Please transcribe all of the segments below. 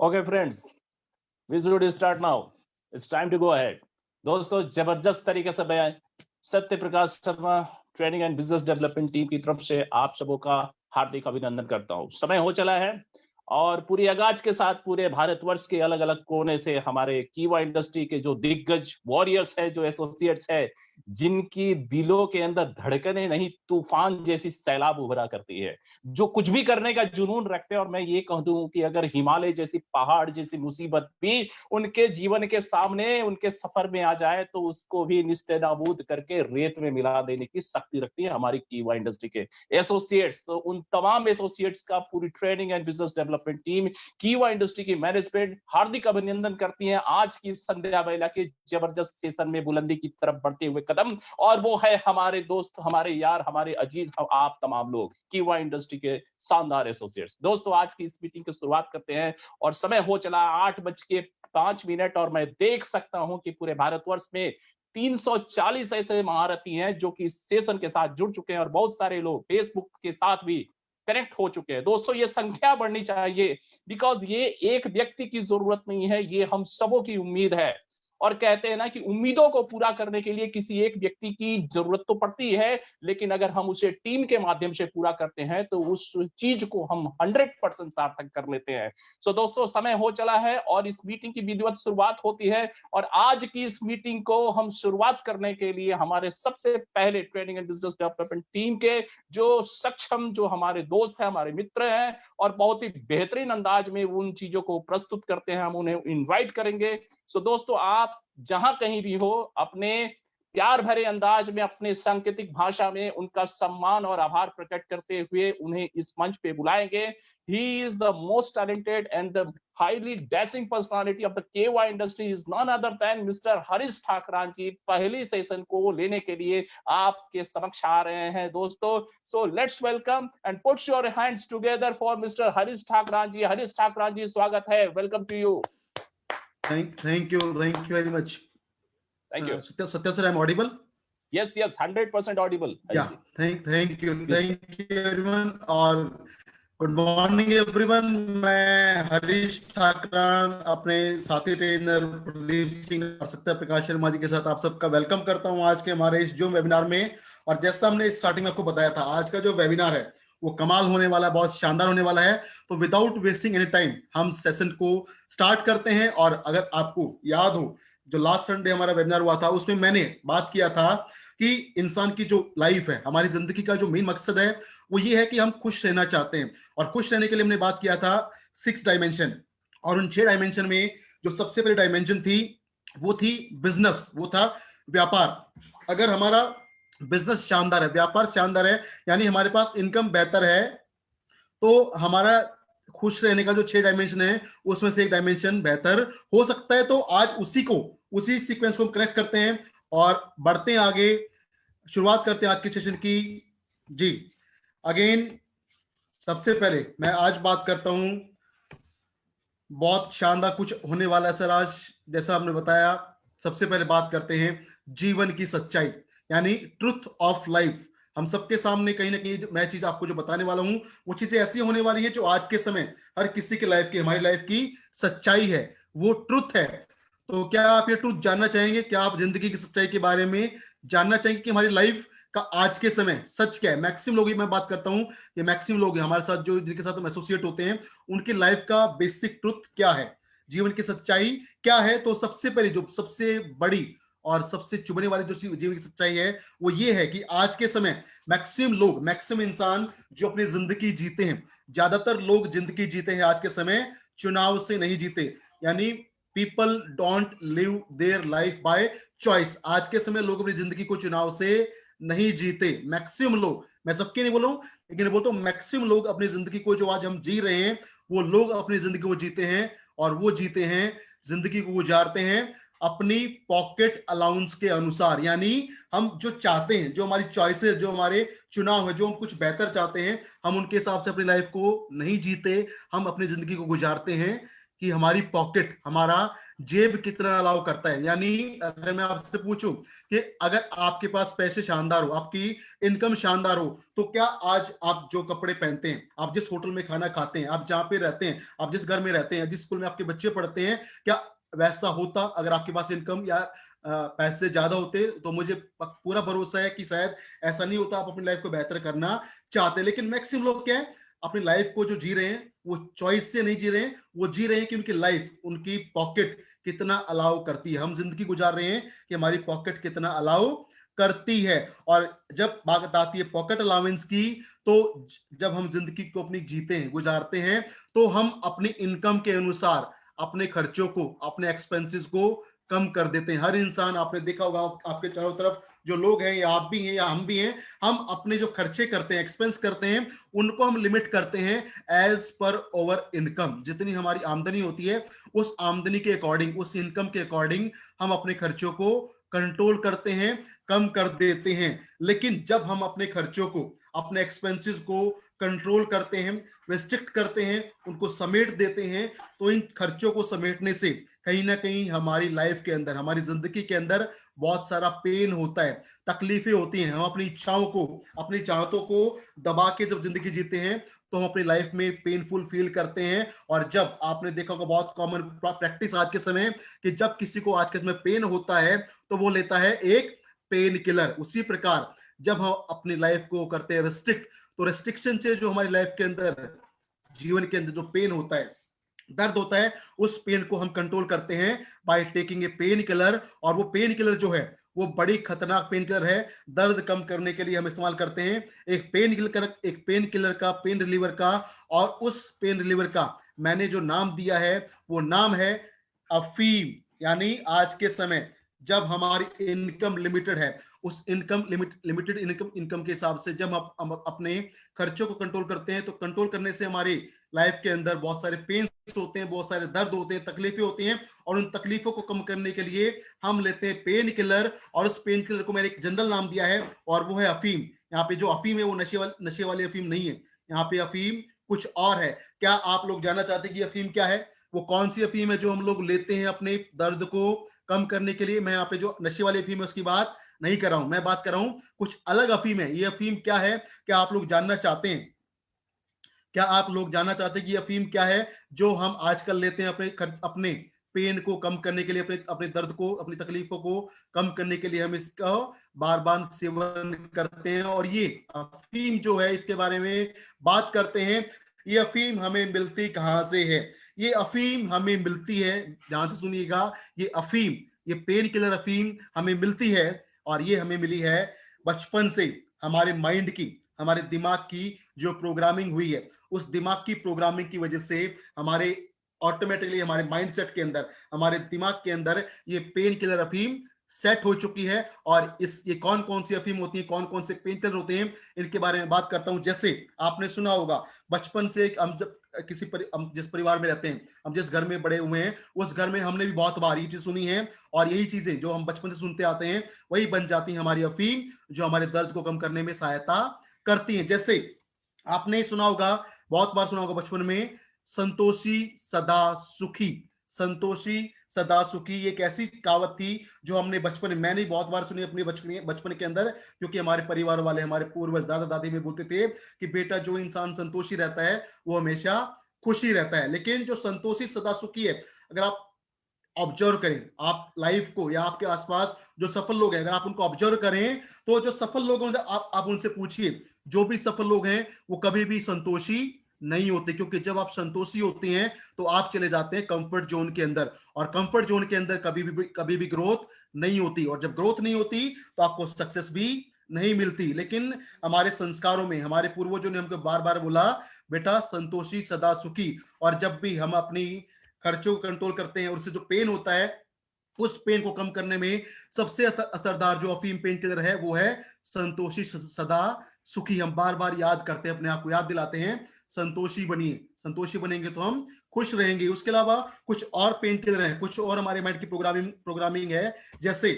Okay, friends, we should start now. It's time to go ahead. दोस्तों जबरदस्त तरीके से मैं Satya Prakash Sharma training and business development team की तरफ से आप सबों का हार्दिक अभिनंदन करता हूं। समय हो चला है और पूरी आगाज के साथ पूरे भारतवर्ष के अलग अलग कोने से हमारे कीवा इंडस्ट्री के जो दिग्गज वॉरियर्स है, जो एसोसिएट्स है, जिनकी दिलों के अंदर धड़कने नहीं तूफान जैसी सैलाब उभरा करती है, जो कुछ भी करने का जुनून रखते हैं। और मैं ये कह दूं कि अगर हिमालय जैसी पहाड़ जैसी मुसीबत भी उनके जीवन के सामने उनके सफर में आ जाए तो उसको भी निस्ते नाबूद करके रेत में मिला देने की शक्ति रखती है हमारी कीवा इंडस्ट्री के एसोसिएट्स। तो उन तमाम एसोसिएट्स का पूरी training and business development team, कीवा इंडस्ट्री की मैनेजमेंट हार्दिक अभिनंदन करती है आज की संध्या बेला के जबरदस्त सेशन में बुलंदी की तरफ बढ़ते हुए कदम। और वो है हमारे दोस्त, हमारे यार, हमारे अजीज, आप तमाम लोग कीवा इंडस्ट्री के शानदार एसोसिएट्स। दोस्तों आज की इस मीटिंग की शुरुआत करते हैं और समय हो चला 8:05 और मैं देख सकता हूं कि पूरे भारतवर्ष में 340 ऐसे महारथी हैं जो कि इस सेशन के साथ जुड़ चुके हैं और बहुत सारे लोग फेसबुक के साथ भी कनेक्ट हो चुके हैं। दोस्तों ये संख्या बढ़नी चाहिए, बिकॉज ये एक व्यक्ति की जरूरत नहीं है, ये हम सबों की उम्मीद है। और कहते हैं ना कि उम्मीदों को पूरा करने के लिए किसी एक व्यक्ति की जरूरत तो पड़ती है, लेकिन अगर हम उसे टीम के माध्यम से पूरा करते हैं तो उस चीज को हम 100% सार्थक कर लेते हैं। सो दोस्तों समय हो चला है और इस मीटिंग की विधिवत शुरुआत होती है। और आज की इस मीटिंग को हम शुरुआत करने के लिए हमारे सबसे पहले training and business development team के जो सक्षम, जो हमारे दोस्त हैं, हमारे मित्र हैं और बहुत ही बेहतरीन अंदाज में उन चीजों को प्रस्तुत करते हैं, हम उन्हें इनवाइट करेंगे। सो दोस्तों आप जहां कहीं भी हो, अपने प्यार भरे अंदाज में, अपने सांकेतिक भाषा में उनका सम्मान और आभार प्रकट करते हुए उन्हें इस मंच पे बुलाएंगे। He is the most talented and the highly dashing personality of the KY industry is none other than Mr. Harish Thakran जी। पहली सेशन को लेने के लिए आपके समक्ष आ रहे हैं दोस्तों। So let's welcome and put your hands together for Mr. Harish Thakran जी। हरीश ठाकरान जी स्वागत है, welcome to you. Thank you very much. Thank you. Satya sir, I'm audible? Yes, 100% audible. Yeah, thank you everyone. और गुड मॉर्निंग एवरीवन। मैं हरीश ठाकरान अपने साथी trainer Pradeep Singh और सत्य प्रकाश शर्मा जी के साथ आप सबका वेलकम करता हूं आज के हमारे इस जूम वेबिनार में। और जैसा हमने स्टार्टिंग में आपको बताया था, आज का जो वेबिनार है वो कमाल होने वाला है, बहुत शानदार होने वाला है। तो विदाउट वेस्टिंग एनी टाइम हम सेशन को स्टार्ट करते हैं। और अगर आपको याद हो, जो लास्ट संडे हमारा वेबिनार हुआ था उसमें मैंने बात किया था कि इंसान की जो लाइफ है, हमारी जिंदगी का जो मेन मकसद है वो ये है कि हम खुश रहना चाहते हैं। और खुश रहने के लिए हमने बात किया था 6 डायमेंशन। और उन 6 डायमेंशन में जो सबसे पहली डायमेंशन थी वो थी बिजनेस, वो था व्यापार। अगर हमारा बिजनेस शानदार है, व्यापार शानदार है, यानी हमारे पास इनकम बेहतर है, तो हमारा खुश रहने का जो 6 डायमेंशन है उसमें से एक डायमेंशन बेहतर हो सकता है। तो आज उसी सीक्वेंस को हम कनेक्ट करते हैं और बढ़ते हैं आगे, शुरुआत करते हैं आज के सेशन की। जी अगेन सबसे पहले मैं आज बात करता हूं, बहुत शानदार कुछ होने वाला है सर आज, जैसा आपने बताया। सबसे पहले बात करते हैं जीवन की सच्चाई, यानी ट्रुथ ऑफ लाइफ। हम सबके सामने कहीं ना कहीं मैं चीज आपको जो बताने वाला हूं वो चीजें ऐसी होने वाली है जो आज के समय हर किसी की लाइफ की, हमारी लाइफ की सच्चाई है, वो ट्रुथ है। तो क्या आप ये ट्रुथ जानना चाहेंगे? क्या आप जिंदगी की सच्चाई के बारे में जानना चाहेंगे कि हमारी लाइफ का आज के समय सच क्या है? मैक्सिमम लोग, मैं बात करता हूं, ये मैक्सिमम लोग हमारे साथ जो जिनके साथ हम एसोसिएट होते हैं, उनकी लाइफ का बेसिक ट्रुथ क्या है, जीवन की सच्चाई क्या है। तो सबसे पहले जो सबसे बड़ी और सबसे चुभने वाली जो जीवन की सच्चाई है वो ये है कि आज के समय मैक्सिमम लोग, मैक्सिमम इंसान जो अपनी जिंदगी जीते हैं, ज्यादातर लोग जिंदगी जीते हैं आज के समय चुनाव से नहीं जीते, यानी people don't live their life by choice. आज के समय लोग अपनी जिंदगी को चुनाव से नहीं जीते। मैक्सिमम लोग, मैं सबके नहीं बोल रहा हूं, लेकिन बोलता हूं मैक्सिमम लोग अपनी जिंदगी को जो आज हम जी रहे हैं वो लोग अपनी जिंदगी को जीते हैं। और वो जीते हैं, जिंदगी को गुजारते हैं अपनी पॉकेट अलाउंस के अनुसार, यानी हम जो चाहते हैं, जो हमारी चॉइसेस, जो हमारे चुनाव है, जो हम कुछ बेहतर चाहते हैं, हम उनके हिसाब से अपनी लाइफ को नहीं जीते, हम अपनी जिंदगी को गुजारते हैं कि हमारी पॉकेट, हमारा जेब कितना अलाउ करता है। यानी अगर मैं आपसे पूछूं कि अगर आपके पास पैसे शानदार हो, आपकी इनकम शानदार हो, तो क्या आज आप जो कपड़े पहनते हैं, आप जिस होटल में खाना खाते हैं, आप जहां पे रहते हैं, आप जिस घर में रहते हैं, जिस स्कूल में आपके बच्चे पढ़ते हैं, क्या वैसा होता अगर आपके पास इनकम या पैसे ज्यादा होते? तो मुझे पूरा भरोसा है कि शायद ऐसा नहीं होता। आप अपनी लाइफ को बेहतर करना चाहते हैं, लेकिन मैक्सिमम लोग क्या है, अपनी लाइफ को जो जी रहे हैं वो चॉइस से नहीं जी रहे हैं, वो जी रहे हैं कि उनकी लाइफ, उनकी पॉकेट कितना अलाउ करती है। हम जिंदगी गुजार रहे हैं कि हमारी पॉकेट कितना अलाउ करती है। और जब बात आती है पॉकेट अलाउंस की, तो जब हम जिंदगी को अपनी जीते हैं, गुजारते हैं, तो हम अपनी इनकम के अनुसार अपने खर्चों को, अपने एक्सपेंसेस को कम कर देते हैं। हर इंसान, आपने देखा होगा आपके चारों तरफ जो लोग हैं, या आप भी हैं या हम भी हैं, हम अपने जो खर्चे करते हैं, एक्सपेंस करते हैं, उनको हम लिमिट करते हैं एज पर ओवर इनकम। जितनी हमारी आमदनी होती है, उस आमदनी के अकॉर्डिंग, उस इनकम के अकॉर्डिंग हम अपने खर्चों को कंट्रोल करते हैं, कम कर देते हैं। लेकिन जब हम अपने खर्चों को, अपने एक्सपेंसेस को कंट्रोल करते हैं, रिस्ट्रिक्ट करते हैं, उनको समेट देते हैं, तो इन खर्चों को समेटने से कहीं ना कहीं हमारी लाइफ के अंदर, हमारी जिंदगी के अंदर बहुत सारा पेन होता है, तकलीफें होती हैं। हम अपनी इच्छाओं को, अपनी चाहतों को दबा के जब जिंदगी जीते हैं, तो हम अपनी लाइफ में पेनफुल फील करते हैं। और जब आपने देखा होगा, बहुत कॉमन प्रैक्टिस आज के समय, कि जब किसी को आज के समय पेन होता है, तो वो लेता है एक पेन किलर। उसी प्रकार जब हम अपनी लाइफ को करते हैं रिस्ट्रिक्ट, तो रेस्ट्रिक्शन से जो हमारी लाइफ के अंदर, जीवन के अंदर जो पेन होता है, दर्द होता है, उस पेन को हम कंट्रोल करते हैं by taking a pain killer. और वो पेन किलर जो है, वो बड़ी खतरनाक पेन किलर है। दर्द कम करने के लिए हम इस्तेमाल करते हैं एक पेन किलर का, पेन रिलीवर का। और उस पेन रिलीवर का मैंने जो नाम दिया है, वो नाम है अफीम। यानी आज के समय जब हमारी इनकम लिमिटेड है, उस लिमिटेड इनकम के हिसाब से जब हम अपने खर्चों को कंट्रोल करते हैं, तो कंट्रोल करने से हमारी लाइफ के अंदर बहुत सारे पेन होते हैं, बहुत सारे दर्द होते हैं, तकलीफें होती हैं। और उन तकलीफों को कम करने के लिए हम लेते हैं पेन किलर। और उस पेन किलर को मैंने एक जनरल नाम दिया है, और वो है अफीम। यहाँ पे जो अफीम है, वो नशे वाली अफीम नहीं है। यहाँ पे अफीम कुछ और है। क्या आप लोग जानना चाहते हैं कि अफीम क्या है? वो कौन सी अफीम है जो हम लोग लेते हैं अपने दर्द को कम करने के लिए? मैं यहाँ पे जो नशे वाली अफीम है उसकी बात नहीं कर रहा हूं, मैं बात कर रहा हूं कुछ अलग अफीम है। ये अफीम क्या है? क्या आप लोग जानना चाहते हैं? क्या आप लोग जानना चाहते हैं कि अफीम क्या है जो हम आजकल लेते हैं अपने पेन को कम करने के लिए, अपने अपने दर्द को, अपनी तकलीफों को कम करने के लिए हम इसका बार बार सेवन करते हैं? और ये अफीम जो है, इसके बारे में बात करते हैं। ये अफीम हमें मिलती कहां से है? ये अफीम हमें मिलती है, ध्यान से सुनिएगा, ये अफीम, ये पेन किलर अफीम हमें मिलती है, और ये हमें मिली है बचपन से। हमारे माइंड की, हमारे दिमाग की जो प्रोग्रामिंग हुई है, उस दिमाग की प्रोग्रामिंग की वजह से हमारे ऑटोमेटिकली, हमारे माइंडसेट के अंदर, हमारे दिमाग के अंदर ये पेन किलर अफीम सेट हो चुकी है। और ये कौन कौन सी अफीम होती है, कौन कौन से पेन किलर होते हैं, इनके बारे में बात करता हूं। जैसे आपने सुना होगा, बचपन से हम जब हम जिस परिवार में रहते हैं, हम जिस घर में बड़े हुए हैं, उस घर में हमने भी बहुत बार ये चीज सुनी है। और यही चीजें जो हम बचपन से सुनते आते हैं, वही बन जाती है हमारी अफीम, जो हमारे दर्द को कम करने में सहायता करती है। जैसे आपने सुना होगा, बहुत बार सुना होगा बचपन में, संतोषी सदा सुखी। संतोषी सदा सुखी, ये एक ऐसी कहावत थी जो हमने बचपन में, मैंने बहुत बार सुनी अपने बचपन के अंदर, क्योंकि हमारे परिवार वाले, हमारे पूर्वज, दादा दादी में बोलते थे कि बेटा, जो इंसान संतोषी रहता है वो हमेशा खुशी रहता है। लेकिन जो संतोषी सदा सुखी है, अगर आप ऑब्जर्व करें, आप लाइफ को, या आपके आसपास जो सफल लोग हैं, अगर आप उनको ऑब्जर्व करें, तो जो सफल लोग हैं, आप उनसे पूछिए, जो भी सफल लोग हैं वो कभी भी संतोषी नहीं होते। क्योंकि जब आप संतोषी होते हैं, तो आप चले जाते हैं कंफर्ट जोन के अंदर, और कंफर्ट जोन के अंदर कभी भी ग्रोथ नहीं होती। और जब ग्रोथ नहीं होती, तो आपको सक्सेस भी नहीं मिलती। लेकिन हमारे संस्कारों में, हमारे पूर्वजों ने हमको बार बार बोला, बेटा संतोषी सदा सुखी। और जब भी हम अपनी खर्चों को कंट्रोल करते हैं, और उससे जो पेन होता है, उस पेन को कम करने में सबसे असरदार जो अफीम पेन किलर है, वो है संतोषी सदा सुखी। हम बार बार याद करते हैं, अपने आप को याद दिलाते हैं, संतोषी बनिए। संतोषी बनेंगे तो हम खुश रहेंगे। उसके अलावा कुछ और पेन किलर हैं, कुछ और हमारे माइंड की प्रोग्रामिंग है। जैसे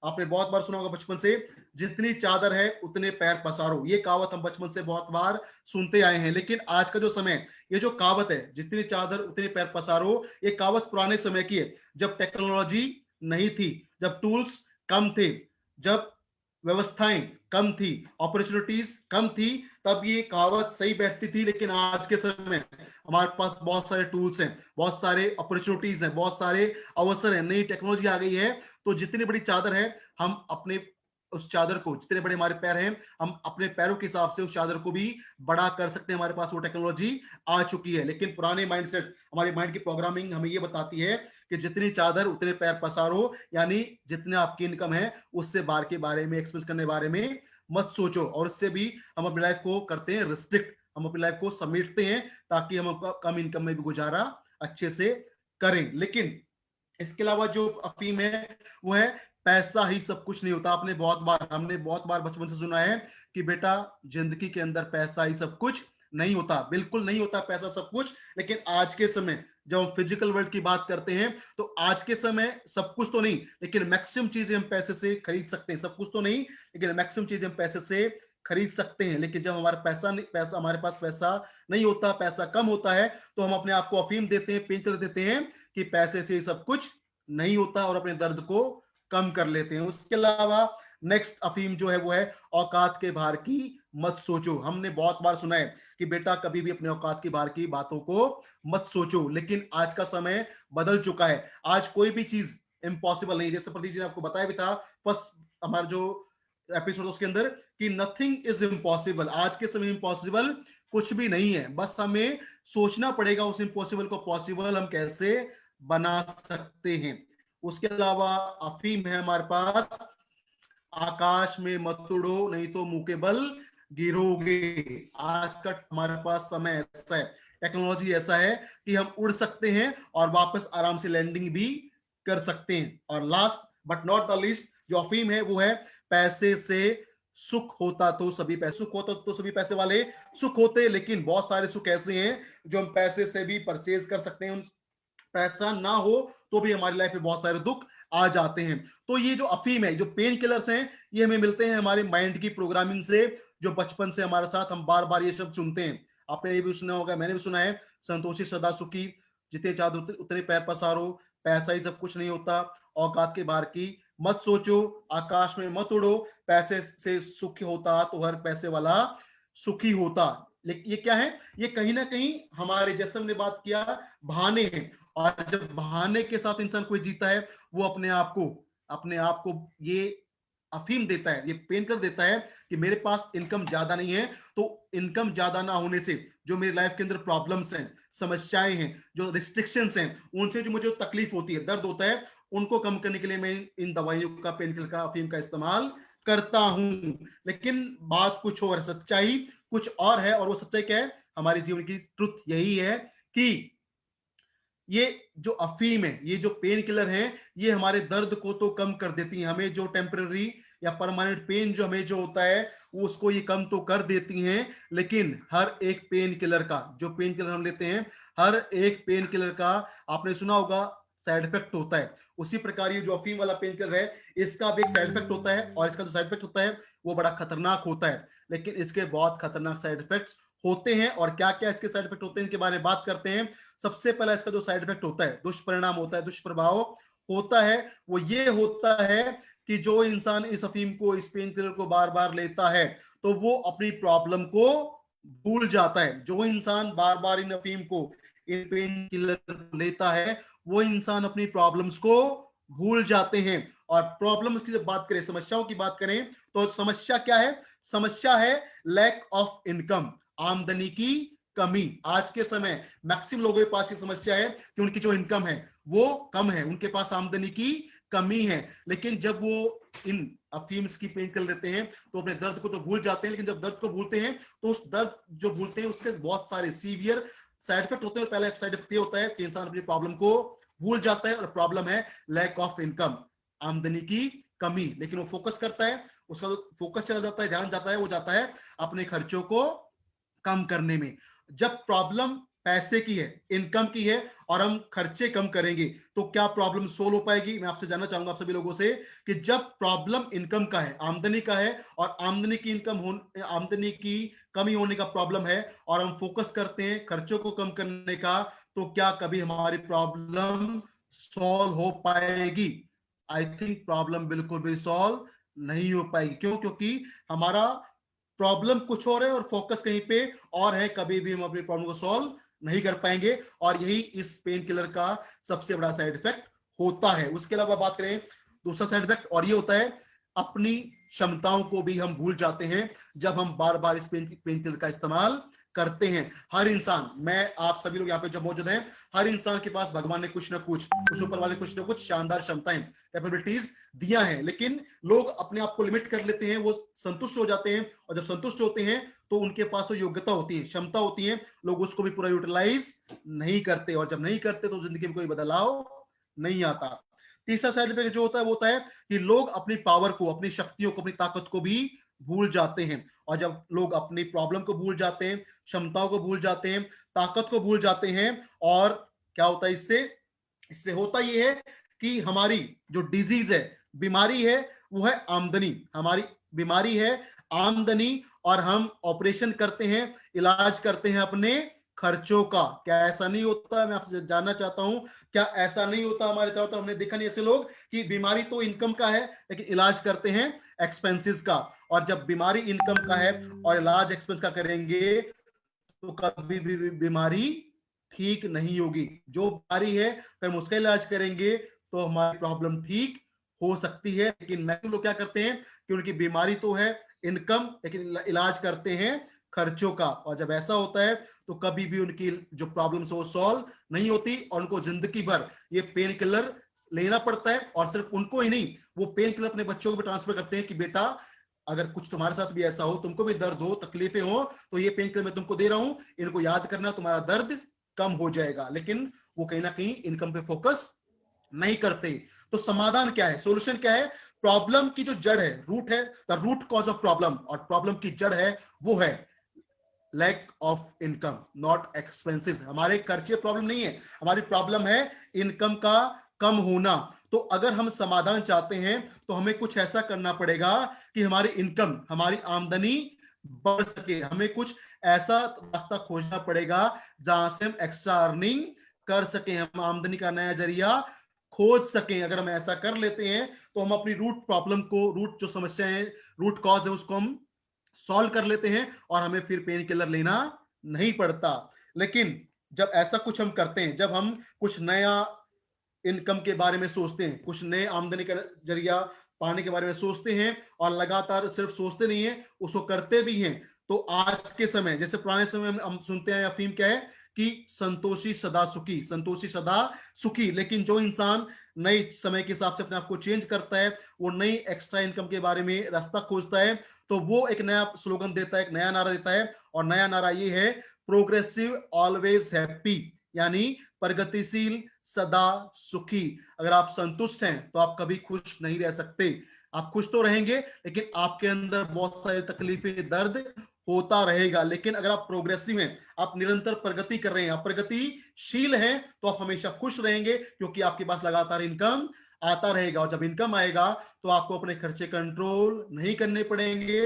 आपने बहुत बार सुना होगा बचपन से, जितनी चादर है उतने पैर पसारो। ये कहावत हम बचपन से बहुत बार सुनते आए हैं। लेकिन आज का जो समय, ये जो कहावत है जितनी चादर उतने पैर पसारो, ये कहावत पुराने समय की है, जब टेक्नोलॉजी नहीं थी, जब टूल्स कम थे, जब व्यवस्थाएं कम थी, अपॉर्चुनिटीज कम थी, तब ये कहावत सही बैठती थी। लेकिन आज के समय हमारे पास बहुत सारे टूल्स हैं, बहुत सारे अपॉर्चुनिटीज हैं, बहुत सारे अवसर हैं, नई टेक्नोलॉजी आ गई है। तो जितनी बड़ी चादर है, हम अपने उस चादर को, जितने बड़े हमारे पैर हैं, हम अपने पैरों के हिसाब से उस चादर को भी बड़ा कर सकते हैं। हमारे पास वो टेक्नोलॉजी आ चुकी है। लेकिन पुराने माइंडसेट, हमारे माइंड की प्रोग्रामिंग हमें ये बताती है कि जितनी चादर उतने पैर पसारो, यानी जितने आपकी इनकम है उससे बाहर के बारे में, एक्सपेंस करने के बारे में मत सोचो। और इससे भी हम अपनी लाइफ को करते हैं रिस्ट्रिक्ट, हम अपनी लाइफ को समेटते हैं ताकि हम कम इनकम में भी गुजारा अच्छे से करें। लेकिन इसके अलावा जो अफीम है वो है पैसा ही सब कुछ नहीं होता। हमने बहुत बार बचपन से सुना है कि बेटा जिंदगी के अंदर पैसा ही सब कुछ नहीं होता। बिल्कुल नहीं होता पैसा सब कुछ। लेकिन आज के समय जब हम फिजिकल वर्ल्ड की बात करते हैं, तो आज के समय सब कुछ तो नहीं, लेकिन मैक्सिमम चीजें हम पैसे से खरीद सकते हैं। सब कुछ तो नहीं, लेकिन मैक्सिमम चीजें हम पैसे से खरीद सकते हैं। लेकिन जब हमारे पास पैसा नहीं होता, पैसा कम होता है, तो हम अपने आप को अफीम देते हैं, पेन कर देते हैं कि पैसे से सब कुछ नहीं होता, और अपने दर्द को कम कर लेते हैं। उसके अलावा नेक्स्ट अफीम जो है वो है औकात के बाहर की मत सोचो। हमने बहुत बार सुना है कि बेटा कभी भी अपने औकात के बाहर की बातों को मत सोचो। लेकिन आज का समय बदल चुका है। आज कोई भी चीज इम्पॉसिबल नहीं। जैसे प्रदीप जी ने आपको बताया भी था फर्स्ट हमारा जो एपिसोड उसके अंदर, कि नथिंग इज इम्पॉसिबल। आज के समय इम्पॉसिबल कुछ भी नहीं है, बस हमें सोचना पड़ेगा उस इम्पॉसिबल को पॉसिबल हम कैसे बना सकते हैं। उसके अलावा अफीम है हमारे पास, आकाश में मत उड़ो नहीं तो मुंह के बल गिरोगे। आज का हमारे पास समय ऐसा है, टेक्नोलॉजी ऐसा है कि हम उड़ सकते हैं और वापस आराम से लैंडिंग भी कर सकते हैं। और last but not the least जो अफीम है वो है पैसे से सुख होता तो सभी पैसे, सुख होता तो सभी पैसे वाले सुख होते। लेकिन बहुत सारे सुख ऐसे हैं जो हम पैसे से भी परचेज कर सकते हैं। पैसा ना हो तो भी हमारी लाइफ में बहुत सारे दुख आ जाते हैं। तो ये जो अफीम है, जो पेन किलर्स हैं, ये हमें मिलते हैं हमारे माइंड की प्रोग्रामिंग से, जो बचपन से हमारे साथ हम बार बार ये शब्द सुनते हैं। आपने ये भी सुना होगा, मैंने भी सुना है, संतोषी सदा सुखी, जितने चादर उतने पैर पसारो, पैसा ही सब कुछ नहीं होता, औकात के बाहर की मत सोचो, आकाश में मत उड़ो, पैसे से सुखी होता तो हर पैसे वाला सुखी होता। लेकिन ये क्या है, ये कहीं ना कहीं हमारे, जैसे हमने बात किया, बहाने हैं। और जब बहाने के साथ इंसान कोई जीता है, वो अपने आप को ये अफीम देता है, ये पेन कर देता है कि मेरे पास इनकम ज्यादा नहीं है, तो इनकम ज्यादा ना होने से जो मेरी लाइफ के अंदर प्रॉब्लम्स हैं, समस्याएं हैं, जो रिस्ट्रिक्शंस हैं, उनसे जो मुझे तकलीफ होती है, दर्द होता है, उनको कम करने के लिए मैं इन दवाइयों का, पेन किलर का, अफीम का इस्तेमाल करता हूं। लेकिन बात कुछ और, सच्चाई कुछ और है। और वो सच्चाई क्या है, हमारे जीवन की ट्रुथ यही है कि ये जो अफीम है, ये जो पेन किलर है, ये हमारे दर्द को तो कम कर देती है। हमें जो टेम्पररी या परमानेंट पेन जो हमें जो होता है, वो उसको ये कम तो कर देती हैं। लेकिन हर एक पेन किलर का, जो पेन किलर हम लेते हैं, हर एक पेन किलर का आपने सुना होगा साइड इफेक्ट होता है। उसी प्रकार ये जो अफीम वाला पेन किलर है, इसका भी एक साइड इफेक्ट होता है, और इसका जो साइड इफेक्ट होता है वो बड़ा खतरनाक होता है। लेकिन इसके बहुत खतरनाक साइड इफेक्ट्स होते हैं। और क्या क्या इसके साइड इफेक्ट होते हैं, इनके बारे में बात करते हैं। सबसे पहला इसका जो साइड इफेक्ट होता है, दुष्परिणाम होता है, दुष्प्रभाव होता है, वो ये होता है कि जो इंसान इस अफीम को, इस पेन किलर को बार बार लेता है, तो वो अपनी प्रॉब्लम को भूल जाता है। जो इंसान बार बार इन अफीम को, इन पेन किलर लेता है, वो इंसान अपनी प्रॉब्लम्स को भूल जाते हैं। और प्रॉब्लम्स की जब बात करें, समस्याओं की बात करें, तो समस्या क्या है, समस्या है लैक ऑफ इनकम, आमदनी की कमी। आज के समय मैक्सिमम लोगों के पास ये समस्या है कि उनकी जो इनकम है वो कम है, उनके पास आमदनी की कमी है। लेकिन जब वो इन अफीम्स की पेन कर लेते हैं, तो अपने दर्द को तो भूल जाते हैं। लेकिन जब दर्द को भूलते हैं, तो उस दर्द जो भूलते हैं उसके बहुत सारे सीवियर साइड इफेक्ट होते हैं। पहला साइड इफेक्ट ये होता है कि इंसान अपनी प्रॉब्लम को भूल जाता है, और प्रॉब्लम है लैक ऑफ इनकम, आमदनी की कमी। लेकिन वो फोकस करता है, उसका फोकस चला जाता है, ध्यान जाता है, वो जाता है अपने खर्चों को कम करने में। जब प्रॉब्लम पैसे की है, इनकम की है, और हम खर्चे कम करेंगे, तो क्या प्रॉब्लम सोल्व हो पाएगी? मैं आपसे जानना चाहूंगा, आप सभी लोगों से, कि जब प्रॉब्लम इनकम का है, आमदनी का है, और आमदनी की कमी होने का प्रॉब्लम है, और हम फोकस करते हैं खर्चों को कम करने का, तो क्या कभी हमारी प्रॉब्लम सॉल्व हो पाएगी? आई थिंक प्रॉब्लम बिल्कुल भी सॉल्व नहीं हो पाएगी। क्यों? क्योंकि हमारा प्रॉब्लम कुछ और है और फोकस कहीं पे और है, कभी भी हम अपनी प्रॉब्लम को सॉल्व नहीं कर पाएंगे, और यही इस पेन किलर का सबसे बड़ा साइड इफेक्ट होता है। उसके अलावा बात करें दूसरा साइड इफेक्ट, और ये होता है अपनी क्षमताओं को भी हम भूल जाते हैं जब हम बार बार इस पेन किलर का इस्तेमाल करते हैं। हर इंसान, मैं आप सभी लोग यहाँ पे जो मौजूद हैं, हर इंसान के पास भगवान ने कुछ ना कुछ, उस ऊपर वाले कुछ ना कुछ शानदार क्षमताएं, कैपेबिलिटीज दिया है, लेकिन लोग अपने आप को लिमिट कर लेते हैं, वो संतुष्ट हो जाते हैं, और जब संतुष्ट होते हैं तो उनके पास वो योग्यता होती है, क्षमता होती है, लोग उसको भी पूरा यूटिलाइज नहीं करते, और जब नहीं करते तो जिंदगी में कोई बदलाव नहीं आता। तीसरा साइड इफेक्ट जो होता है वो होता है कि लोग अपनी पावर को, अपनी शक्तियों को, अपनी ताकत को भी भूल जाते हैं, और जब लोग अपनी प्रॉब्लम को भूल जाते हैं, क्षमताओं को भूल जाते हैं, ताकत को भूल जाते हैं, और क्या होता है इससे? इससे होता यह है कि हमारी जो डिजीज है, बीमारी है, वो है आमदनी। हमारी बीमारी है आमदनी, और हम ऑपरेशन करते हैं, इलाज करते हैं अपने खर्चों का। क्या ऐसा नहीं होता? मैं आपसे जानना चाहता हूं, क्या ऐसा नहीं होता? हमारे चारों तरफ हमने देखा नहीं ऐसे लोग कि बीमारी तो इनकम का है, लेकिन इलाज करते हैं एक्सपेंसेस का। और जब बीमारी इनकम का है और इलाज एक्सपेंस का करेंगे, तो कभी भी बीमारी ठीक नहीं होगी। जो बीमारी है, अगर हम उसका इलाज करेंगे तो हमारी प्रॉब्लम ठीक हो सकती है, लेकिन मैक्सिमम लोग क्या करते हैं कि उनकी बीमारी तो है इनकम, लेकिन इलाज करते हैं खर्चों का, और जब ऐसा होता है तो कभी भी उनकी जो प्रॉब्लम्स वो सॉल्व नहीं होती, और उनको जिंदगी भर ये पेन किलर लेना पड़ता है। और सिर्फ उनको ही नहीं, वो पेन किलर अपने बच्चों को भी ट्रांसफर करते हैं कि बेटा, अगर कुछ तुम्हारे साथ भी ऐसा हो, तुमको भी दर्द हो, तकलीफें हो, तो ये पेन किलर मैं तुमको दे रहा हूं, इनको याद करना, तुम्हारा दर्द कम हो जाएगा। लेकिन वो कहीं ना कहीं इनकम पे फोकस नहीं करते। तो समाधान क्या है? सॉल्यूशन क्या है? प्रॉब्लम की जो जड़ है, रूट है, the root cause of problem, और प्रॉब्लम की जड़ है वो है lack of income, not expenses. हमारे खर्चे प्रॉब्लम नहीं है, हमारी प्रॉब्लम है इनकम का कम होना। तो अगर हम समाधान चाहते हैं तो हमें कुछ ऐसा करना पड़ेगा कि हमारी इनकम, हमारी आमदनी बढ़ सके। हमें कुछ ऐसा रास्ता खोजना पड़ेगा जहां से हम एक्स्ट्रा अर्निंग कर सकें, हम आमदनी का नया जरिया खोज सकें। अगर हम ऐसा कर लेते हैं तो हम अपनी रूट प्रॉब्लम को, रूट जो समस्या है, रूट कॉज है, उसको हम सॉल्व कर लेते हैं, और हमें फिर पेन किलर लेना नहीं पड़ता। लेकिन जब ऐसा कुछ हम करते हैं, जब हम कुछ नया इनकम के बारे में सोचते हैं, कुछ नए आमदनी का जरिया पाने के बारे में सोचते हैं, और लगातार सिर्फ सोचते नहीं है, उसको करते भी हैं, तो आज के समय, जैसे पुराने समय में हम सुनते हैं, अफीम क्या है कि संतोषी सदा सुखी, संतोषी सदा सुखी। लेकिन जो इंसान नए समय के हिसाब से अपने आप को चेंज करता है, वो नई एक्स्ट्रा इनकम के बारे में रास्ता खोजता है, तो वो एक नया स्लोगन देता है, एक नया नारा देता है, और नया नारा ये है, प्रोग्रेसिव ऑलवेज हैप्पी, यानी प्रगतिशील सदा सुखी। अगर आप संतुष्ट हैं तो आप कभी खुश नहीं रह सकते। आप खुश तो रहेंगे, लेकिन आपके अंदर बहुत सारी तकलीफें, दर्द होता रहेगा। लेकिन अगर आप प्रोग्रेसिव हैं, आप निरंतर प्रगति कर रहे हैं, आप प्रगतिशील हैं, तो आप हमेशा खुश रहेंगे, क्योंकि आपके पास लगातार इनकम आता रहेगा। और जब इनकम आएगा तो आपको अपने खर्चे कंट्रोल नहीं करने पड़ेंगे,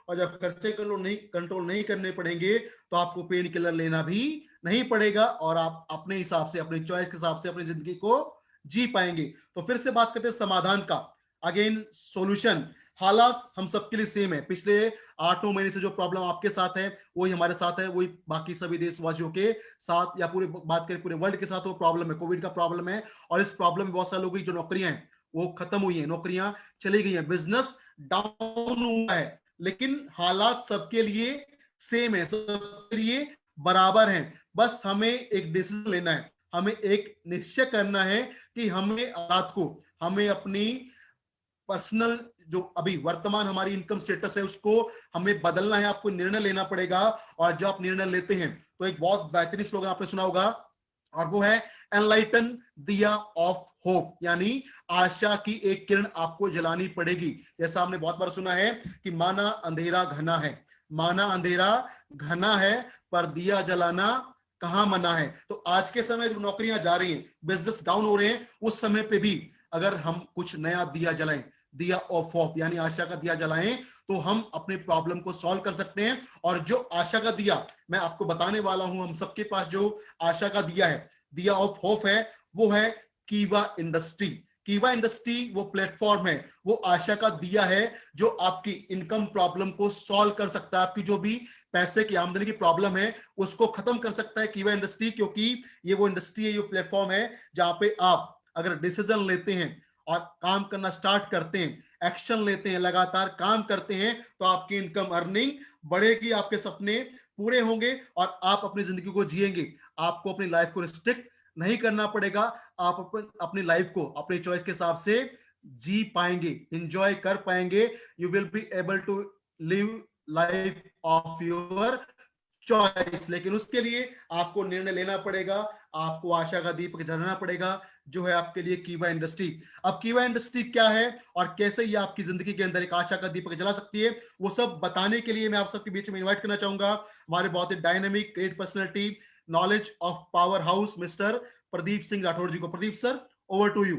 और जब खर्चे कंट्रोल नहीं करने पड़ेंगे तो आपको पेन किलर लेना भी नहीं पड़ेगा, और आप अपने हिसाब से, अपनी चॉइस के हिसाब से अपनी जिंदगी को जी पाएंगे। तो फिर से बात करते हैं समाधान का। अगेन सॉल्यूशन, हालात हम सबके लिए सेम है। पिछले 8-9 महीने से जो प्रॉब्लम आपके साथ है वही हमारे साथ है, वही बाकी सभी देशवासियों के साथ, या पूरे बात करें पूरे वर्ल्ड के साथ वो प्रॉब्लम है, कोविड का प्रॉब्लम है। और इस प्रॉब्लम में बहुत सारे लोगों की जो नौकरियां हैं वो खत्म हुई हैं, नौकरियां चली गई हैं, बिजनेस डाउन हुआ है। लेकिन हालात सबके लिए सेम है, सबके लिए बराबर हैं। बस हमें एक डिसीजन लेना है, हमें एक निश्चय करना है कि हमें हालात को, हमें अपनी पर्सनल जो अभी वर्तमान हमारी इनकम स्टेटस है उसको हमें बदलना है। आपको निर्णय लेना पड़ेगा, और जब आप निर्णय लेते हैं तो एक बहुत बेहतरीन स्लोगन आपने सुना होगा, और वो है एनलाइटन दिया ऑफ होप, यानी आशा की एक किरण आपको जलानी पड़ेगी। जैसा हमने बहुत बार सुना है कि माना अंधेरा घना है, माना अंधेरा घना है, पर दिया जलाना कहाँ मना है। तो आज के समय जब नौकरियां जा रही हैं, बिजनेस डाउन हो रहे हैं, उस समय पे भी अगर हम कुछ नया दिया जलाएं, दिया ऑफ ऑफ यानी आशा का दिया जलाएं, तो हम अपने प्रॉब्लम को सॉल्व कर सकते हैं। और जो आशा का दिया मैं आपको बताने वाला हूं, हम सबके पास जो आशा का दिया है, दिया ऑफ होप है, वो है कीवा इंडस्ट्री। कीवा इंडस्ट्री वो प्लेटफॉर्म है, वो आशा का दिया है जो आपकी इनकम प्रॉब्लम को सॉल्व कर सकता है। आपकी जो भी पैसे की आमदनी की प्रॉब्लम है उसको खत्म कर सकता है कीवा इंडस्ट्री, क्योंकि ये वो इंडस्ट्री है, ये प्लेटफॉर्म है जहां पे आप अगर डिसीजन लेते हैं और काम करना स्टार्ट करते हैं, एक्शन लेते हैं, लगातार काम करते हैं, तो आपकी इनकम अर्निंग बढ़ेगी, आपके सपने पूरे होंगे और आप अपनी जिंदगी को जिएंगे। आपको अपनी लाइफ को रिस्ट्रिक्ट नहीं करना पड़ेगा, आप अपनी लाइफ को अपने चॉइस के हिसाब से जी पाएंगे, एंजॉय कर पाएंगे। You will be able to live life of your choice. लेकिन उसके लिए आपको निर्णय लेना पड़ेगा, आपको आशा का दीपक जलाना पड़ेगा, जो है आपके लिए कीवा इंडस्ट्री। अब कीवा इंडस्ट्री क्या है और कैसे ये आपकी जिंदगी के अंदर एक आशा का दीपक जला सकती है, वो सब बताने के लिए मैं आप सबके बीच में इन्वाइट करना चाहूंगा हमारे बहुत ही dynamic great personality, knowledge of power house, mister Pradeep Singh Rathore ji को। Pradeep sir, over to you.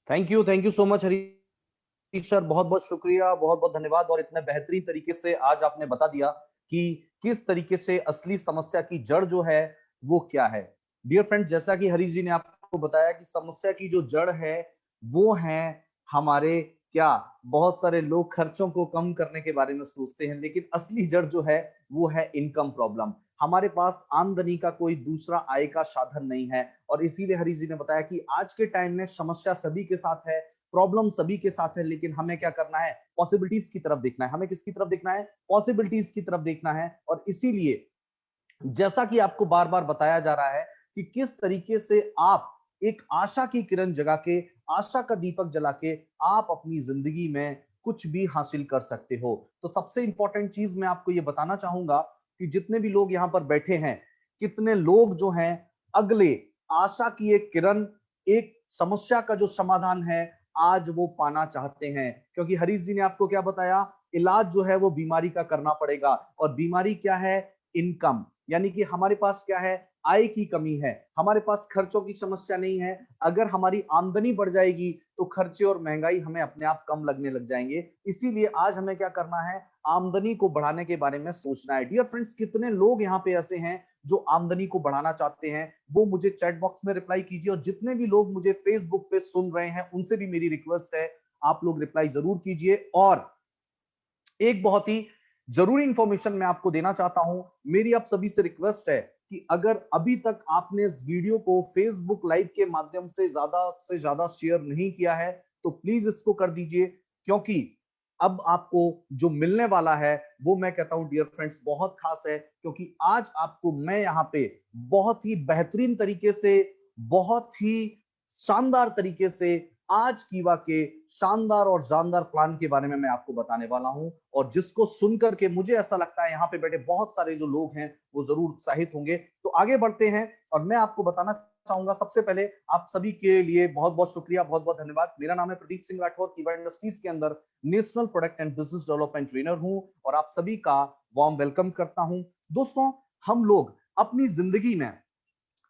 Thank you so much Harish sir, बहुत बहुत शुक्रिया, बहुत बहुत धन्यवाद। और इतने बेहतरीन तरीके से आज आपने बता दिया कि किस तरीके से असली समस्या की जड़ जो है वो क्या है। डियर फ्रेंड, जैसा कि हरीश जी ने आपको बताया कि समस्या की जो जड़ है वो है हमारे क्या, बहुत सारे लोग खर्चों को कम करने के बारे में सोचते हैं, लेकिन असली जड़ जो है वो है इनकम प्रॉब्लम। हमारे पास आमदनी का कोई दूसरा आय का साधन नहीं है, और इसीलिए हरीश जी ने बताया कि आज के टाइम में समस्या सभी के साथ है, प्रॉब्लम सभी के साथ है, लेकिन हमें क्या करना है, पॉसिबिलिटीज की तरफ देखना है। हमें किसकी तरफ देखना है, पॉसिबिलिटीज की तरफ देखना है। और इसीलिए जैसा कि आपको बार बार बताया जा रहा है कि किस तरीके से आप एक आशा की किरण जगा के, आशा का दीपक जला के आप अपनी जिंदगी में कुछ भी हासिल कर सकते हो। तो सबसे इंपॉर्टेंट चीज मैं आपको ये बताना चाहूंगा कि जितने भी लोग यहां पर बैठे हैं, कितने लोग जो हैं अगले आशा की एक किरण, एक समस्या का जो समाधान है आज वो पाना चाहते हैं। क्योंकि हरीश जी ने आपको क्या बताया, इलाज जो है वो बीमारी का करना पड़ेगा, और बीमारी क्या है, इनकम। यानी कि हमारे पास क्या है, आय की कमी है, हमारे पास खर्चों की समस्या नहीं है। अगर हमारी आमदनी बढ़ जाएगी तो खर्चे और महंगाई हमें अपने आप कम लगने लग जाएंगे। इसीलिए आज हमें क्या करना है, आमदनी को बढ़ाने के बारे में सोचना है। डियर फ्रेंड्स, कितने लोग यहाँ पे ऐसे हैं जो आमदनी को बढ़ाना चाहते हैं, वो मुझे चैट बॉक्स में रिप्लाई कीजिए। और जितने भी लोग मुझे फेसबुक पे सुन रहे हैं उनसे भी मेरी रिक्वेस्ट है, आप लोग रिप्लाई जरूर कीजिए। और एक बहुत ही जरूरी इंफॉर्मेशन मैं आपको देना चाहता हूं, मेरी आप सभी से रिक्वेस्ट है कि अगर अभी तक आपने इस वीडियो को फेसबुक लाइव के माध्यम से ज्यादा शेयर नहीं किया है तो प्लीज इसको कर दीजिए, क्योंकि अब आपको जो मिलने वाला है वो मैं कहता हूं डियर फ्रेंड्स बहुत खास है। क्योंकि आज आपको मैं यहां पे बहुत ही बेहतरीन तरीके से, बहुत ही शानदार तरीके से आज कीवा के शानदार और जानदार प्लान के बारे में मैं आपको बताने वाला हूं, और जिसको सुनकर के मुझे ऐसा लगता है यहाँ पे बैठे बहुत सारे जो लोग हैं वो जरूर उत्साहित होंगे। तो आगे बढ़ते हैं और मैं आपको बताना चाहूंगा, सबसे पहले आप सभी के लिए बहुत बहुत शुक्रिया, बहुत बहुत धन्यवाद। मेरा नाम है प्रदीप सिंह राठौर, कीवा इंडस्ट्रीज के अंदर national product and business development trainer हूं, और आप सभी का वार्म वेलकम करता हूं। दोस्तों, हम लोग अपनी जिंदगी में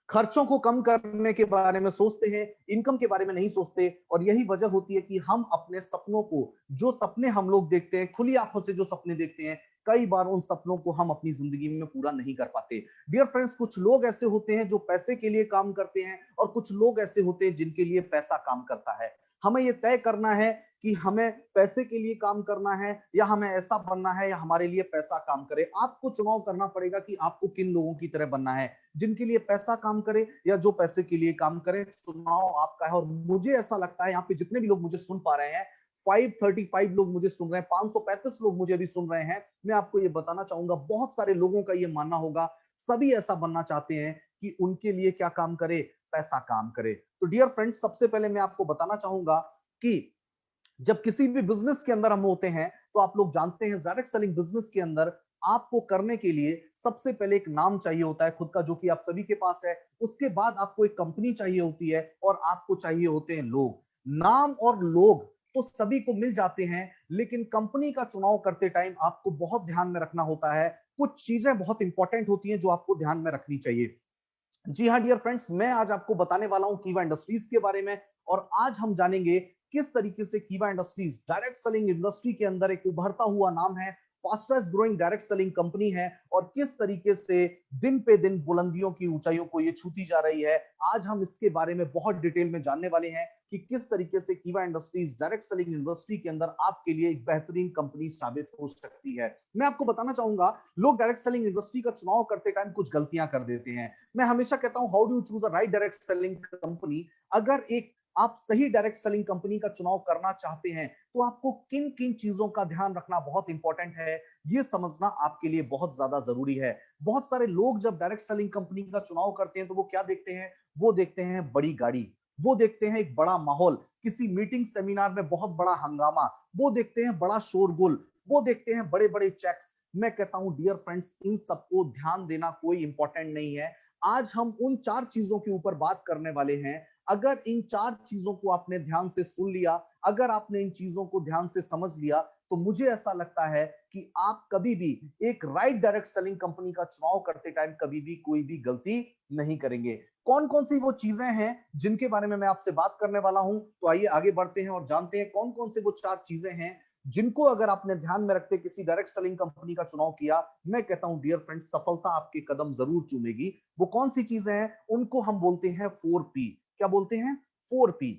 खर्चों को कम करने के बारे में सोचते हैं, इनकम के बारे में नहीं सोचते, और यही वजह होती है कि हम अपने सपनों को, जो सपने हम लोग देखते हैं, खुली आंखों से जो सपने देखते हैं, कई बार उन सपनों को हम अपनी जिंदगी में पूरा नहीं कर पाते। डियर फ्रेंड्स, कुछ लोग ऐसे होते हैं जो पैसे के लिए काम करते हैं, और कुछ लोग ऐसे होते हैं जिनके लिए पैसा काम करता है। हमें यह तय करना है कि हमें पैसे के लिए काम करना है या हमें ऐसा बनना है या हमारे लिए पैसा काम करे। आपको चुनाव करना पड़ेगा कि आपको किन लोगों की तरह बनना है, जिनके लिए पैसा काम करे या जो पैसे के लिए काम करे। चुनाव आपका है। और मुझे ऐसा लगता है यहाँ पे जितने भी लोग मुझे सुन पा रहे हैं, 535 लोग मुझे सुन रहे हैं, 535 लोग मुझे अभी सुन रहे हैं, मैं आपको ये बताना चाहूंगा, बहुत सारे लोगों का ये मानना होगा, सभी ऐसा बनना चाहते हैं कि उनके लिए क्या काम करे, पैसा काम करे। तो डियर फ्रेंड्स, सबसे पहले मैं आपको बताना चाहूंगा कि जब किसी भी बिजनेस के अंदर हम होते हैं तो आप लोग जानते हैं, डायरेक्ट सेलिंग बिजनेस के अंदर आपको करने के लिए सबसे पहले एक नाम चाहिए होता है खुद का, जो कि आप सभी के पास है। उसके बाद आपको एक कंपनी चाहिए होती है, और आपको चाहिए होते हैं लोग। नाम और लोग तो सभी को मिल जाते हैं, लेकिन कंपनी का चुनाव करते टाइम आपको बहुत ध्यान में रखना होता है कुछ चीजें बहुत इंपॉर्टेंट होती हैं जो आपको ध्यान में रखनी चाहिए। जी हाँ डियर फ्रेंड्स, मैं आज आपको बताने वाला हूं कीवा इंडस्ट्रीज के बारे में, और आज हम जानेंगे किस तरीके से कीवा इंडस्ट्रीज डायरेक्ट सेलिंग इंडस्ट्री के अंदर एक उभरता हुआ नाम है, fastest growing direct selling company है, और किस तरीके से दिन पे दिन बुलंदियों की ऊंचाइयों को ये छूती जा रही है। आज हम इसके बारे में बहुत डिटेल में जानने वाले हैं कि किस तरीके से कीवा इंडस्ट्रीज डायरेक्ट सेलिंग इंडस्ट्री के अंदर आपके लिए एक बेहतरीन कंपनी साबित हो सकती है। मैं आपको बताना चाहूंगा, लोग डायरेक्ट सेलिंग इंडस्ट्री का चुनाव करते टाइम कुछ गलतियां कर देते हैं। मैं हमेशा कहता हूं, how do you choose a right direct selling company. अगर एक आप सही डायरेक्ट सेलिंग कंपनी का चुनाव करना चाहते हैं तो आपको किन किन चीजों का ध्यान रखना बहुत इंपॉर्टेंट है, ये समझना आपके लिए बहुत ज्यादा जरूरी है। बहुत सारे लोग जब डायरेक्ट सेलिंग कंपनी का चुनाव करते हैं तो वो क्या देखते हैं, वो देखते हैं बड़ी गाड़ी, वो देखते हैं एक बड़ा माहौल, किसी मीटिंग सेमिनार में बहुत बड़ा हंगामा, वो देखते हैं बड़ा शोरगुल, वो देखते हैं बड़े बड़े चेक्स। मैं कहता हूं डियर फ्रेंड्स, इन सबको ध्यान देना कोई इंपॉर्टेंट नहीं है। आज हम उन 4 चीजों के ऊपर बात करने वाले हैं। अगर इन 4 चीजों को आपने ध्यान से सुन लिया, अगर आपने इन चीजों को ध्यान से समझ लिया, तो मुझे ऐसा लगता है कि आप कभी भी एक राइट डायरेक्ट सेलिंग कंपनी का चुनाव करते टाइम कभी भी कोई भी गलती नहीं करेंगे। कौन कौन सी वो चीजें हैं जिनके बारे में मैं आपसे बात करने वाला हूं, तो आइए आगे बढ़ते हैं और जानते हैं कौन कौन से वो 4 चीजें हैं जिनको अगर आपने ध्यान में रखते किसी डायरेक्ट सेलिंग कंपनी का चुनाव किया, मैं कहता हूं डियर फ्रेंड्स, सफलता आपके कदम जरूर चूमेगी। वो कौन सी चीजें हैं, उनको हम बोलते हैं 4P। क्या बोलते हैं? 4P।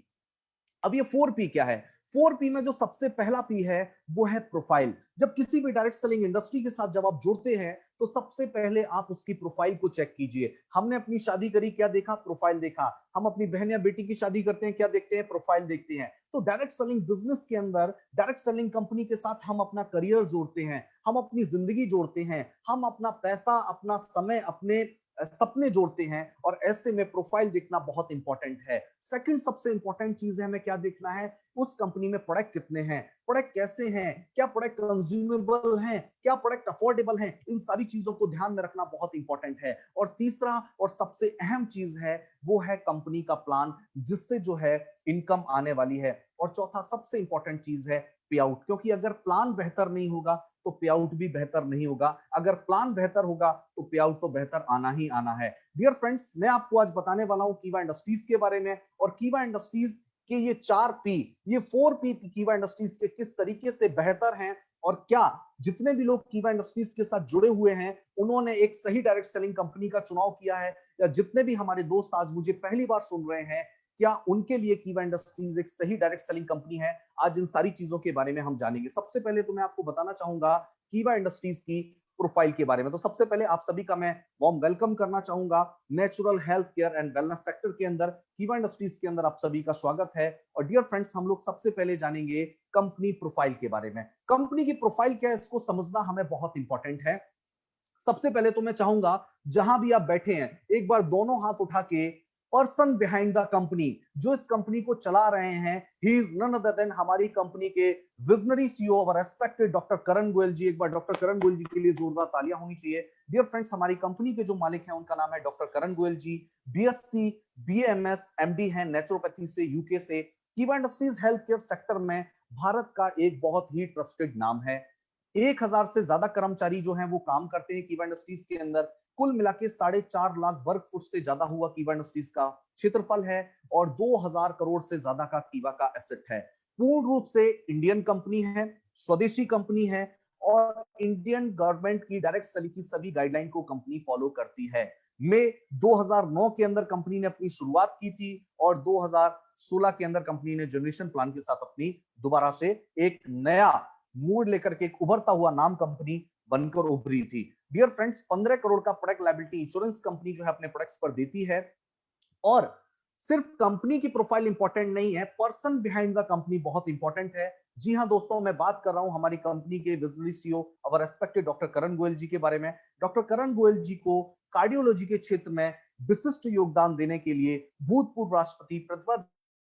अब ये 4P क्या है? 4P में जो सबसे पहला P है वो है प्रोफाइल। जब किसी भी डायरेक्ट सेलिंग इंडस्ट्री के साथ जब आप जुड़ते हैं तो सबसे पहले आप उसकी प्रोफाइल को चेक कीजिए। हमने अपनी शादी करी, क्या देखा? प्रोफाइल देखा। हम अपनी बहन या बेटी की शादी करते हैं, क्या देखते हैं? प्रोफाइल देखते हैं। तो डायरेक्ट सेलिंग बिजनेस के अंदर डायरेक्ट सेलिंग कंपनी के साथ हम अपना करियर जोड़ते हैं, हम अपनी जिंदगी जोड़ते हैं, हम अपना पैसा, अपना समय, अपने सपने जोड़ते हैं, और ऐसे में प्रोफाइल देखना बहुत इंपॉर्टेंट है। सेकंड सबसे इंपॉर्टेंट चीज है हमें क्या देखना है, उस कंपनी में प्रोडक्ट कितने हैं, प्रोडक्ट कैसे हैं, क्या प्रोडक्ट कंज्यूमेबल हैं, क्या प्रोडक्ट अफोर्डेबल हैं। इन सारी चीजों को ध्यान में रखना बहुत इंपॉर्टेंट है। और तीसरा और सबसे अहम चीज है वो है कंपनी का प्लान, जिससे जो है इनकम आने वाली है। और चौथा सबसे इंपॉर्टेंट चीज है पे आउट, क्योंकि अगर प्लान बेहतर नहीं होगा तो पे आउट भी बेहतर नहीं होगा। अगर प्लान बेहतर होगा तो पे आउट तो बेहतर आना ही आना है। डियर फ्रेंड्स, मैं आपको आज बताने वाला हूं कीवा इंडस्ट्रीज के बारे में, और कीवा इंडस्ट्रीज के ये 4P, ये 4P कीवा इंडस्ट्रीज के किस तरीके से बेहतर हैं, और क्या जितने भी लोग कीवा इंडस्ट्रीज के साथ जुड़े हुए हैं उन्होंने एक सही डायरेक्ट सेलिंग कंपनी का चुनाव किया है, या जितने भी हमारे दोस्त आज मुझे पहली बार सुन रहे हैं, क्या उनके लिए कीवा इंडस्ट्रीज एक सही डायरेक्ट सेलिंग कंपनी है। आज इन सारी चीजों के बारे में हम जानेंगे। सबसे पहले तो मैं आपको बताना चाहूंगा कीवा इंडस्ट्रीज की प्रोफाइल के बारे में। तो सबसे पहले आप सभी का मैं वार्म वेलकम करना चाहूंगा natural health care and wellness sector के अंदर, कीवा इंडस्ट्रीज के अंदर आप सभी का स्वागत है। और डियर फ्रेंड्स, हम लोग सबसे पहले जानेंगे कंपनी प्रोफाइल के बारे में। कंपनी की प्रोफाइल क्या है, इसको समझना हमें बहुत इंपॉर्टेंट है। सबसे पहले तो मैं चाहूंगा जहां भी आप बैठे हैं, एक बार दोनों हाथ उठा के पर्सन बिहाइंड द कंपनी, जो इस कंपनी को चला रहे हैं, he is none other than हमारी कंपनी के विजनरी सीईओ और रेस्पेक्टेड डॉक्टर करण गोयल जी। एक बार डॉक्टर करण गोयल जी के लिए जोरदार तालियां होनी चाहिए। डियर फ्रेंड्स, हमारी कंपनी के जो मालिक हैं उनका नाम है डॉक्टर करण गोयल जी। बीएससी बीएमएस एमडी हैं नेचुरोपैथी से, यूके से। कीवा इंडस्ट्रीज हेल्थ केयर सेक्टर में भारत का एक बहुत ही ट्रस्टेड नाम है। 1000 से ज्यादा कर्मचारी जो हैं वो काम करते हैं कीवा इंडस्ट्रीज के अंदर। कुल मिला के 4.5 लाख वर्ग फुट से ज्यादा हुआ कीवा इंडस्ट्रीज का क्षेत्रफल है, और 2000 करोड़ से ज्यादा का कीवा का एसेट है। पूर्ण रूप से इंडियन कंपनी है, स्वदेशी कंपनी है, और इंडियन गवर्नमेंट की डायरेक्ट सेलिंग की सभी गाइडलाइन को कंपनी फॉलो करती है। मई 2009 के अंदर कंपनी ने अपनी शुरुआत की थी, और 2016 के अंदर कंपनी ने जनरेशन प्लान के साथ अपनी दोबारा से एक नया मूड लेकर के एक उभरता हुआ नाम कंपनी बनकर उभरी थी। डियर फ्रेंड्स, 15 करोड़ का प्रोडक्ट लायबिलिटी इंश्योरेंस कंपनी जो है अपने प्रोडक्ट्स पर देती है। और सिर्फ कंपनी की प्रोफाइल इंपॉर्टेंट नहीं है, पर्सन बिहाइंड द कंपनी बहुत इंपॉर्टेंट है। जी हां दोस्तों, मैं बात कर रहा हूं हमारी कंपनी के विजनरी सीईओ और रेस्पेक्टेड डॉक्टर करण गोयल जी के बारे में। डॉक्टर करण गोयल जी को कार्डियोलॉजी के क्षेत्र में विशिष्ट योगदान देने के लिए भूतपूर्व राष्ट्रपति प्रतिभा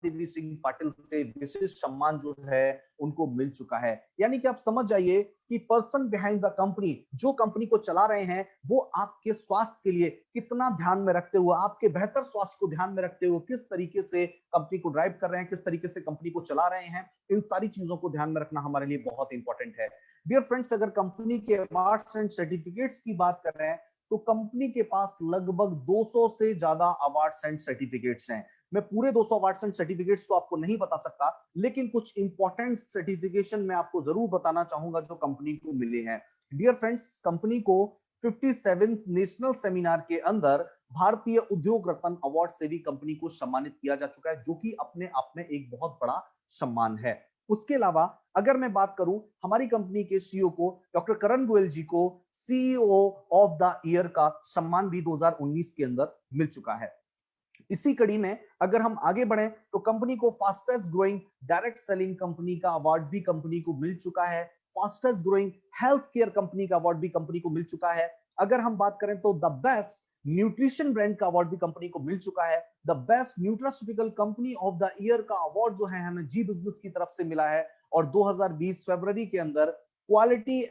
देवी सिंह पाटिल से विशेष सम्मान जो है उनको मिल चुका है। यानी कि आप समझ जाइए कि पर्सन बिहाइंड द कंपनी, जो कंपनी को चला रहे हैं, वो आपके स्वास्थ्य के लिए कितना ध्यान में रखते हुए, आपके बेहतर स्वास्थ्य को ध्यान में रखते हुए किस तरीके से कंपनी को ड्राइव कर रहे हैं, किस तरीके से कंपनी को चला रहे हैं, इन सारी चीजों को ध्यान में रखना हमारे लिए बहुत इंपॉर्टेंट है। डियर फ्रेंड्स, अगर कंपनी के अवार्ड्स एंड सर्टिफिकेट्स की बात कर रहे हैं तो कंपनी के पास लगभग 200 से ज्यादा अवार्ड्स एंड सर्टिफिकेट्स हैं। मैं पूरे 200 अवार्ड्स एंड सर्टिफिकेट्स तो आपको नहीं बता सकता, लेकिन कुछ इंपॉर्टेंट सर्टिफिकेशन मैं आपको जरूर बताना चाहूंगा जो कंपनी को मिले हैं। डियर फ्रेंड्स, कंपनी को 57 नेशनल सेमिनार के अंदर भारतीय उद्योग रत्न अवार्ड से भी कंपनी को सम्मानित किया जा चुका है, जो कि अपने आप में एक बहुत बड़ा सम्मान है। उसके अलावा अगर मैं बात करूं, हमारी कंपनी के सीईओ को, डॉक्टर करण गोयल जी को सीईओ ऑफ द ईयर का सम्मान भी 2019 के अंदर मिल चुका है। इसी कड़ी में अगर हम आगे बढ़े तो कंपनी को fastest growing direct selling company का अवार्ड भी कंपनी को मिल चुका है। Fastest growing health care company का अवार्ड भी कंपनी को मिल चुका है। अगर हम बात करें तो द बेस्ट न्यूट्रिशन ब्रांड का अवार्ड भी कंपनी को मिल चुका है। The best nutraceutical company of the year का अवार्ड जो है हमें जी बिजनेस की तरफ से मिला है। और 2020 फरवरी के अंदर quality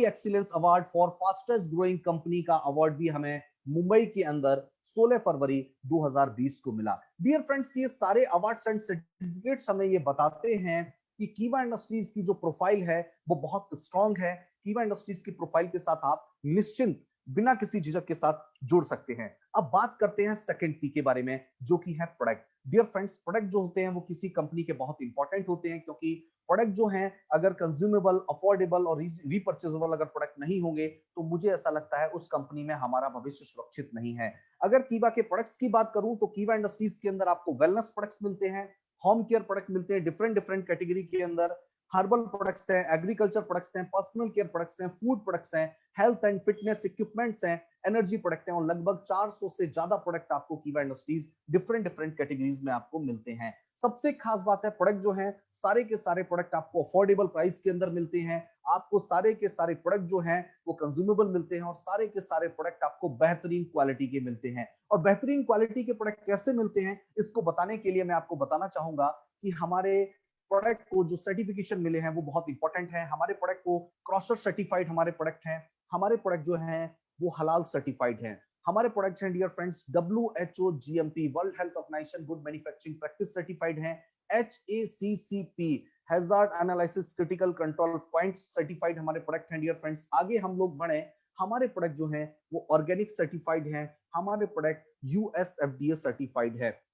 excellence award for fastest growing company का अवार्ड भी हमें मुंबई के अंदर 16 फरवरी 2020 को मिला। डियर फ्रेंड्स, ये सारे अवार्ड्स एंड सर्टिफिकेट्स हमें ये बताते हैं कि कीवा इंडस्ट्रीज की जो प्रोफाइल है वो बहुत स्ट्रांग है। कीवा इंडस्ट्रीज की प्रोफाइल के साथ आप निश्चिंत बिना किसी झिझक के साथ जुड़ सकते हैं। अब बात करते हैं सेकंड पी के बारे में, जो कि है प्रोडक्ट। डियर फ्रेंड्स, प्रोडक्ट जो होते हैं वो किसी कंपनी के बहुत इंपॉर्टेंट होते हैं, क्योंकि प्रोडक्ट जो हैं अगर कंज्यूमेबल, अफोर्डेबल और रीपरचेजेबल अगर प्रोडक्ट नहीं होंगे तो मुझे ऐसा लगता है उस कंपनी में हमारा भविष्य सुरक्षित नहीं है। अगर कीवा के प्रोडक्ट्स की बात करूं तो कीवा इंडस्ट्रीज के अंदर आपको वेलनेस प्रोडक्ट्स मिलते हैं, होम केयर प्रोडक्ट मिलते हैं डिफरेंट कैटेगरी के अंदर, हर्बल प्रोडक्ट्स हैं, एग्रीकल्चर प्रोडक्ट्स हैं, पर्सनल केयर प्रोडक्ट्स हैं, फूड प्रोडक्ट्स हैं, हेल्थ एंड फिटनेस इक्विपमेंट्स हैं, एनर्जी प्रोडक्ट हैं, और लगभग 400 से ज्यादा प्रोडक्ट आपको कीवा इंडस्ट्रीज डिफरेंट कैटेगरीज में आपको मिलते हैं। सबसे खास बात है, प्रोडक्ट जो है सारे के सारे प्रोडक्ट आपको अफोर्डेबल प्राइस के अंदर मिलते हैं। आपको सारे के सारे प्रोडक्ट जो हैं वो कंज्यूमेबल मिलते हैं, और सारे के सारे प्रोडक्ट आपको बेहतरीन क्वालिटी के मिलते हैं। और बेहतरीन क्वालिटी के प्रोडक्ट कैसे मिलते हैं इसको बताने के लिए मैं आपको बताना चाहूंगा कि हमारे प्रोडक्ट को जो सर्टिफिकेशन मिले हैं वो बहुत इंपॉर्टेंट है। हमारे प्रोडक्ट को क्रॉसर सर्टिफाइड हमारे प्रोडक्ट हैं, हमारे प्रोडक्ट जो हैं वो हलाल सर्टिफाइड हैं, हमारे प्रोडक्ट्स हैं dear friends WHO GMP world health organisation good manufacturing practice certified हैं, HACCP hazard analysis critical control point certified हमारे प्रोडक्ट हैं। डियर फ्रेंड्स, आगे हम लोग बढ़े, हमारे प्रोडक्ट जो हैं वो ऑर्गेनिक सर्टिफाइड हैं, हमारे प्रोडक्ट US FDA सर्टिफाइड है,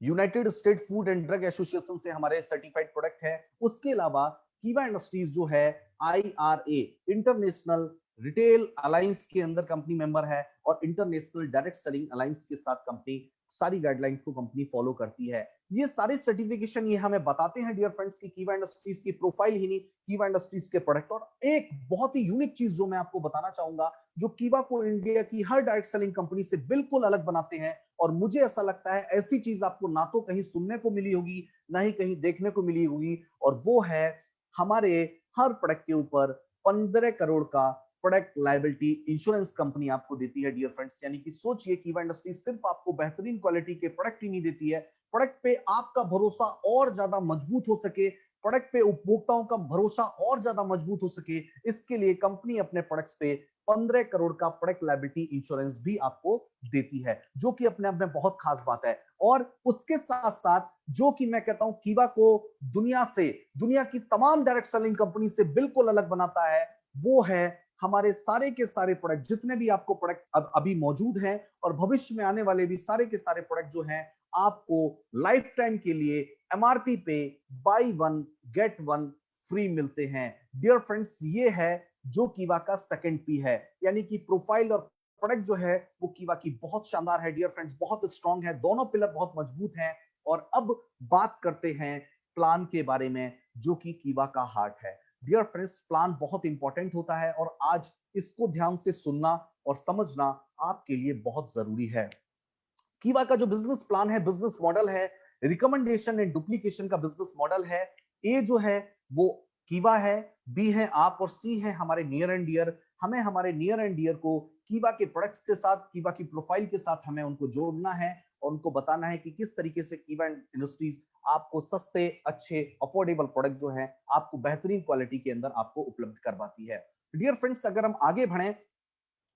United state food and drug association से हमारे सर्टिफाइड प्रोडक्ट है। उसके अलावा कीवा इंडस्ट्रीज जो है IRA इंटरनेशनल रिटेल अलायंस के अंदर कंपनी मेंबर है, और इंटरनेशनल डायरेक्ट सेलिंग अलायंस के साथ कंपनी सारी गाइडलाइन को कंपनी फॉलो करती है। ये सारे सर्टिफिकेशन ये हमें बताते हैं डियर फ्रेंड्स की कीवा इंडस्ट्रीज की प्रोफाइल ही नहीं, कीवा इंडस्ट्रीज के प्रोडक्ट। और एक बहुत ही यूनिक चीज जो मैं आपको बताना चाहूंगा, जो कीवा को इंडिया की हर डायरेक्ट सेलिंग कंपनी से बिल्कुल अलग बनाते हैं, और मुझे ऐसा लगता है ऐसी चीज आपको ना तो कहीं सुनने को मिली होगी ना ही कहीं देखने को मिली होगी, और वो है हमारे हर प्रोडक्ट के ऊपर 15 करोड़ का प्रोडक्ट लायबिलिटी इंश्योरेंस कंपनी आपको देती है। डियर फ्रेंड्स, यानी कि सोचिए कीवा इंडस्ट्री सिर्फ आपको बेहतरीन क्वालिटी के प्रोडक्ट ही नहीं देती है, प्रोडक्ट पे आपका भरोसा और ज्यादा मजबूत हो सके, प्रोडक्ट पे उपभोक्ताओं का भरोसा और ज्यादा मजबूत हो सके, इसके लिए कंपनी अपने प्रोडक्ट्स पे 15 करोड़ का प्रोडक्ट लायबिलिटी इंश्योरेंस भी आपको देती है, जो कि अपने आप में बहुत खास बात है। और उसके साथ साथ जो कि मैं कहता हूं कीवा को दुनिया की तमाम डायरेक्ट सेलिंग कंपनी से बिल्कुल अलग बनाता है, वो है हमारे सारे के सारे प्रोडक्ट, जितने भी आपको प्रोडक्ट अभी मौजूद हैं और भविष्य में आने वाले भी सारे के सारे प्रोडक्ट जो हैं आपको लाइफ टाइम के लिए MRP पे बाई 1 गेट 1 फ्री मिलते हैं। डियर फ्रेंड्स, ये है जो कीवा का सेकंड पी है, यानी कि प्रोफाइल और प्रोडक्ट जो है वो कीवा की बहुत शानदार है। डियर फ्रेंड्स, बहुत स्ट्रांग है, दोनों पिलर बहुत मजबूत हैं। और अब बात करते हैं प्लान के बारे में, जो कि कीवा का हार्ट है। डियर फ्रेंड्स, प्लान बहुत इंपॉर्टेंट होता है, और आज इसको ध्यान से सुनना और समझना आपके लिए बहुत जरूरी है। कीवा का जो बिजनेस प्लान है, बिजनेस मॉडल है, रिकमेंडेशन एंड डुप्लीकेशन का बिजनेस मॉडल है। ए जो है वो कीवा है, बी है आप, और सी है हमारे नियर एंड डियर। हमें हमारे नियर एंड डियर को कीवा के प्रोडक्ट्स के साथ, कीवा की प्रोफाइल के साथ हमें उनको जोड़ना है, और उनको बताना है कि किस तरीके से कीवा इंडस्ट्रीज आपको सस्ते, अच्छे, अफोर्डेबल प्रोडक्ट जो है आपको बेहतरीन क्वालिटी के अंदर आपको उपलब्ध करवाती है। डियर फ्रेंड्स, अगर हम आगे बढ़ें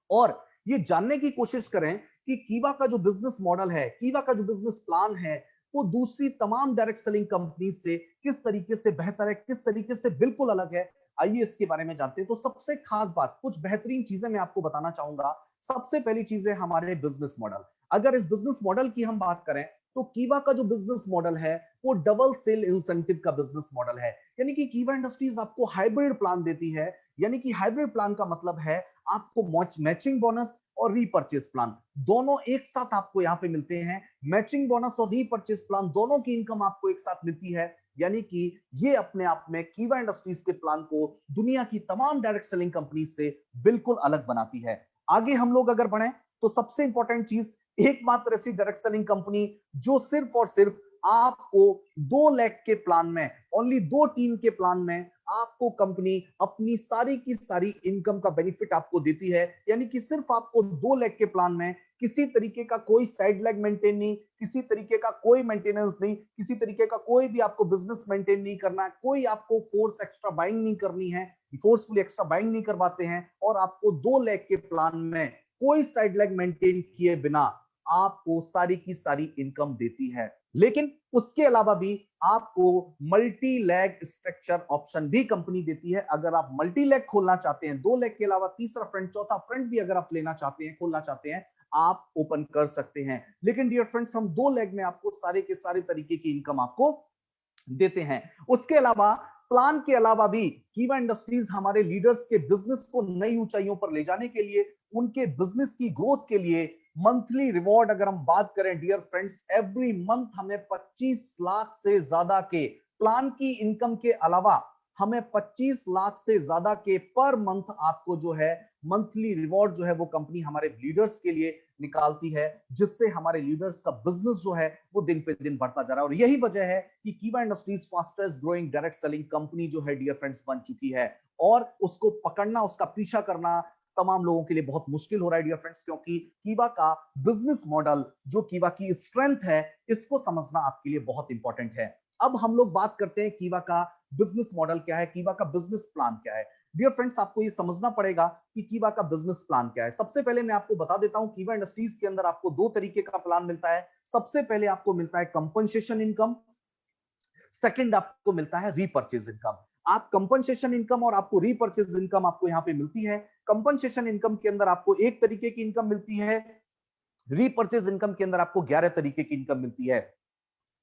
और ये जानने की कोशिश करें कि कीवा का जो बिजनेस मॉडल है, कीवा का जो बिजनेस प्लान है, वो दूसरी तमाम डायरेक्ट सेलिंग कंपनी से किस तरीके से बेहतर है, किस तरीके से बिल्कुल अलग है, आइए इसके बारे में जानते हैं। तो सबसे खास बात, कुछ बेहतरीन चीजें मैं आपको बताना चाहूंगा। सबसे पहली चीज है हमारे बिजनेस मॉडल। अगर इस बिजनेस मॉडल की हम बात करें तो कीवा का जो बिजनेस मॉडल है वो डबल सेल इंसेंटिव का बिजनेस मॉडल है। यानी कि कीवा इंडस्ट्रीज आपको हाइब्रिड प्लान देती है। यानी कि हाइब्रिड प्लान का मतलब है आपको मैचिंग बोनस और रीपर्चेस प्लान दोनों एक साथ आपको यहां पे मिलते हैं। मैचिंग बोनस और रीपर्चेस प्लान दोनों की इनकम आपको एक साथ मिलती है। यानी कि ये अपने आप में कीवा इंडस्ट्रीज के प्लान को दुनिया की तमाम डायरेक्ट सेलिंग कंपनी से बिल्कुल अलग बनाती है। आगे हम लोग अगर बढ़े तो सबसे इंपॉर्टेंट चीज, एकमात्र ऐसी डायरेक्ट सेलिंग कंपनी जो सिर्फ और सिर्फ आपको 2 लाख के प्लान में, ओनली 2 टीम के प्लान में आपको कंपनी अपनी सारी की सारी इनकम का बेनिफिट आपको देती है। यानी कि सिर्फ आपको 2 लाख के प्लान में किसी तरीके का कोई साइड लेग मेंटेन नहीं, किसी तरीके का कोई मेंटेनेंस नहीं, किसी तरीके का कोई भी आपको बिजनेस मेंटेन नहीं करना है, कोई आपको फोर्स एक्स्ट्रा बाइंग नहीं करनी है, फोर्सफुली एक्स्ट्रा बाइंग नहीं करवाते हैं, और आपको 2 लाख के प्लान में कोई साइड लेग मेंटेन किए बिना आपको सारी की सारी इनकम देती है। लेकिन उसके अलावा भी आपको मल्टी लेग स्ट्रक्चर ऑप्शन भी कंपनी देती है। अगर आप मल्टी लेग खोलना चाहते हैं, 2 लेग के अलावा तीसरा फ्रंट, चौथा फ्रंट भी अगर आप लेना चाहते हैं, खोलना चाहते हैं, आप ओपन कर सकते हैं। लेकिन डियर फ्रेंड्स, हम 2 लेग में आपको सारे के सारे तरीके की इनकम आपको देते हैं। उसके अलावा, प्लान के अलावा भी कीवा इंडस्ट्रीज हमारे लीडर्स के बिजनेस को नई ऊंचाइयों पर ले जाने के लिए, उनके बिजनेस की ग्रोथ के लिए मंथली रिवॉर्ड अगर हम बात करें डियर फ्रेंड्स, एवरी मंथ हमें 25 लाख से ज्यादा के प्लान की इनकम के अलावा हमें 25 लाख से ज्यादा के पर मंथ आपको जो है मंथली रिवॉर्ड जो है वो कंपनी हमारे लीडर्स के लिए निकालती है, जिससे हमारे लीडर्स का बिजनेस जो है वो दिन पे दिन बढ़ता जा रहा है। और यही वजह है कि कीवा industries fastest growing direct selling company जो है डियर फ्रेंड्स बन चुकी है। और उसको पकड़ना, उसका पीछा करना तमाम लोगों के लिए बहुत मुश्किल हो रहा है डियर फ्रेंड्स, क्योंकि कीवा का बिजनेस मॉडल, जो कीवा की स्ट्रेंथ है, इसको समझना आपके लिए बहुत इंपॉर्टेंट है। अब हम लोग बात करते हैं कीवा का बिजनेस मॉडल क्या है, कीवा का बिजनेस प्लान क्या है। डियर फ्रेंड्स, आपको ये समझना पड़ेगा कि कीवा का बिजनेस प्लान क्या है। सबसे पहले मैं आपको बता देता हूं, कीवा इंडस्ट्रीज के अंदर आपको 2 तरीके का प्लान मिलता है। सबसे पहले आपको मिलता है कंपनसेशन इनकम, सेकंड आपको मिलता है रीपर्चेज इनकम। आप कंपनसेशन इनकम और आपको रीपर्चेज इनकम आपको यहां पे मिलती है। कंपनसेशन इनकम के अंदर आपको 1 तरीके की इनकम मिलती है, रीपर्चेज इनकम के अंदर आपको 11 तरीके की इनकम मिलती है।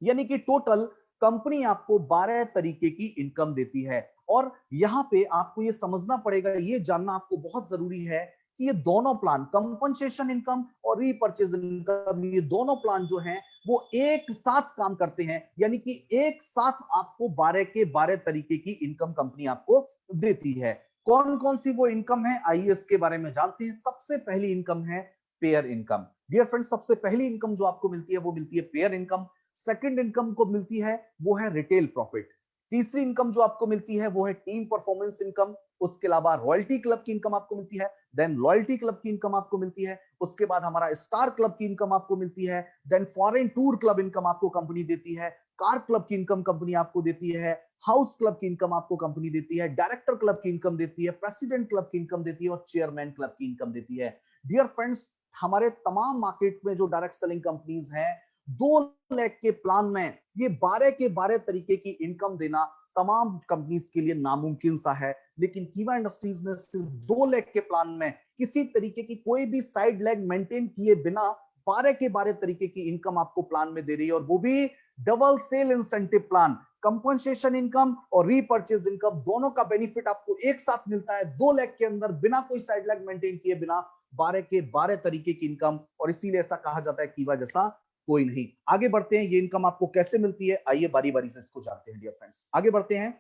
यानी कि टोटल कंपनी आपको 12 तरीके की इनकम देती है। और यहां पे आपको ये समझना पड़ेगा, ये जानना आपको बहुत जरूरी है कि ये दोनों प्लान, कंपनसेशन इनकम और रीपर्चेज इनकम, ये दोनों प्लान जो हैं वो एक साथ काम करते हैं। यानी कि एक साथ आपको 12 के 12 तरीके की इनकम कंपनी आपको देती है। कौन कौन सी वो इनकम है, आइए इसके बारे में जानते हैं। सबसे पहली इनकम है पेयर इनकम। डियर फ्रेंड्स, सबसे पहली इनकम जो आपको मिलती है वो मिलती है पेयर इनकम। सेकंड इनकम को मिलती है वो है रिटेल प्रॉफिट। तीसरी इनकम जो आपको मिलती है वो है टीम परफॉर्मेंस इनकम। उसके अलावा रॉयल्टी क्लब की इनकम आपको मिलती है, देन लॉयल्टी क्लब की इनकम आपको मिलती है। उसके बाद हमारा स्टार क्लब की इनकम आपको मिलती है, then foreign tour club income आपको कंपनी देती है, कार क्लब की इनकम कंपनी आपको देती है, हाउस क्लब की इनकम आपको कंपनी देती है, डायरेक्टर क्लब की इनकम देती है, प्रेसिडेंट क्लब की इनकम देती है और चेयरमैन क्लब की इनकम देती है। डियर फ्रेंड्स, हमारे तमाम मार्केट में जो डायरेक्ट सेलिंग कंपनीज हैं, 2 लाख के प्लान में ये 12 के 12 तरीके की इनकम देना तमाम कंपनीज के लिए नामुमकिन सा है। लेकिन कीवा इंडस्ट्रीज ने सिर्फ 2 लाख के प्लान में किसी तरीके की कोई भी साइड लेग मेंटेन किए बिना 12 के 12 तरीके की इनकम आपको प्लान में दे रही है, और वो भी double sale incentive plan. Compensation income और रीपर्चेज इनकम दोनों का बेनिफिट आपको एक साथ मिलता है 2 लाख के अंदर, बिना कोई साइड लेग मेंटेन किए बिना 12 के 12 तरीके की इनकम। और इसीलिए ऐसा कहा जाता है कीवा जैसा कोई नहीं। आगे बढ़ते हैं, ये इनकम आपको कैसे मिलती है, आइए बारी बारी से इसको जानते हैं डियर फ्रेंड्स। आगे बढ़ते हैं।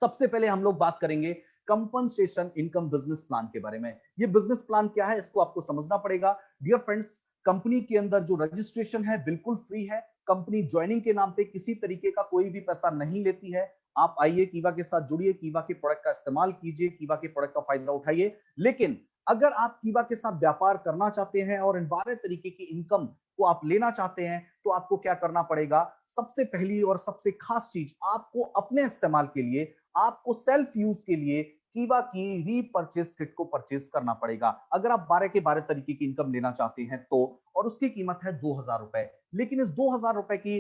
सबसे पहले हम लोग बात करेंगे कंपनसेशन इनकम बिजनेस प्लान के बारे में। ये बिजनेस प्लान क्या है, इसको आपको समझना पड़ेगा। डियर फ्रेंड्स, कंपनी के अंदर जो रजिस्ट्रेशन है बिल्कुल फ्री है। कंपनी ज्वाइनिंग के नाम पे किसी तरीके का कोई भी पैसा नहीं लेती है। आप आइए कीवा के साथ जुड़िए, कीवा के प्रोडक्ट का इस्तेमाल कीजिए, कीवा के प्रोडक्ट का फायदा उठाइए। लेकिन अगर आप कीवा के साथ व्यापार करना चाहते हैं और इन 12 तरीके की इनकम को आप लेना चाहते हैं तो आपको क्या करना पड़ेगा? सबसे पहली और सबसे खास चीज, आपको अपने इस्तेमाल के लिए, आपको सेल्फ यूज के लिए कीवा की रीपर्चेस किट को परचेज करना पड़ेगा। अगर आप 12 के 12 तरीके की इनकम लेना चाहते हैं तो, और उसकी कीमत है 2000 रुपए। लेकिन इस 2000 रुपए की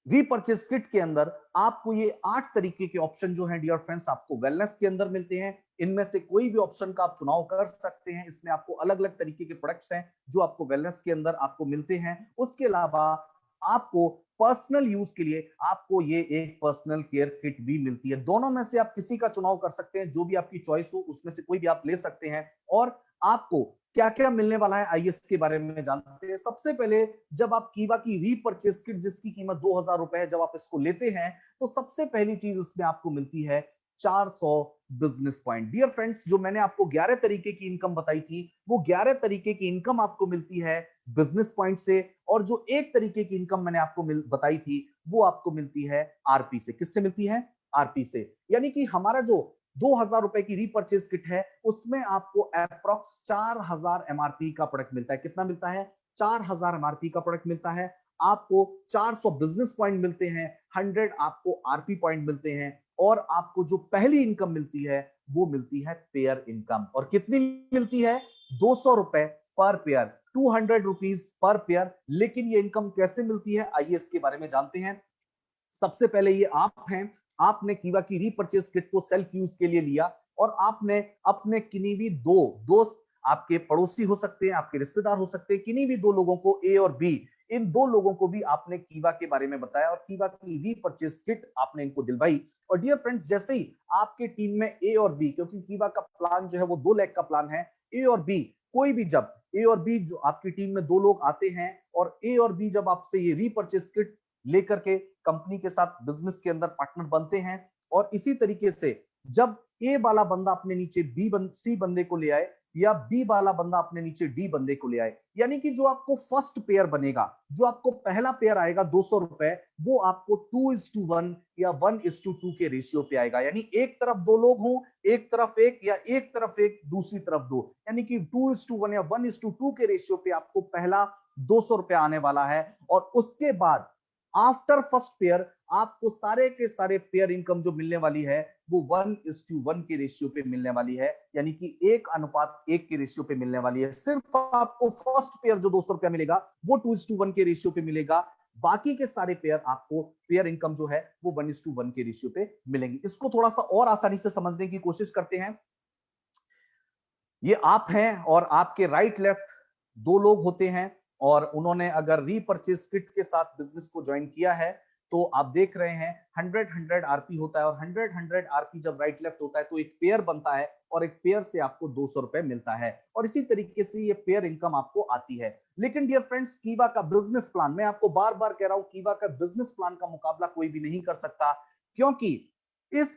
रीपर्चेस किट के अंदर आपको ये 8 तरीके के ऑप्शन जो हैं डियर फ्रेंड्स, आपको वेलनेस के अंदर मिलते हैं। इनमें से कोई भी ऑप्शन का आप चुनाव कर सकते हैं। इसमें आपको अलग अलग तरीके के प्रोडक्ट्स हैं जो आपको वेलनेस के अंदर आपको मिलते हैं। उसके अलावा आपको पर्सनल यूज के लिए आपको ये एक पर्सनल केयर किट भी मिलती है। दोनों में से आप किसी का चुनाव कर सकते हैं, जो भी आपकी चॉइस हो उसमें से कोई भी आप ले सकते हैं। और आपको क्या क्या मिलने वाला है आइए इसके बारे में जानते हैं। सबसे पहले, जब आप कीवा की रीपर्चेस किट जिसकी कीमत 2000 रुपए है, जब आप इसको लेते हैं तो सबसे पहली चीज इसमें आपको मिलती है 400 बिजनेस पॉइंट। डियर फ्रेंड्स, जो मैंने आपको 11 तरीके की इनकम बताई थी, वो 11 तरीके की इनकम आपको मिलती है बिजनेस पॉइंट से, और जो एक तरीके की इनकम मैंने आपको बताई थी वो आपको मिलती है आरपी से। किससे मिलती है? आरपी से। यानी कि हमारा जो 2000 रुपए की रीपर्चेस किट है उसमें आपको अप्रोक्स 4000 एमआरपी का प्रोडक्ट मिलता है। कितना मिलता है? 4000 एमआरपी का प्रोडक्ट मिलता है। आपको 400 बिजनेस पॉइंट मिलते हैं, 100 आपको आरपी पॉइंट मिलते हैं, और आपको जो पहली इनकम मिलती है वो मिलती है पेयर इनकम। और कितनी मिलती है? 200 रुपए पर पेयर, 200 रुपीज पर पेयर। लेकिन ये इनकम कैसे मिलती है आइए इसके बारे में जानते हैं। सबसे पहले ये आप हैं, आपने कीवा की रीपर्चेस किट को सेल्फ यूज के लिए लिया और आपने अपने किन्हीं भी दो दोस्त, आपके पड़ोसी हो सकते हैं, आपके रिश्तेदार हो सकते हैं, किन्हीं भी दो लोगों को, ए और बी, इन दो लोगों को भी आपने कीवा के बारे में बताया और कीवा की रीपर्चेस किट आपने इनको दिलवाई। और डियर फ्रेंड्स, जैसे ही आपके टीम में ए और बी, क्योंकि कीवा का प्लान जो है वो 2 लाख का प्लान है, ए और बी कोई भी, जब ए और बी जो आपकी टीम में 2 लोग आते हैं और ए और बी जब आपसे ये रीपर्चेस किट लेकर के कंपनी के साथ बिजनेस के अंदर पार्टनर बनते हैं, और इसी तरीके से जब ए वाला बंदा अपने नीचे सी बंदे को ले आए या बी वाला बंदा अपने नीचे डी बंदे को ले आए, यानी कि जो आपको फर्स्ट पेयर बनेगा, जो आपको पहला पेयर आएगा 200 रुपए, वो आपको 2:1 या 1:2 के रेशियो पे आएगा। यानी एक तरफ 2 लोग हों, एक तरफ एक, या एक तरफ एक दूसरी तरफ 2, यानी कि 2:1 या 1:2 के रेशियो पे आपको पहला 200 रुपए आने वाला है। और उसके बाद आफ्टर फर्स्ट पेयर आपको सारे के सारे पेयर इनकम जो मिलने वाली है वो 1:1 के रेशियो पे मिलने वाली है, यानी कि 1:1 के रेशियो पे मिलने वाली है। सिर्फ आपको फर्स्ट पेयर जो 200 रुपया मिलेगा वो 2:1 के रेशियो पे मिलेगा। बाकी के सारे पेयर आपको पेयर इनकम जो है वो 1:1 के रेशियो पे मिलेंगी। इसको थोड़ा सा और आसानी से समझने की कोशिश करते हैं। ये आप हैं और आपके राइट लेफ्ट 2 लोग होते हैं, और उन्होंने अगर रीपर्चेस किट के साथ बिजनेस को ज्वाइन किया है तो आप देख रहे हैं 100 आरपी होता है, और 100 आरपी जब राइट लेफ्ट होता है तो एक पेयर बनता है, और एक पेयर से आपको 200 रुपए मिलता है, और इसी तरीके से ये पेयर इनकम आपको आती है। लेकिन डियर फ्रेंड्स, कीवा का बिजनेस प्लान, मैं आपको बार बार कह रहा हूं, कीवा का बिजनेस प्लान का मुकाबला कोई भी नहीं कर सकता, क्योंकि इस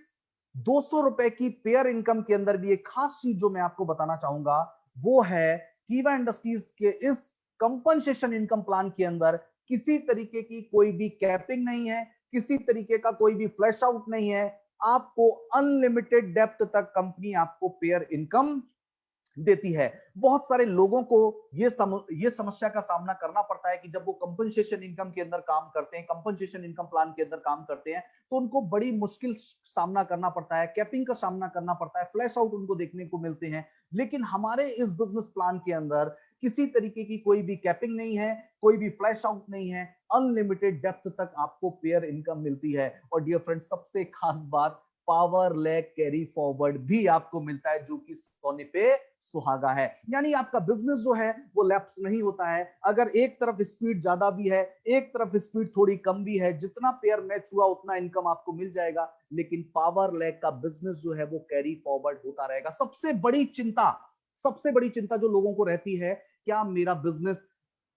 200 रुपए की पेयर इनकम के अंदर भी एक खास चीज जो मैं आपको बताना चाहूंगा वो है, कीवा इंडस्ट्रीज के इस कंपनसेशन इनकम प्लान के अंदर किसी तरीके की कोई भी कैपिंग नहीं है, किसी तरीके का कोई भी फ्लैश आउट नहीं है। आपको अनलिमिटेड डेप्थ तक कंपनी आपको पेयर इनकम देती है। बहुत सारे लोगों को ये समस्या का सामना करना पड़ता है कि जब वो कंपनसेशन इनकम के अंदर काम करते हैं, कंपनसेशन इनकम प्लान के अंदर काम करते हैं, तो उनको बड़ी मुश्किल सामना करना पड़ता है, कैपिंग का सामना करना पड़ता है, फ्लैश आउट उनको देखने को मिलते हैं। लेकिन हमारे इस बिजनेस प्लान के अंदर किसी तरीके की कोई भी कैपिंग नहीं है, कोई भी फ्लैश आउट नहीं है, अनलिमिटेड डेप्थ तक आपको पेयर इनकम मिलती है। और डियर फ्रेंड्स, सबसे खास बात, पावर लैग कैरी फॉरवर्ड भी आपको मिलता है, जो कि सोने पे सुहागा है। यानी आपका बिजनेस जो है वो लैप्स नहीं होता है। अगर एक तरफ स्पीड ज्यादा भी है, एक तरफ स्पीड थोड़ी कम भी है, जितना पेयर मैच हुआ उतना इनकम आपको मिल जाएगा, लेकिन पावर लैग का बिजनेस जो है वो कैरी फॉरवर्ड होता रहेगा। सबसे बड़ी चिंता जो लोगों को रहती है, क्या मेरा बिजनेस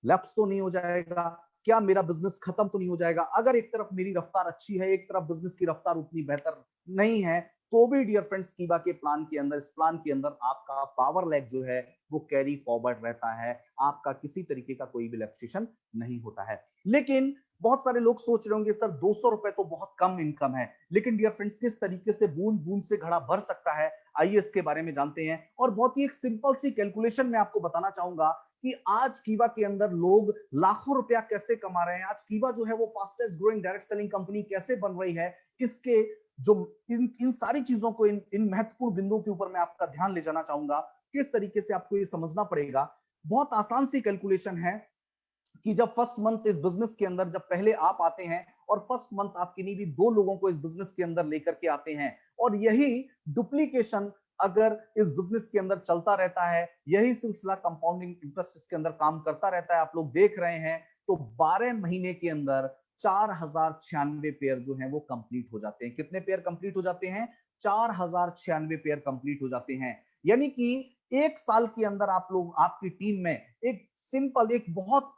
लैप्स तो नहीं हो जाएगा, क्या मेरा बिजनेस खत्म तो नहीं हो जाएगा। अगर एक तरफ मेरी रफ्तार अच्छी है, एक तरफ बिजनेस की रफ्तार उतनी बेहतर नहीं है, तो भी डियर फ्रेंड्स कीवा के प्लान के अंदर, इस प्लान के अंदर आपका पावर लैग जो है वो कैरी फॉरवर्ड रहता है, आपका किसी तरीके का कोई भी लैप्सेशन नहीं होता है। लेकिन बहुत सारे लोग सोच रहे होंगे सर 200 रुपए तो बहुत कम इनकम है, लेकिन डियर फ्रेंड्स किस तरीके से बूंद बूंद से घड़ा भर सकता है, आइए इसके बारे में जानते हैं। और बहुत ही एक सिंपल सी कैलकुलेशन मैं आपको बताना चाहूंगा कि आज कीवा के अंदर लोग लाखों रुपया कैसे कमा रहे हैं, आज कीवा जो है वो fastest growing direct selling company कैसे बन रही है, इसके जो इन सारी चीजों को, इन महत्वपूर्ण बिंदुओं के ऊपर मैं आपका ध्यान ले जाना चाहूंगा। किस तरीके से आपको ये समझना पड़ेगा, बहुत आसान सी कैलकुलेशन है कि जब फर्स्ट मंथ इस बिजनेस के अंदर, जब पहले आप आते हैं और फर्स्ट मंथ आप किन्हीं भी 2 लोगों को इस बिजनेस के अंदर लेकर के आते हैं, और यही डुप्लीकेशन अगर इस बिजनेस के अंदर चलता रहता है, यही सिलसिला कंपाउंडिंग इंटरेस्ट इसके अंदर काम करता रहता है, आप लोग देख रहे हैं, तो 12 महीने के अंदर 4096 पेयर जो हैं वो कंप्लीट हो जाते हैं। कितने पेयर कंप्लीट हो जाते हैं? 4096 पेयर कंप्लीट हो जाते हैं। यानी कि एक साल के अंदर आप लोग, आपकी टीम में एक सिंपल, एक बहुत,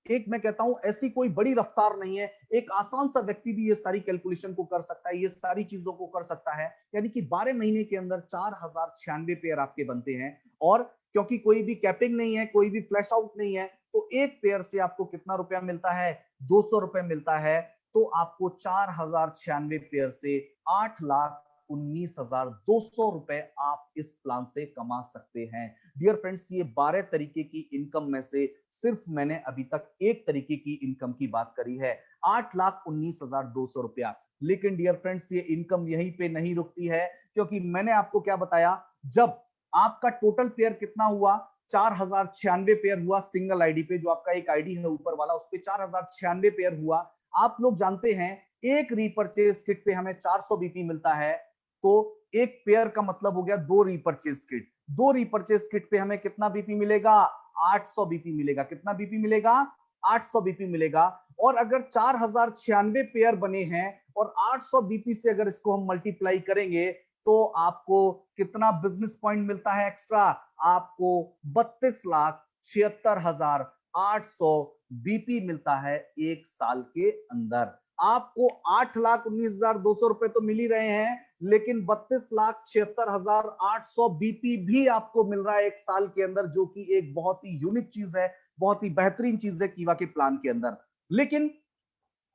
एक मैं कहता हूं ऐसी कोई बड़ी रफ्तार नहीं है, एक आसान सा व्यक्ति भी ये सारी कैलकुलेशन को कर सकता है, ये सारी चीजों को कर सकता है। यानी कि 12 महीने के अंदर 4096 पेयर आपके बनते हैं, और क्योंकि कोई भी कैपिंग नहीं है, कोई भी फ्लैश आउट नहीं है, तो एक पेयर से आपको कितना रुपया मिलता है? 200 रुपए मिलता है। तो आपको 4096 पेयर से 8,19,200 रुपए आप इस प्लान से कमा सकते हैं। डियर फ्रेंड्स, ये 12 तरीके की इनकम में से सिर्फ मैंने अभी तक एक तरीके की इनकम की बात करी है, 8,19,200 रुपया। लेकिन डियर फ्रेंड्स, ये इनकम यहीं पे नहीं रुकती है, क्योंकि मैंने आपको क्या बताया, जब आपका टोटल पेयर कितना हुआ? 4096 पेयर हुआ सिंगल आईडी पे, जो आपका एक आईडी है ऊपर वाला, उस पे 4096 पेयर हुआ। आप लोग जानते हैं एक रीपर्चेज किट पे हमें 400 बीपी मिलता है, तो एक पेयर का मतलब हो गया 2 रीपर्चेज किट। 2 रीपर्चेज किट पे हमें कितना बीपी मिलेगा? 800 बीपी मिलेगा। कितना बीपी मिलेगा? 800 बीपी मिलेगा। और अगर 4096 पेयर बने हैं और 800 बीपी से अगर इसको हम मल्टीप्लाई करेंगे, तो आपको कितना बिजनेस पॉइंट मिलता है एक्स्ट्रा? आपको 32,76,800 बीपी मिलता है एक साल के अंदर। आपको 8,19,200 रुपए तो मिल ही रहे हैं, लेकिन 32,76,800 बीपी भी आपको मिल रहा है एक साल के अंदर, जो कि एक बहुत ही यूनिक चीज है, बहुत ही बेहतरीन चीज है कीवा के प्लान के अंदर। लेकिन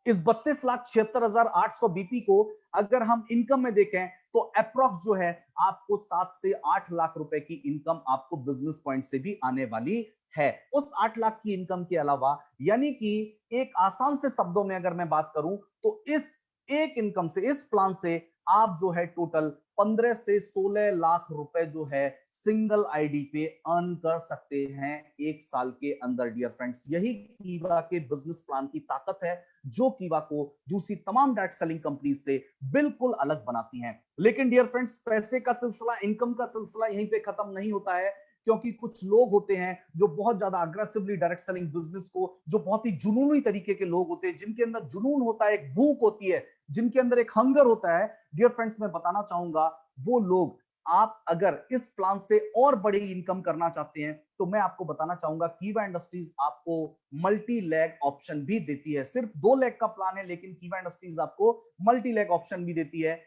इस 32,76,800 बीपी को अगर हम इनकम में देखें, तो अप्रोक्स जो है आपको 7 से 8 लाख रुपए की इनकम आपको बिजनेस पॉइंट से भी आने वाली है। उस 8 लाख की इनकम के अलावा, यानी कि एक आसान से शब्दों में अगर मैं बात करूं, तो इस एक इनकम से, इस प्लान से आप जो है टोटल 15 से 16 लाख रुपए जो है सिंगल आईडी पे अर्न कर सकते हैं एक साल के अंदर। डियर फ्रेंड्स, यही कीवा के बिजनेस प्लान की ताकत है, जो कीवा को दूसरी तमाम डायरेक्ट सेलिंग कंपनी से बिल्कुल अलग बनाती हैं। लेकिन डियर फ्रेंड्स, पैसे का सिलसिला, इनकम का सिलसिला यहीं पे खत्म नहीं होता है, क्योंकि कुछ लोग होते हैं जो बहुत ज्यादा अग्रेसिवली डायरेक्ट सेलिंग बिजनेस को, जो बहुत ही जुनूनी तरीके के लोग होते हैं, जिनके अंदर जुनून होता है, एक भूख होती है, जिनके अंदर एक हंगर होता है। डियर फ्रेंड्स, मैं बताना चाहूंगा, वो लोग, आप अगर इस प्लान से और बड़ी इनकम करना चाहते हैं, तो मैं आपको बताना चाहूंगा कीवा इंडस्ट्रीज आपको मल्टी लैग ऑप्शन भी देती है। सिर्फ 2 लाख का प्लान है, लेकिन कीवा इंडस्ट्रीज आपको मल्टी लैग ऑप्शन भी देती है।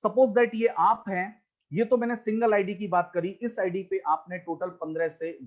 सपोज दैट ये आप हैं, ये तो मैंने सिंगल आईडी की बात करी, इस आईडी पे आपने टोटल 15 से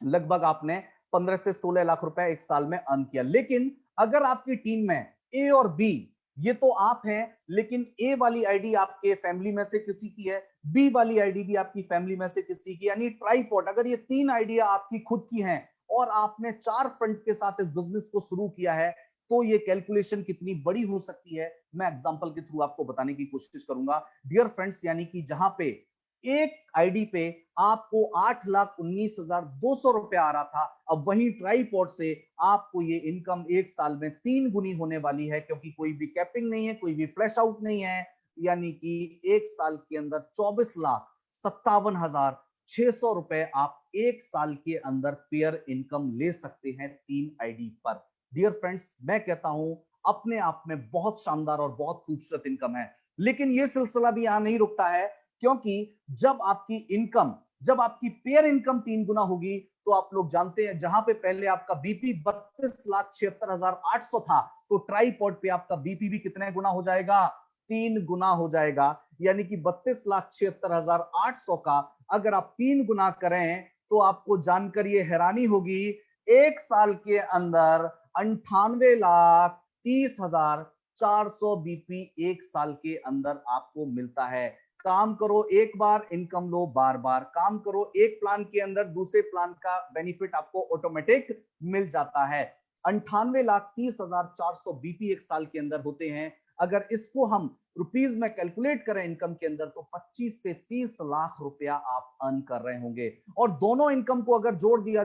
लगभग आपने 15 से 16 लाख रुपए एक साल में अर्न किया। लेकिन अगर आपकी टीम में ए और बी, ये तो आप हैं, लेकिन ए वाली आईडी आपके फैमिली में से किसी की है, बी वाली आईडी भी आपकी फैमिली में से किसी की, यानी ट्राइपॉड, अगर ये 3 आइडिया आपकी खुद की हैं और आपने 4 फ्रेंड के साथ इस बिजनेस को शुरू किया है, तो ये कैलकुलेशन कितनी बड़ी हो सकती है, मैं एग्जांपल के थ्रू आपको बताने की कोशिश करूंगा। डियर फ्रेंड्स, यानी कि जहां पे एक आईडी पे आपको 8,19,200 रुपए आ रहा था, अब वहीं ट्राइपॉड से आपको ये इनकम एक साल में 3 गुनी होने वाली है, क्योंकि कोई भी कैपिंग नहीं है, कोई भी फ्लैश आउट नहीं है। यानी कि एक साल के अंदर 24,57,600 रुपए आप एक साल के अंदर पेयर इनकम ले सकते हैं 3 आईडी पर। डियर फ्रेंड्स, मैं कहता हूं अपने आप में बहुत शानदार और बहुत खूबसूरत इनकम है। लेकिन यह सिलसिला भी यहां नहीं रुकता है, क्योंकि जब आपकी इनकम, जब आपकी पेयर इनकम 3 गुना होगी, तो आप लोग जानते हैं जहां पे पहले आपका बीपी 32,76,800 था, तो ट्राइपॉड पे आपका बीपी भी कितने गुना हो जाएगा? 3 गुना हो जाएगा। यानी कि 32,76,800 का अगर आप 3 गुना करें तो आपको जानकर ये हैरानी होगी, एक साल के अंदर 98,30,400 बीपी एक साल के अंदर आपको मिलता है। काम करो एक बार, इनकम लो बार बार। काम करो एक प्लान के अंदर, दूसरे प्लान का बेनिफिट आपको ऑटोमेटिक मिल जाता है। 98,30,400 बीपी एक साल के अंदर होते हैं। अगर इसको हम रुपीज में कैलकुलेट करें इनकम के अंदर, तो 25 से 30 लाख रुपया आप अर्न कर रहे होंगे। और दोनों इनकम को अगर जोड़ दिया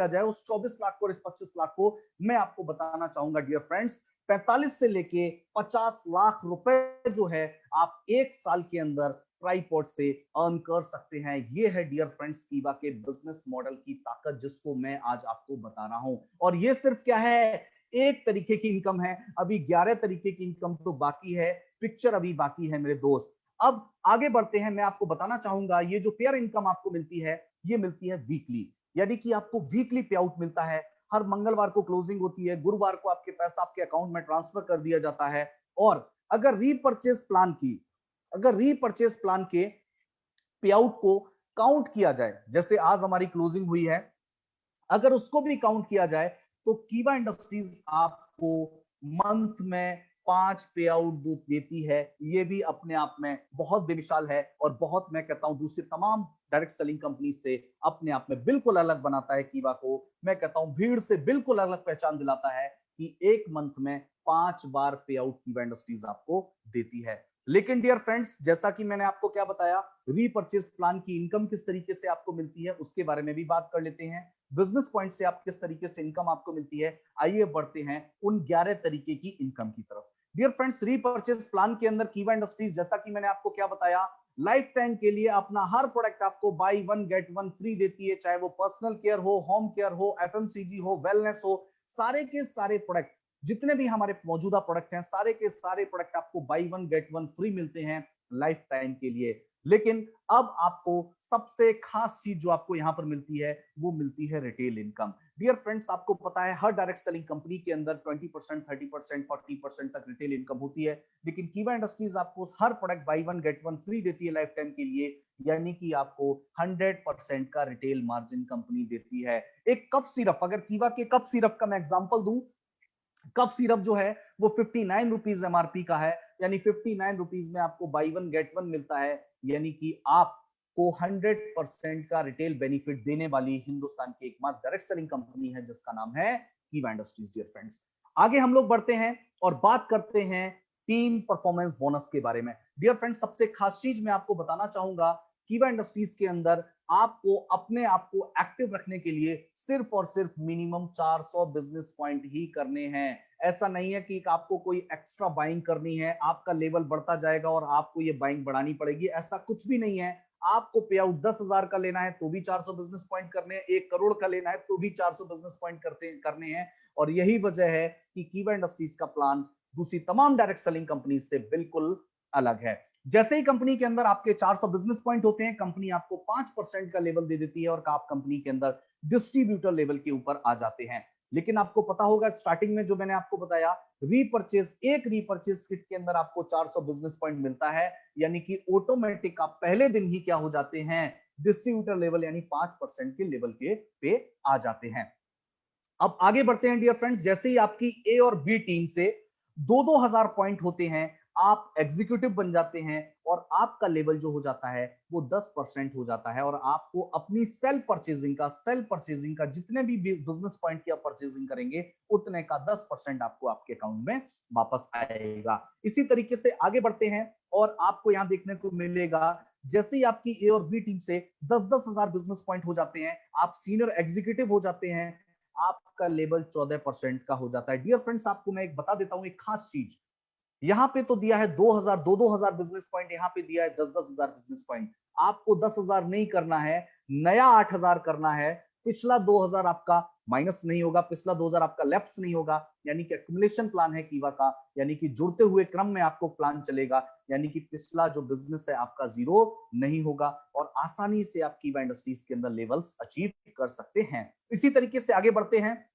जाए, उस 24 लाख को और इस 25 लाख को, मैं आपको बताना चाहूंगा डियर फ्रेंड्स, 45 से लेके 50 लाख रुपए जो है आप एक साल के अंदर ट्राइपॉड से अर्न कर सकते हैं। ये है डियर फ्रेंड्स कीवा के बिजनेस मॉडल की ताकत, जिसको मैं आज आपको बता रहा हूं। और ये सिर्फ क्या है, एक तरीके की इनकम है, अभी 11 तरीके की इनकम तो बाकी है, पिक्चर अभी बाकी है मेरे दोस्त। अब आगे बढ़ते हैं, मैं आपको बताना चाहूंगा ये जो पेयर इनकम आपको मिलती है, ये मिलती है वीकली, यानी कि आपको वीकली पे आउट मिलता है। हर मंगलवार को क्लोजिंग होती है, गुरुवार को आपके पैसा आपके अकाउंट में ट्रांसफर कर दिया जाता है। और अगर रीपरचेज प्लान के पे आउट को काउंट किया जाए, जैसे आज हमारी क्लोजिंग हुई है, अगर उसको भी काउंट किया जाए तो कीवा इंडस्ट्रीज आपको मंथ में 5 पे आउट देती है। ये भी अपने आप में बहुत बेमिसाल है और बहुत, मैं कहता हूं, दूसरी तमाम डायरेक्ट सेलिंग कंपनी से अपने आप में बिल्कुल अलग बनाता है कीवा को। मैं कहता हूं भीड़ से बिल्कुल अलग पहचान दिलाता है कि एक मंथ में 5 बार पे आउट कीवा इंडस्ट्रीज आपको देती है। लेकिन डियर फ्रेंड्स, जैसा कि मैंने आपको क्या बताया, रीपरचेज प्लान की इनकम किस तरीके से आपको मिलती है उसके बारे में भी बात कर लेते हैं। बिजनेस पॉइंट से आप किस तरीके से इनकम आपको मिलती है, आइए बढ़ते हैं उन 11 तरीके की इनकम की तरफ। डियर फ्रेंड्स, रीपरचेज प्लान के अंदर कीवा इंडस्ट्रीज, जैसा कि मैंने आपको क्या बताया, लाइफ टाइम के लिए अपना हर प्रोडक्ट आपको बाई 1 गेट 1 फ्री देती है, चाहे वो पर्सनल केयर हो, होम केयर हो, एफएमसीजी हो, वेलनेस हो, सारे के सारे प्रोडक्ट, जितने भी हमारे मौजूदा प्रोडक्ट हैं, सारे के सारे प्रोडक्ट आपको बाई 1 गेट 1 फ्री मिलते हैं लाइफ टाइम के लिए। लेकिन अब आपको सबसे खास चीज जो आपको यहां पर मिलती है, वो मिलती है रिटेल इनकम। डियर फ्रेंड्स, आपको पता है हर डायरेक्ट सेलिंग कंपनी के अंदर 20%, 30%, 40% तक रिटेल इनकम होती है, लेकिन कीवा इंडस्ट्रीज आपको हर प्रोडक्ट बाई 1 गेट 1 फ्री देती है लाइफ टाइम के लिए, यानी कि आपको 100% का रिटेल मार्जिन कंपनी देती है। एक कप सिरप, अगर कीवा के कप सिरप का मैं एग्जांपल दूं, कप सिरप जो है वो 59 रुपीज एमआरपी का है, यानी 59 रुपीज में आपको बाई 1 गेट 1 मिलता है, यानी कि आपको 100% का रिटेल बेनिफिट देने वाली हिंदुस्तान की एकमात्र डायरेक्ट सेलिंग कंपनी है, जिसका नाम है कीवा इंडस्ट्रीज। डियर फ्रेंड्स, आगे हम लोग बढ़ते हैं और बात करते हैं टीम परफॉर्मेंस बोनस के बारे में। डियर फ्रेंड्स, सबसे खास चीज मैं आपको बताना चाहूंगा, कीवा इंडस्ट्रीज के अंदर आपको अपने आप को एक्टिव रखने के लिए सिर्फ और सिर्फ मिनिमम 400 बिजनेस पॉइंट ही करने हैं। ऐसा नहीं है कि आपको कोई एक्स्ट्रा बाइंग करनी है, आपका लेवल बढ़ता जाएगा और आपको ये बाइंग बढ़ानी पड़ेगी, ऐसा कुछ भी नहीं है। आपको पे आउट 10,000 का लेना है तो भी 400 बिजनेस पॉइंट करने हैं, 1 करोड़ का लेना है तो भी 400 बिजनेस पॉइंट करने हैं। और यही वजह है कि कीवा इंडस्ट्रीज का प्लान दूसरी तमाम डायरेक्ट सेलिंग कंपनी से बिल्कुल अलग है। जैसे ही कंपनी के अंदर आपके 400 बिजनेस पॉइंट होते हैं, कंपनी आपको 5% का लेवल दे देती है और आप कंपनी के अंदर डिस्ट्रीब्यूटर लेवल के ऊपर आ जाते हैं। लेकिन आपको पता होगा, स्टार्टिंग में जो मैंने आपको बताया, एक रीपरचेज किट के अंदर आपको 400 बिजनेस पॉइंट मिलता है, यानी कि ऑटोमेटिक आप पहले दिन ही क्या हो जाते हैं, डिस्ट्रीब्यूटर लेवल यानी 5% के लेवल के पे आ जाते हैं। अब आगे बढ़ते हैं डियर फ्रेंड्स, जैसे ही आपकी ए और बी टीम से 2-2 हजार पॉइंट होते हैं, आप एग्जीक्यूटिव बन जाते हैं और आपका लेवल जो हो जाता है वो 10% हो जाता है, और आपको अपनी सेल्फ परचेजिंग का जितने भी बिजनेस पॉइंट की आप परचेजिंग करेंगे, उतने का 10% आपको आपके अकाउंट में वापस आएगा। इसी तरीके से आगे बढ़ते हैं और आपको यहां देखने को मिलेगा, जैसे ही आपकी ए और बी टीम से 10-10 हजार बिजनेस पॉइंट हो जाते हैं, आप सीनियर एग्जीक्यूटिव हो जाते हैं, आपका लेवल 14% का हो जाता है। डियर फ्रेंड्स, आपको मैं एक बता देता हूं एक खास चीज, यहां पे तो दिया है 2,000 बिजनेस पॉइंट, यहां पे दिया है 10-10 हजार बिजनेस पॉइंट। आपको 10,000 नहीं करना है, नया 8,000 करना है। पिछला 2,000 आपका माइनस नहीं होगा, पिछला 2,000 आपका लैप्स नहीं होगा, यानी कि एक्युमुलेशन प्लान है कीवा का, यानी कि जुड़ते हुए क्रम में आपको प्लान चलेगा, यानी कि पिछला जो बिजनेस है आपका जीरो नहीं होगा और आसानी से आप कीवा इंडस्ट्रीज के अंदर लेवल्स अचीव कर सकते हैं। इसी तरीके से आगे बढ़ते हैं,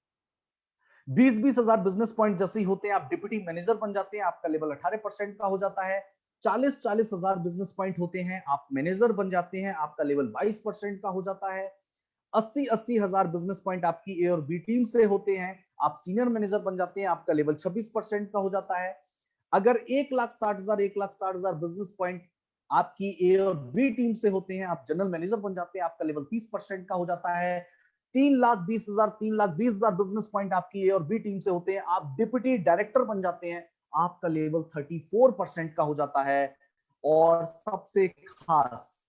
20-20 हजार बिजनेस पॉइंट जैसे ही होते हैं आप डिप्टी मैनेजर बन जाते हैं, आपका लेवल 18% का हो जाता है। 40-40 हजार बिजनेस पॉइंट होते हैं, आप मैनेजर बन जाते हैं, आपका लेवल 22% का हो जाता है। 80-80 हजार बिजनेस पॉइंट आपकी ए और बी टीम से होते हैं, आप सीनियर मैनेजर बन जाते हैं, आपका लेवल 26% का हो जाता है। अगर 1,60,000 बिजनेस पॉइंट आपकी ए और बी टीम से होते हैं, आप जनरल मैनेजर बन जाते हैं, आपका लेवल 30% का हो जाता है। 3,20,000 बिजनेस पॉइंट आपकी ए और बी टीम से होते हैं, आप डिप्टी डायरेक्टर बन जाते हैं, आपका लेवल 34% का हो जाता है। और सबसे खास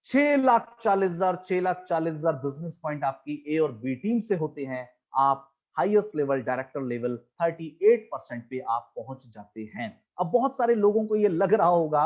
6,40,000 बिजनेस पॉइंट आपकी ए और बी टीम से होते हैं, आप हाईएस्ट लेवल डायरेक्टर लेवल 38% पे आप पहुंच जाते हैं। अब बहुत सारे लोगों को ये लग रहा होगा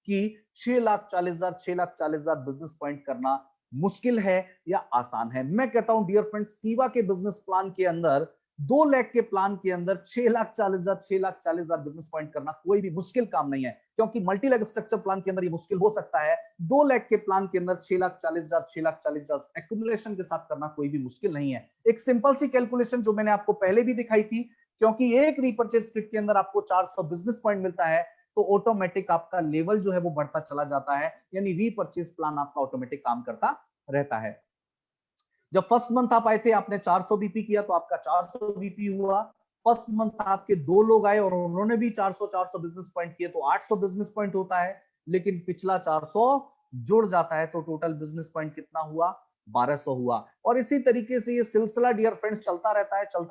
कि 6,40,000 बिजनेस पॉइंट करना मुश्किल है या आसान है। मैं कहता हूं डियर फ्रेंड्स, कीवा के बिजनेस प्लान के अंदर 2 लाख के प्लान के अंदर 6,40,000 बिजनेस पॉइंट करना कोई भी मुश्किल काम नहीं है, क्योंकि मल्टी लेग स्ट्रक्चर प्लान के अंदर ये मुश्किल हो सकता है। 2 लाख के प्लान के अंदर 6,40,000 एक्यूमुलेशन के साथ करना कोई भी मुश्किल नहीं है। एक सिंपल सी कैलकुलेशन जो मैंने आपको पहले भी दिखाई थी, क्योंकि एक रीपर्चेज किट के अंदर आपको 400 बिजनेस पॉइंट मिलता है, तो ऑटोमेटिक आपका लेवल जो है वो बढ़ता चला जाता है, यानी रीपर्चेज प्लान आपका ऑटोमेटिक काम करता रहता है। जब फर्स्ट मंथ आप आए थे, आपने 400 बीपी किया तो आपका 400 बीपी हुआ। फर्स्ट मंथ आपके 2 लोग आए और उन्होंने भी 400 बिजनेस पॉइंट किए तो 800 बिजनेस पॉइंट होता है, लेकिन पिछला 400 जुड़ जाता है तो टोटल बिजनेस पॉइंट कितना हुआ? 1200 हुआ। और इसी तरीके से ये सिलसिला डियर फ्रेंड्स चलता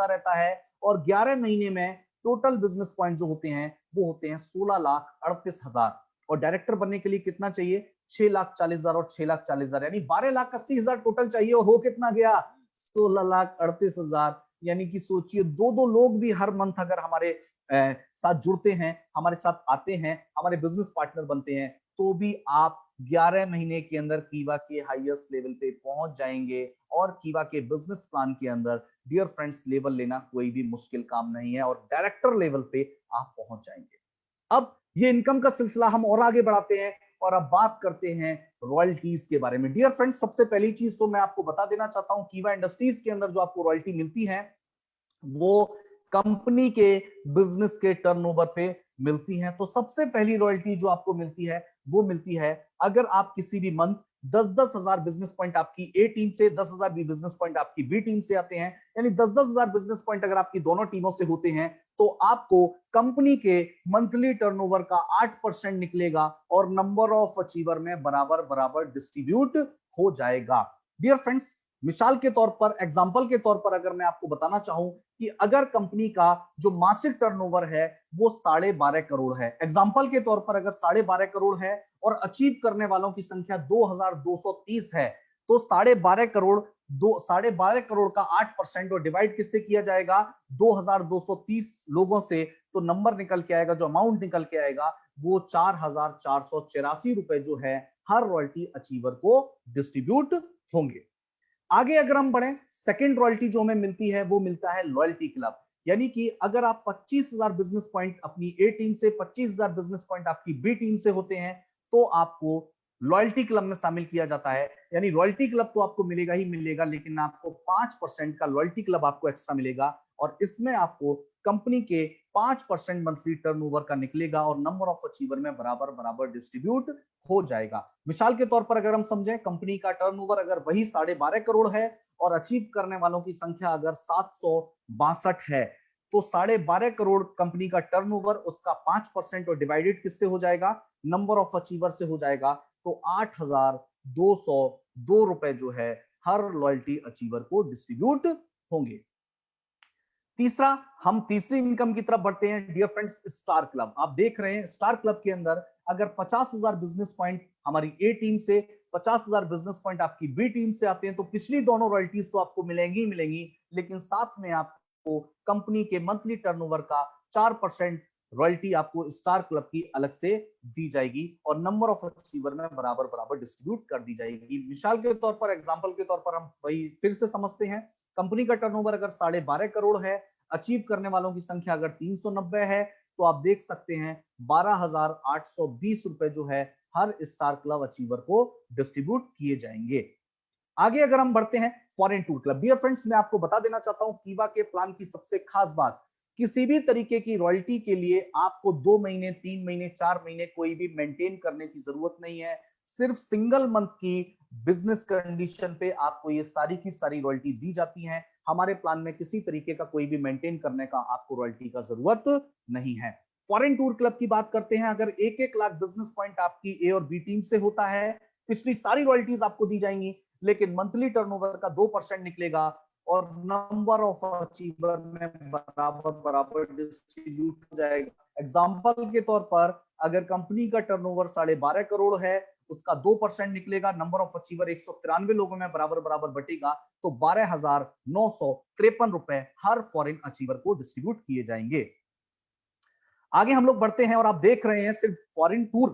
रहता है और 11 महीने में टोटल बिजनेस पॉइंट जो होते हैं वो होते हैं 16,38,000। और डायरेक्टर बनने के लिए कितना चाहिए? 6,40,000 और 6,40,000, यानी 12,80,000 टोटल चाहिए। और हो कितना गया? 16,38,000। यानी कि सोचिए, 2-2 लोग भी हर मंथ अगर हमारे साथ जुड़ते हैं, हमारे साथ आते हैं, हमारे बिजनेस पार्टनर बनते हैं, तो भी आप 11 महीने के अंदर कीवा के हाईएस्ट लेवल पे पहुंच जाएंगे। और कीवा के बिजनेस प्लान के अंदर डियर फ्रेंड्स लेवल लेना कोई भी मुश्किल काम नहीं है और डायरेक्टर लेवल पे आप पहुंच जाएंगे। अब ये इनकम का सिलसिला हम और आगे बढ़ाते हैं और अब बात करते हैं रॉयल्टीज के बारे में। डियर फ्रेंड्स, सबसे पहली चीज तो मैं आपको बता देना चाहता हूं, कीवा इंडस्ट्रीज के अंदर जो आपको रॉयल्टी मिलती है वो कंपनी के बिजनेस के टर्नओवर पे मिलती है। तो सबसे पहली रॉयल्टी जो आपको मिलती है वो मिलती है अगर आप किसी भी मंथ 10-10 हजार बिजनेस पॉइंट आपकी ए टीम से, 10,000 भी बिजनेस पॉइंट आपकी बी टीम से आते हैं, यानी 10-10 हजार बिजनेस पॉइंट अगर आपकी दोनों टीमों से होते हैं, तो आपको कंपनी के मंथली टर्नओवर का 8% निकलेगा और नंबर ऑफ अचीवर में बराबर बराबर डिस्ट्रीब्यूट हो जाएगा। डियर फ्रेंड्स, मिसाल के तौर पर, एग्जांपल के तौर पर अगर मैं आपको बताना चाहूं कि अगर कंपनी का जो मासिक टर्नओवर है वो 12.5 करोड़ है, एग्जांपल के तौर पर अगर 12.5 करोड़ है और अचीव करने वालों की संख्या 2,230 है, तो 12.5 करोड़ का 8% और डिवाइड किससे किया जाएगा? 2,230 लोगों से, तो नंबर निकल के आएगा, जो अमाउंट निकल के आएगा वो 4,484 रुपए जो है हर रॉयल्टी अचीवर को डिस्ट्रीब्यूट होंगे। आगे अगर हम बढ़े, सेकंड रॉयल्टी जो हमें मिलती है वो मिलता है लॉयल्टी क्लब। यानी कि अगर आप 25,000 बिजनेस पॉइंट अपनी ए टीम से, 25,000 बिजनेस पॉइंट आपकी बी टीम से होते हैं, तो आपको लॉयल्टी क्लब में शामिल किया जाता है। यानी रॉयल्टी क्लब तो आपको मिलेगा ही मिलेगा, लेकिन आपको 5% का लॉयल्टी क्लब आपको एक्स्ट्रा मिलेगा और इसमें आपको कंपनी के 5% मंथली टर्नओवर का निकलेगा और नंबर ऑफ अचीवर में बराबर बराबर डिस्ट्रीब्यूट हो जाएगा। मिसाल के तौर पर अगर हम समझें, कंपनी का टर्नओवर अगर वही 12.5 करोड़ है और अचीव करने वालों की संख्या अगर 762 है, तो 12.5 करोड़ कंपनी का टर्नओवर, उसका 5% और डिवाइडेड किससे हो जाएगा? नंबर ऑफ अचीवर से हो जाएगा। तो 8,202 रुपए जो है हर लॉयल्टी अचीवर को डिस्ट्रीब्यूट होंगे। तीसरा, हम तीसरी इनकम की तरफ बढ़ते हैं डियर फ्रेंड्स, स्टार क्लब। आप देख रहे हैं स्टार क्लब के अंदर अगर 50,000 बिजनेस पॉइंट हमारी ए टीम से, 50,000 बिजनेस पॉइंट आपकी बी टीम से आते हैं, तो पिछली दोनों रॉयल्टीज तो आपको मिलेंगी मिलेंगी, लेकिन साथ में आपको कंपनी के मंथली टर्नओवर का 4% रॉयल्टी आपको स्टार क्लब की अलग से दी जाएगी और नंबर ऑफ अचीवर में बराबर बराबर डिस्ट्रीब्यूट कर दी जाएगी। मिसाल के तौर पर, एग्जांपल के तौर पर हम वही फिर से समझते हैं, कंपनी का टर्नओवर अगर 12.5 करोड़ है, अचीव करने वालों की संख्या अगर 390 है, तो आप देख सकते हैं 12,820 रुपए जो है हर स्टार क्लब अचीवर को डिस्ट्रीब्यूट किए जाएंगे। आगे अगर हम बढ़ते हैं, foreign tour club. Dear friends, मैं आपको बता देना चाहता हूं कीवा के प्लान की सबसे खास बात, किसी भी तरीके की रॉयल्टी के लिए आपको 2 महीने, 3 महीने, 4 महीने कोई भी मेंटेन करने की जरूरत नहीं है। सिर्फ सिंगल मंथ की बिजनेस कंडीशन पे आपको ये सारी की सारी रॉयल्टी दी जाती है। हमारे प्लान में किसी तरीके का कोई भी मेंटेन करने का आपको रॉयल्टी का जरूरत नहीं है। फॉरेन टूर क्लब की बात करते हैं, अगर 1-1 लाख बिजनेस पॉइंट आपकी ए और बी टीम से होता है, पिछली सारी रॉयल्टीज आपको दी जाएंगी, लेकिन मंथली टर्नओवर का 2% निकलेगा और नंबर ऑफ अचीवर में बराबर बराबर डिस्ट्रीब्यूट हो जाएगा। एग्जांपल के तौर पर अगर कंपनी का टर्नओवर 12.5 करोड़ है, उसका 2% निकलेगा, नंबर ऑफ अचीवर 193 लोगों में बराबर बराबर बटेगा, तो 12,953 रुपए हर फॉरेन अचीवर को डिस्ट्रीब्यूट किए जाएंगे। आगे हम लोग बढ़ते हैं और आप देख रहे हैं सिर्फ फॉरेन टूर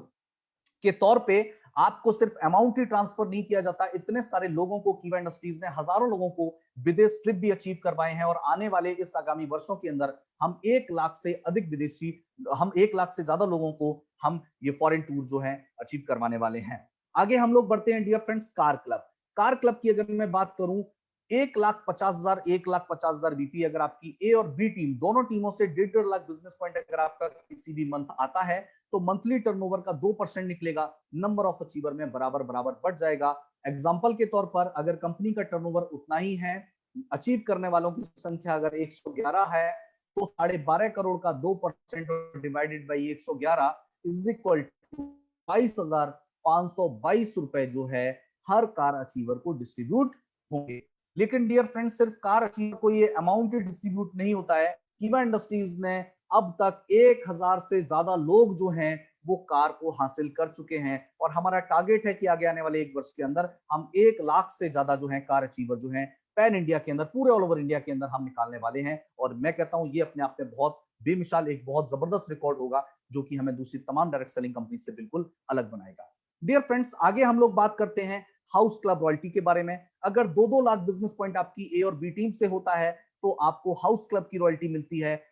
के तौर पे आपको सिर्फ अमाउंट ही ट्रांसफर नहीं किया जाता, इतने सारे लोगों को कीवा इंडस्ट्रीज ने, हजारों लोगों को विदेश ट्रिप भी अचीव करवाए हैं और आने वाले इस आगामी वर्षों के अंदर हम 1 लाख से अधिक विदेशी, हम 1 लाख से ज्यादा लोगों को हम ये फॉरेन टूर जो है अचीव करवाने वाले हैं। आगे हम लोग बढ़ते हैं dear friends, car club. Car club की अगर मैं बात करूं, 1,50,000 1,50,000 बीपी अगर आपकी ए और बी टीम दोनों टीमों से 1.5 लाख बिजनेस पॉइंट अगर आपका किसी भी मंथ आता है, तो मंथली टर्नओवर का 2% निकलेगा, नंबर ऑफ अचीवर में बराबर बराबर बढ़ जाएगा। एग्जांपल के तौर पर अगर कंपनी का टर्नओवर उतना ही है, अचीव करने वालों की संख्या अगर 111 है, तो 12.5 करोड़ का 2% divided by 111 is equal to 22,522 रुपए जो है हर कार अचीवर को डिस्ट्रीब्यूट होंगे। लेकिन डियर फ्रेंड्स, सिर्फ कार अचीवर को ये अमाउंट डिस्ट्रीब्यूट नहीं होता है। कीवा इंडस्ट्रीज ने अब तक 1,000 से ज्यादा लोग जो हैं वो कार को हासिल कर चुके हैं और हमारा टारगेट है कि आगे आने वाले 1 वर्ष के अंदर हम 1 लाख से ज्यादा जो है कार अचीवर जो है पैन इंडिया के अंदर, पूरे ऑल ओवर इंडिया के अंदर हम निकालने वाले हैं। और मैं कहता हूं ये अपने आप में बहुत बेमिसाल, एक बहुत जबरदस्त रिकॉर्ड होगा जो कि हमें दूसरी तमाम डायरेक्ट सेलिंग कंपनी से बिल्कुल अलग बनाएगा। डियर फ्रेंड्स, आगे हम लोग बात करते हैं हाउस क्लब रॉयल्टी के बारे में। अगर 2-2 लाख बिजनेस पॉइंट आपकी ए और बी टीम से होता है, तो आपको हाउस क्लब की रॉयल्टी मिलती है।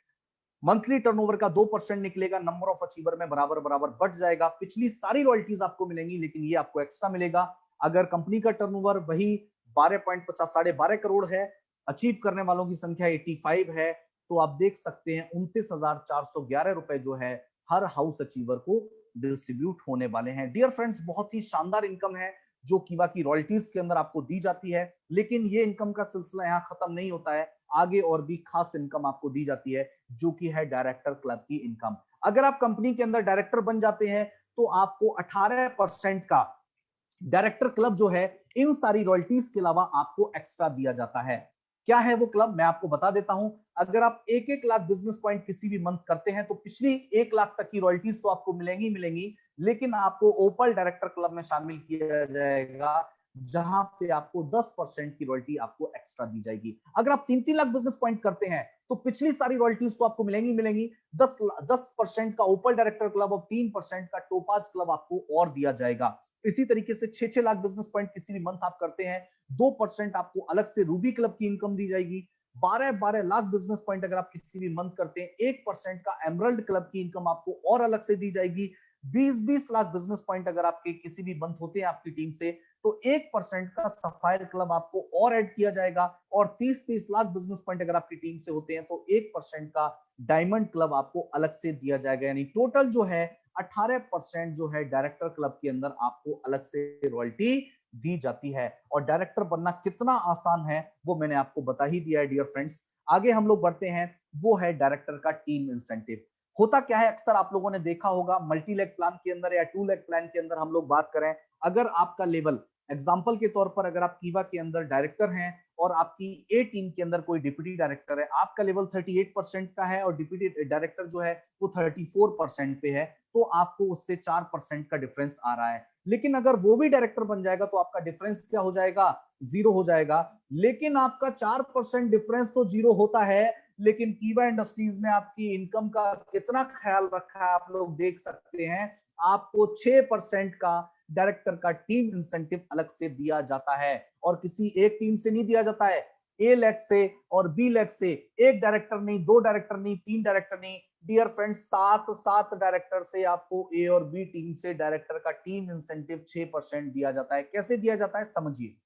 मंथली टर्नओवर का 2% निकलेगा, नंबर ऑफ अचीवर में बराबर बराबर बढ़ जाएगा। पिछली सारी रॉयल्टीज आपको मिलेंगी, लेकिन ये आपको एक्स्ट्रा मिलेगा। अगर कंपनी का टर्नओवर वही 12.50 करोड़ है, अचीव करने वालों की संख्या 85 है, तो आप देख सकते हैं 29,411 रुपए जो है हर हाउस अचीवर को डिस्ट्रीब्यूट होने वाले हैं। डियर फ्रेंड्स, बहुत ही शानदार इनकम है जो कीवा की रॉयल्टीज के अंदर आपको दी जाती है, लेकिन ये इनकम का सिलसिला यहाँ खत्म नहीं होता है। आगे और भी खास इनकम आपको दी जाती है जो कि है डायरेक्टर क्लब की इनकम। अगर आप कंपनी के अंदर डायरेक्टर बन जाते हैं, तो आपको 18% का डायरेक्टर क्लब जो है इन सारी रॉयल्टीज के अलावा आपको एक्स्ट्रा दिया जाता है। क्या है वो क्लब, मैं आपको बता देता हूं। अगर आप 1-1 लाख बिजनेस पॉइंट किसी भी मंथ करते हैं, तो पिछली 1 लाख तक की रॉयल्टीज तो आपको मिलेंगी मिलेंगी, लेकिन आपको ओपल डायरेक्टर क्लब में शामिल किया जाएगा, जहां पे आपको 10% की रॉयल्टी आपको एक्स्ट्रा दी जाएगी। अगर आप 3-3 लाख बिजनेस पॉइंट करते हैं, तो पिछली सारी रॉयल्टीज तो आपको मिलेंगी मिलेंगी, 10% का ओपल डायरेक्टर क्लब और 3% का टोपाज क्लब आपको और दिया जाएगा। इसी तरीके से 6-6 लाख बिजनेस पॉइंट किसी भी मंथ आप करते हैं, 2% आपको अलग से रूबी क्लब की इनकम दी जाएगी। 12-12 लाख बिजनेस पॉइंट अगर आप किसी भी मंथ करते हैं, 1% का एमरल्ड क्लब की इनकम आपको और अलग से दी जाएगी। 20-20 लाख बिजनेस पॉइंट अगर आपके किसी भी मंथ होते हैं आपकी टीम से, तो 1% का सफायर क्लब आपको और ऐड किया जाएगा। और 30-30 लाख बिजनेस पॉइंट अगर आपकी टीम से होते हैं, तो 1% का डायमंड क्लब आपको अलग से दिया जाएगा। यानी टोटल जो है 18% जो है डायरेक्टर क्लब के अंदर आपको अलग से रॉयल्टी दी जाती है। और डायरेक्टर बनना कितना आसान है वो मैंने आपको बता ही दिया है डियर फ्रेंड्स। आगे हम लोग बढ़ते हैं, वो है डायरेक्टर का टीम इंसेंटिव। होता क्या है, अक्सर आप लोगों ने देखा होगा मल्टी लेग प्लान के अंदर या 2 लेग प्लान के अंदर हम लोग बात करें, अगर आपका लेवल, एग्जांपल के तौर पर अगर आप कीवा के अंदर डायरेक्टर हैं और आपकी ए टीम के अंदर कोई डिप्टी डायरेक्टर है, आपका लेवल 38% का है और डिप्टी डायरेक्टर जो है वो 34% पे है, तो आपको उससे 4% का डिफरेंस आ रहा है। लेकिन अगर वो भी डायरेक्टर बन जाएगा तो आपका डिफरेंस क्या हो जाएगा, 0 हो जाएगा। लेकिन आपका 4% डिफरेंस तो 0 होता है, लेकिन कीवा इंडस्ट्रीज ने आपकी इनकम का कितना ख्याल रखा है आप लोग देख सकते हैं। आपको 6% का डायरेक्टर का टीम इंसेंटिव अलग से दिया जाता है, और किसी एक टीम से नहीं दिया जाता है, ए लेग से और बी लेग से। एक डायरेक्टर नहीं, 2 डायरेक्टर नहीं, 3 डायरेक्टर नहीं, डियर फ्रेंड्स 7 डायरेक्टर से आपको ए और बी टीम से डायरेक्टर का टीम इंसेंटिव 6% दिया जाता है। कैसे दिया जाता है समझिए।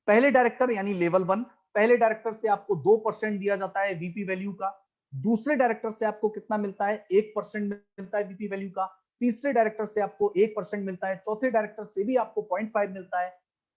पहले डायरेक्टर यानी लेवल 1, पहले डायरेक्टर से आपको 2% दिया जाता है वीपी वैल्यू का। दूसरे डायरेक्टर से आपको कितना मिलता है? 1% मिलता है वीपी वैल्यू का। तीसरे डायरेक्टर से आपको 1% मिलता है। चौथे डायरेक्टर से भी आपको 0.5 मिलता है।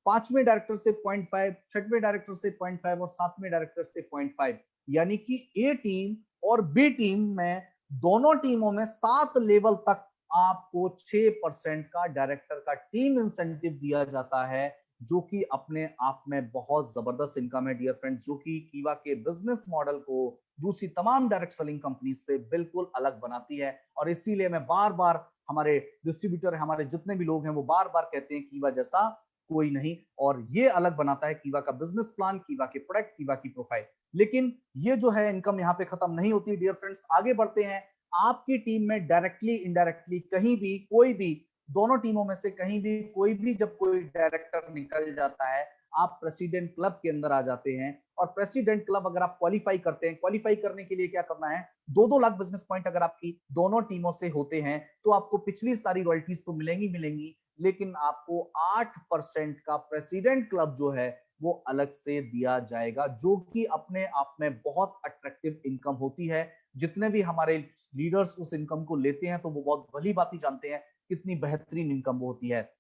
पांचवें डायरेक्टर से 0.5, छठवें डायरेक्टर से 0.5 और सातवें डायरेक्टर से 0.5। यानी कि ए टीम और बी टीम में, दोनों टीमों में 7 लेवल तक आपको 6% का डायरेक्टर का टीम इंसेंटिव दिया जाता है, जो कि अपने आप में बहुत जबरदस्त इनकम है डियर फ्रेंड्स, जो कि कीवा के बिजनेस मॉडल को दूसरी तमाम डायरेक्ट सेलिंग कंपनी से बिल्कुल अलग बनाती है। और इसीलिए मैं बार बार, हमारे डिस्ट्रीब्यूटर, हमारे जितने भी लोग हैं, वो बार बार कहते हैं कीवा जैसा कोई नहीं। और ये अलग बनाता है कीवा का बिजनेस प्लान, कीवा के प्रोडक्ट, कीवा की प्रोफाइल। लेकिन ये जो है इनकम यहाँ पे खत्म नहीं होती डियर फ्रेंड्स, आगे बढ़ते हैं। आपकी टीम में डायरेक्टली इनडायरेक्टली कहीं भी, कोई भी, दोनों टीमों में से कहीं भी कोई भी जब कोई डायरेक्टर निकल जाता है, आप प्रेसिडेंट क्लब के अंदर आ जाते हैं। और प्रेसिडेंट क्लब अगर आप क्वालिफाई करते हैं, क्वालिफाई करने के लिए क्या करना है? 2-2 लाख बिजनेस पॉइंट अगर आपकी दोनों टीमों से होते हैं, तो आपको पिछली सारी रॉयल्टीज तो मिलेंगी, लेकिन आपको 8% का प्रेसिडेंट क्लब जो है वो अलग से दिया जाएगा, जो कि अपने आप में बहुत अट्रैक्टिव इनकम होती है। जितने भी हमारे लीडर्स उस इनकम को लेते हैं, तो वो बहुत भली बात ही जानते हैं कितनी बेहतरीन इनकम होती है।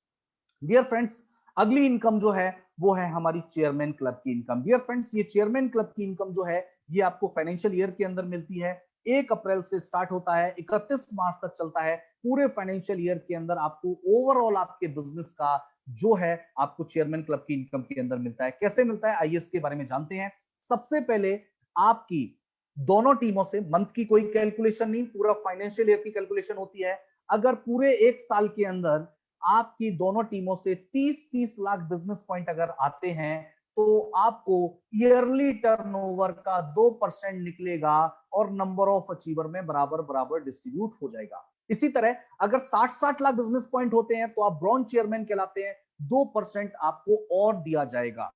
डियर फ्रेंड्स, अगली इनकम जो है वो है हमारी चेयरमैन क्लब की इनकम। डियर फ्रेंड्स, ये चेयरमैन क्लब की इनकम जो है, ये आपको फाइनेंशियल ईयर के अंदर मिलती है। 1 अप्रैल से स्टार्ट होता है, 31 मार्च तक चलता है। पूरे फाइनेंशियल ईयर के अंदर आपको ओवरऑल आपके बिजनेस का जो है आपको चेयरमैन क्लब की इनकम के अंदर मिलता है। कैसे मिलता है, आइए इसके बारे में जानते हैं। सबसे पहले आपकी दोनों टीमों से मंथ की कोई कैलकुलेशन नहीं, पूरा फाइनेंशियल ईयर की कैलकुलेशन होती है। अगर पूरे 1 साल के अंदर आपकी दोनों टीमों से 30-30 लाख बिजनेस पॉइंट अगर आते हैं, तो आपको ईयरली टर्नओवर का 2% निकलेगा और नंबर ऑफ अचीवर में बराबर बराबर डिस्ट्रीब्यूट हो जाएगा। इसी तरह अगर 60-60 लाख बिजनेस पॉइंट होते हैं, तो आप ब्रॉन्ज चेयरमैन कहलाते हैं, 2% आपको और दिया जाएगा।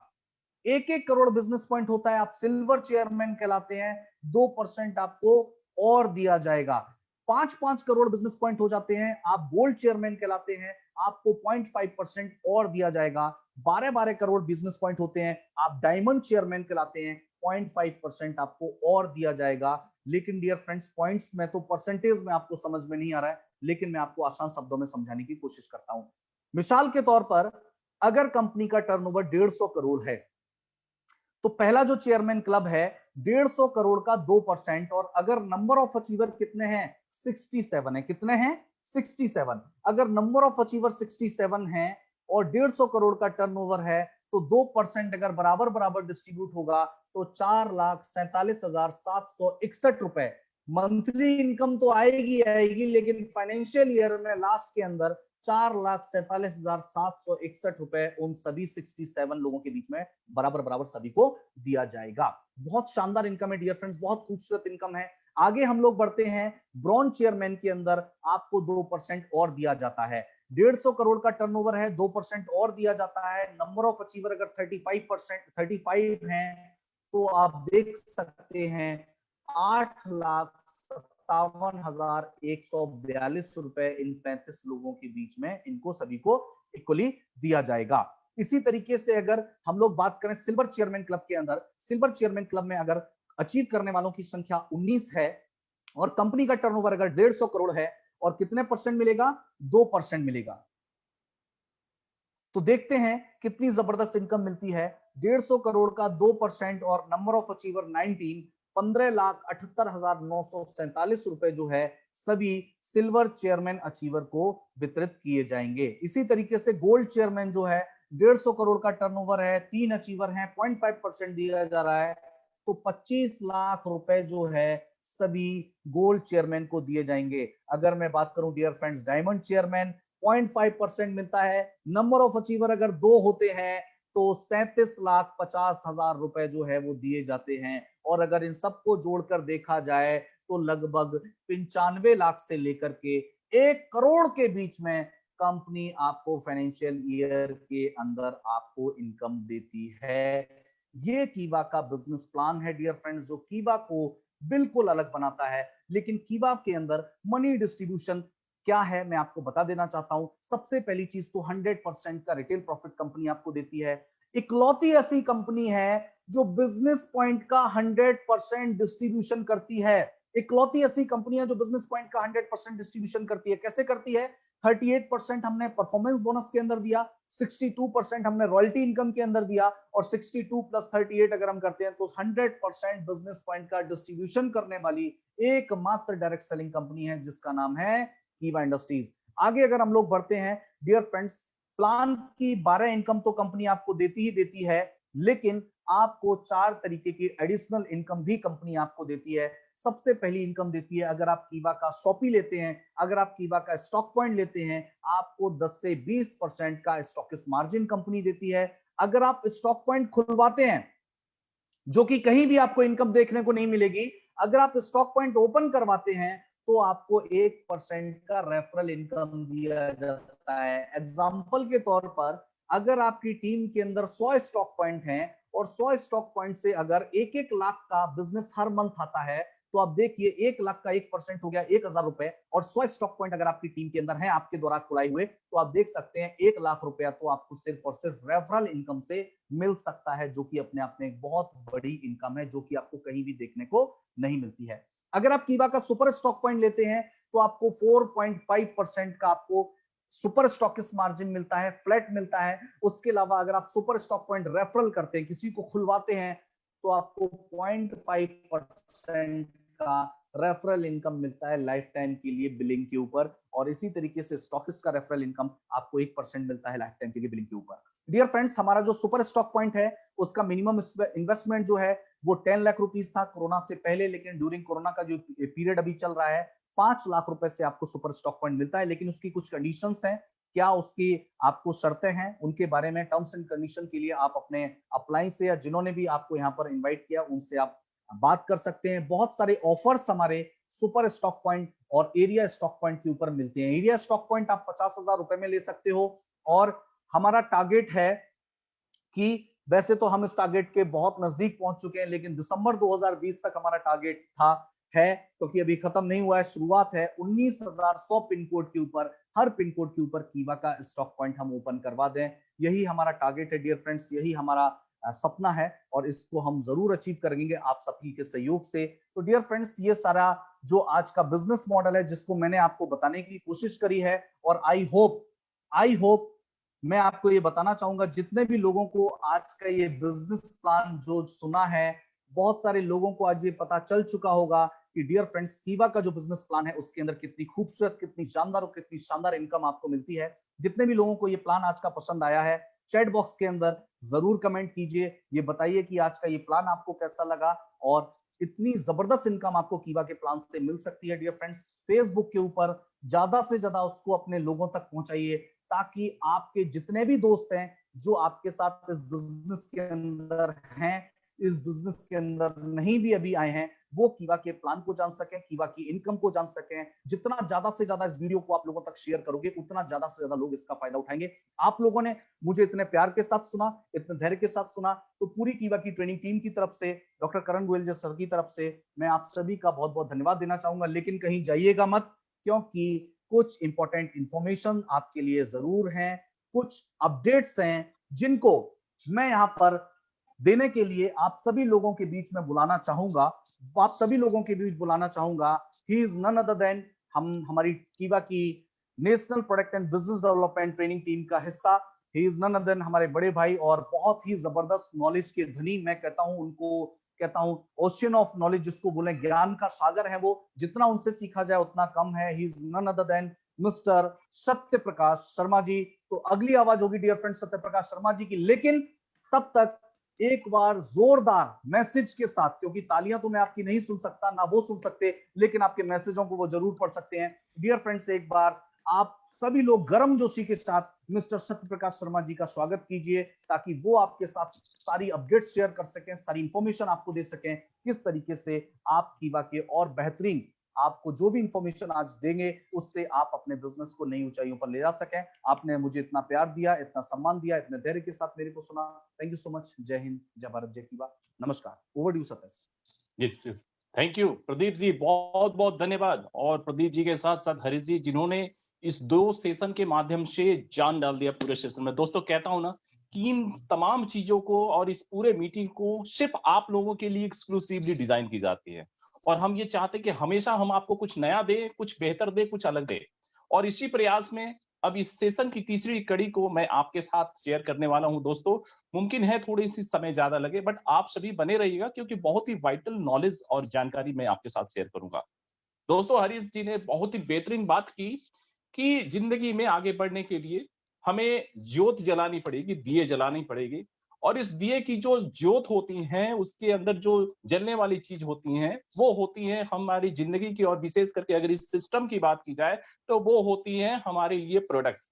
1-1 करोड़ बिजनेस पॉइंट होता है, आप सिल्वर चेयरमैन कहलाते हैं, 2% आपको और दिया जाएगा। 5-5 करोड़ बिजनेस पॉइंट हो जाते हैं, आप गोल्ड चेयरमैन कहलाते हैं, आपको 0.5% और दिया जाएगा। 12-12 करोड़ बिजनेस पॉइंट होते हैं, आप डायमंड चेयरमैन कहलाते हैं, 0.5% आपको और दिया जाएगा। लेकिन डियर फ्रेंड्स, पॉइंट्स में तो परसेंटेज में आपको समझ में नहीं आ रहा है, लेकिन मैं आपको आसान शब्दों में समझाने की कोशिश करता हूं। मिसाल के तौर पर, अगर कंपनी का टर्नओवर 150 करोड़ है, तो पहला जो चेयरमैन क्लब है 150 करोड़ का 2%, और अगर नंबर ऑफ अचीवर कितने हैं? 67 है। कितने हैं? 67। अगर नंबर ऑफ अचीवर 67 है और 150 करोड़ का टर्नओवर है, तो 2% अगर बराबर बराबर डिस्ट्रीब्यूट होगा, तो 4,47,761 रुपए मंथली इनकम तो आएगी, लेकिन फाइनेंशियल ईयर में लास्ट के अंदर 4,47,761 रुपए उन सभी 67 लोगों के बीच में बराबर बराबर सभी को दिया जाएगा। बहुत शानदार इनकम है डियर फ्रेंड्स, बहुत खूबसूरत इनकम है। आगे हम लोग बढ़ते हैं। ब्रॉन्ज चेयरमैन के अंदर आपको 2% और दिया जाता है। 150 करोड़ का टर्नओवर है, 2% और दिया जाता है। नंबर ऑफ अचीवर अगर 35 हैं, तो आप देख सकते हैं 8,57,142 रुपए इन 35 लोगों के बीच में इनको सभी को इक्वली दिया जाएगा। इसी तरीके से अगर हम लोग बात करें सिल्वर चेयरमैन क्लब के अंदर, सिल्वर चेयरमैन क्लब में अगर अचीव करने वालों की संख्या 19 है और कंपनी का टर्नओवर अगर 150 करोड़ है, और कितने परसेंट मिलेगा? 2% मिलेगा। तो देखते हैं कितनी जबरदस्त इनकम मिलती है। 150 करोड़ का 2% और नंबर ऑफ अचीवर 19, 15,78,947 रुपए जो है सभी सिल्वर चेयरमैन अचीवर को वितरित किए जाएंगे। इसी तरीके से गोल्ड चेयरमैन जो है 150 करोड़ का टर्नओवर है, 3 अचीवर हैं, 0.5% दिया जा रहा है, तो 25 लाख रुपए जो है सभी गोल्ड चेयरमैन को दिए जाएंगे। अगर मैं बात करूं डियर फ्रेंड्स, डायमंड चेयरमैन 0.5% मिलता है। नंबर ऑफ अचीवर अगर 2 होते हैं, तो 37,50,000 रुपए जो है वो दिए जाते हैं। और अगर इन सबको जोड़कर देखा जाए, तो लगभग 95 लाख से लेकर के 1 करोड़ के बीच में कंपनी आपको फाइनेंशियल ईयर के अंदर आपको इनकम देती है। ये कीवा का बिजनेस प्लान है डियर फ्रेंड्स, जो कीवा को बिल्कुल अलग बनाता है। लेकिन कीवा के अंदर मनी डिस्ट्रीब्यूशन क्या है, मैं आपको बता देना चाहता हूं। सबसे पहली चीज तो 100% का रिटेल प्रॉफिट कंपनी आपको देती है। इकलौती ऐसी कंपनी है जो बिजनेस पॉइंट का 100% डिस्ट्रीब्यूशन करती है। इकलौती ऐसी कंपनी है जो बिजनेस पॉइंट का 100% डिस्ट्रीब्यूशन करती है। कैसे करती है? 38% हमने परफॉर्मेंस बोनस के अंदर दिया, 62% हमने रॉयल्टी इनकम के अंदर दिया, और 62 प्लस 38 अगर हम करते हैं तो 100% बिजनेस पॉइंट का डिस्ट्रीब्यूशन करने वाली एकमात्र डायरेक्ट सेलिंग कंपनी है जिसका नाम है कीवा इंडस्ट्रीज। आगे अगर हम लोग बढ़ते हैं डियर फ्रेंड्स, प्लान की 12 इनकम तो कंपनी आपको देती ही देती है, लेकिन आपको 4 तरीके की एडिशनल इनकम भी कंपनी आपको देती है। सबसे पहली इनकम देती है अगर आप कीवा का शॉपी लेते हैं, अगर आप कीवा का स्टॉक पॉइंट लेते हैं, आपको 10 से 20% का स्टॉकिस्ट मार्जिन कंपनी देती है। अगर आप स्टॉक पॉइंट खुलवाते हैं, जो कि कहीं भी आपको इनकम देखने को नहीं मिलेगी, अगर आप स्टॉक पॉइंट ओपन करवाते हैं तो आपको 1% का रेफरल इनकम दिया जाता है। एग्जांपल के तौर पर अगर आपकी टीम के अंदर 100 स्टॉक पॉइंट हैं और 100 स्टॉक पॉइंट से अगर 1-1 लाख का बिजनेस हर मंथ आता है, तो आप देखिए 1 लाख का 1% हो गया 1000 रुपए, और 100 स्टॉक पॉइंट अगर आपकी टीम के अंदर है आपके द्वारा खुलाए हुए, तो आप देख सकते हैं 1 लाख रुपया तो आपको सिर्फ और सिर्फ रेफरल इनकम से मिल सकता है, जो कि अपने आप में एक बहुत बड़ी इनकम है, जो कि आपको कहीं भी देखने को नहीं मिलती है। अगर आप कीवा का सुपर स्टॉक पॉइंट लेते हैं तो आपको 4.5% का आपको सुपर स्टॉकिस्ट मार्जिन मिलता है, फ्लैट मिलता है। उसके अलावा अगर आप सुपर स्टॉक पॉइंट रेफरल करते हैं, किसी को खुलवाते हैं, तो आपको 0.5% का रेफरल इनकम मिलता है लाइफ टाइम के लिए बिलिंग के ऊपर, और इसी तरीके से स्टॉकिस्ट का रेफरल इनकम आपको 1% मिलता है लाइफ टाइम के लिए बिलिंग के ऊपर। डियर फ्रेंड्स, हमारा जो सुपर स्टॉक पॉइंट है उसका मिनिमम इन्वेस्टमेंट जो है वो 10 लाख रुपीस था कोरोना से पहले, लेकिन ड्यूरिंग कोरोना का जो पीरियड अभी चल रहा है 5 लाख रुपए से आपको सुपर स्टॉक पॉइंट मिलता है, लेकिन उसकी कुछ कंडीशंस हैं। क्या उसकी आपको शर्तें हैं, उनके बारे में टर्म्स एंड कंडीशन के लिए आप अपने अपलाइन से या जिन्होंने भी आपको यहाँ पर इन्वाइट किया उनसे आप बात कर सकते हैं। बहुत सारे ऑफर्स हमारे सुपर स्टॉक पॉइंट और एरिया स्टॉक पॉइंट के ऊपर मिलते हैं। एरिया स्टॉक पॉइंट आप 50,000 रुपए में ले सकते हो, और हमारा टारगेट है कि वैसे तो हम इस टारगेट के बहुत नजदीक पहुंच चुके हैं, लेकिन दिसंबर 2020 तक हमारा टारगेट था है, क्योंकि अभी खत्म नहीं हुआ है, शुरुआत है। 19,100 पिन कोड के ऊपर, हर पिन कोड के ऊपर कीवा का स्टॉक पॉइंट हम ओपन करवा दें, यही हमारा टारगेट है डियर फ्रेंड्स, यही हमारा सपना है, और इसको हम जरूर अचीव करेंगे आप सबकी के सहयोग से। तो डियर फ्रेंड्स, ये सारा जो आज का बिजनेस मॉडल है जिसको मैंने आपको बताने की कोशिश करी है, और आई होप मैं आपको ये बताना चाहूंगा, जितने भी लोगों को आज का ये बिजनेस प्लान जो सुना है, बहुत सारे लोगों को आज ये पता चल चुका होगा कि डियर फ्रेंड्स, कीवा का जो बिजनेस प्लान है उसके अंदर कितनी खूबसूरत, कितनी जानदार और कितनी शानदार इनकम आपको मिलती है। जितने भी लोगों को ये प्लान आज का पसंद आया है, चैट बॉक्स के अंदर जरूर कमेंट कीजिए, ये बताइए कि आज का ये प्लान आपको कैसा लगा, और इतनी जबरदस्त इनकम आपको कीवा के प्लान से मिल सकती है। डियर फ्रेंड्स, फेसबुक के ऊपर ज्यादा से ज्यादा उसको अपने लोगों तक पहुंचाइए, ताकि आपके जितने भी दोस्त हैं जो आपके साथ इस बिजनेस के अंदर हैं, इस बिजनेस के अंदर नहीं भी अभी आए हैं, वो कीवा के प्लान को जान सकें, कीवा की इनकम को जान सकें। जितना ज्यादा से ज्यादा इस वीडियो को आप लोगों तक शेयर करोगे, उतना ज्यादा से ज्यादा लोग इसका फायदा उठाएंगे। आप लोगों ने मुझे इतने प्यार के साथ सुना, इतने धैर्य के साथ सुना, तो पूरी कीवा की ट्रेनिंग टीम की तरफ से, डॉक्टर करण गोयल जी सर की तरफ से मैं आप सभी का बहुत बहुत धन्यवाद देना चाहूंगा। लेकिन कहीं जाइएगा मत, क्योंकि कुछ इंपॉर्टेंट इंफॉर्मेशन आपके लिए जरूर हैं, कुछ अपडेट्स हैं जिनको मैं यहां पर देने के लिए आप सभी लोगों के बीच में बुलाना चाहूंगा। आप सभी लोगों के बीच बुलाना चाहूंगा। He is none other than हमारी कीवा की national product and business development training team का हिस्सा। He is none other than हमारे बड़े भाई और बहुत ही जबरदस्त नॉलेज के धनी, मैं कहता हूं उनको, कहता हूं ओशियन ऑफ नॉलेज जिसको बोले, ज्ञान का सागर है वो, जितना उनसे सीखा जाए उतना कम है। He is none other than mister Satya Prakash Sharma ji. तो अगली आवाज होगी डियर फ्रेंड्स सत्य प्रकाश शर्मा जी की, लेकिन तब तक एक बार जोरदार मैसेज के साथ, क्योंकि तालियां तो मैं आपकी नहीं सुन सकता, ना वो सुन सकते, लेकिन आपके मैसेजों को वो जरूर पढ़ सकते हैं। डियर फ्रेंड्स, एक बार आप सभी लोग गर्म जोशी के साथ मिस्टर सत्य प्रकाश शर्मा जी का स्वागत कीजिए, ताकि वो आपके साथ सारी अपडेट शेयर कर सकें, सारी इंफॉर्मेशन आपको दे सकें, किस तरीके से आप कीवा के और बेहतरीन, आपको जो भी इंफॉर्मेशन आज देंगे उससे आप अपने बिजनेस को नई ऊंचाइयों पर ले जा सकें। आपने मुझे इतना प्यार दिया, इतना सम्मान दिया, इतने धैर्य के साथ मेरे को सुना, थैंक यू सो मच। जय हिंद, जय भारत, जय कीवा। नमस्कार। ओवर टू यू सत्य। Yes, thank you Pradeep ji, बहुत बहुत धन्यवाद। और प्रदीप जी के साथ साथ हरीश जी, जिन्होंने इस 2 सेशन के माध्यम से जान डाल दिया पूरे सेशन में। दोस्तों, कहता हूं ना इन तमाम चीजों को और इस पूरे मीटिंग को सिर्फ आप लोगों के लिए एक्सक्लूसिवली डिजाइन की जाती है। और हम ये चाहते हैं कि हमेशा हम आपको कुछ नया दें, कुछ बेहतर दें, कुछ अलग दें। और इसी प्रयास में अब इस सेशन की तीसरी कड़ी को मैं आपके साथ शेयर करने वाला हूं दोस्तों। मुमकिन है थोड़ी सी समय ज्यादा लगे, बट आप सभी बने रहिएगा क्योंकि बहुत ही वाइटल नॉलेज और जानकारी मैं आपके साथ शेयर करूंगा। दोस्तों, हरीश जी ने बहुत ही बेहतरीन बात की कि जिंदगी में आगे बढ़ने के लिए हमें ज्योत जलानी पड़ेगी, दिए जलानी पड़ेगी। और इस दिए की जो ज्योत होती हैं, उसके अंदर जो जलने वाली चीज होती हैं, वो होती हैं हमारी जिंदगी की। और विशेष करके अगर इस सिस्टम की बात की जाए तो वो होती हैं हमारे लिए प्रोडक्ट्स।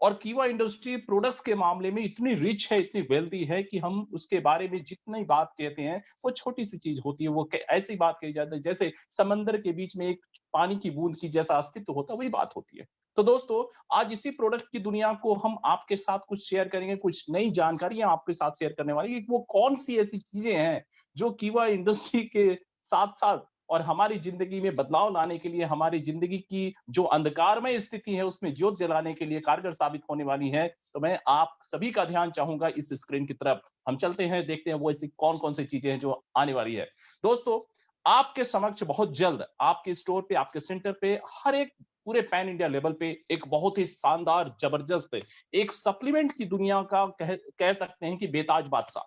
और कीवा इंडस्ट्री प्रोडक्ट्स के मामले में इतनी रिच है, इतनी वेल्दी है कि हम उसके बारे में जितनी बात कहते हैं वो छोटी सी चीज होती है। वो ऐसी बात कही जाती है जैसे समंदर के बीच में एक पानी की बूंद की जैसा अस्तित्व होता है, वही बात होती है। तो दोस्तों, आज इसी प्रोडक्ट की दुनिया को हम आपके साथ कुछ शेयर करेंगे, कुछ नई जानकारियां आपके साथ शेयर करने वाले कि वो कौन सी ऐसी चीजें हैं जो कीवा इंडस्ट्री के साथ साथ और हमारी जिंदगी में बदलाव लाने के लिए, हमारी जिंदगी की जो अंधकारमय स्थिति है उसमें ज्योत जलाने के लिए कारगर साबित होने वाली है। तो मैं आप सभी का ध्यान चाहूंगा इस स्क्रीन की तरफ। हम चलते हैं, देखते हैं वो ऐसी कौन कौन सी चीजें हैं जो आने वाली है। दोस्तों, आपके समक्ष बहुत जल्द आपके स्टोर पे, आपके सेंटर पे, हर एक पूरे पैन इंडिया लेवल पे एक बहुत ही शानदार, जबरदस्त एक सप्लीमेंट की दुनिया का कह सकते हैं कि बेताज बादशाह,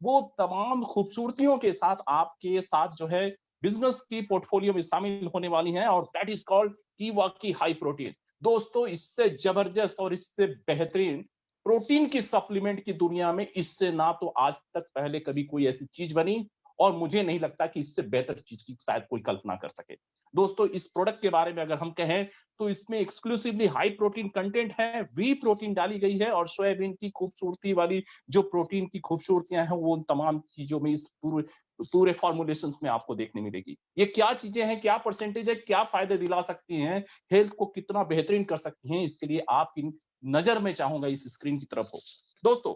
वो तमाम खूबसूरतियों के साथ आपके साथ जो है बिजनेस की पोर्टफोलियो में शामिल होने वाली हैं। और दैट इज कॉल्ड कीवा की हाई प्रोटीन। दोस्तों, इससे जबरदस्त और इससे बेहतरीन प्रोटीन की सप्लीमेंट की दुनिया में इससे ना तो आज तक पहले कभी कोई ऐसी चीज बनी, और मुझे नहीं लगता कि इससे बेहतर चीज की शायद कोई कल्पना कर सके। दोस्तों, इस प्रोडक्ट के बारे में अगर हम कहें तो इसमें एक्सक्लूसिवली हाई प्रोटीन कंटेंट है, वी प्रोटीन डाली गई है, और सोयाबीन की खूबसूरती वाली जो प्रोटीन की खूबसूरतियां हैं वो उन तमाम चीजों में इस पूरे पूरे फॉर्मुलेशंस में आपको देखने मिलेगी। ये क्या चीजें हैं, क्या परसेंटेज है, क्या फायदे दिला सकती हैं, हेल्थ को कितना बेहतरीन कर सकती हैं, इसके लिए आपकी नजर में चाहूंगा इस स्क्रीन की तरफ हो। दोस्तों,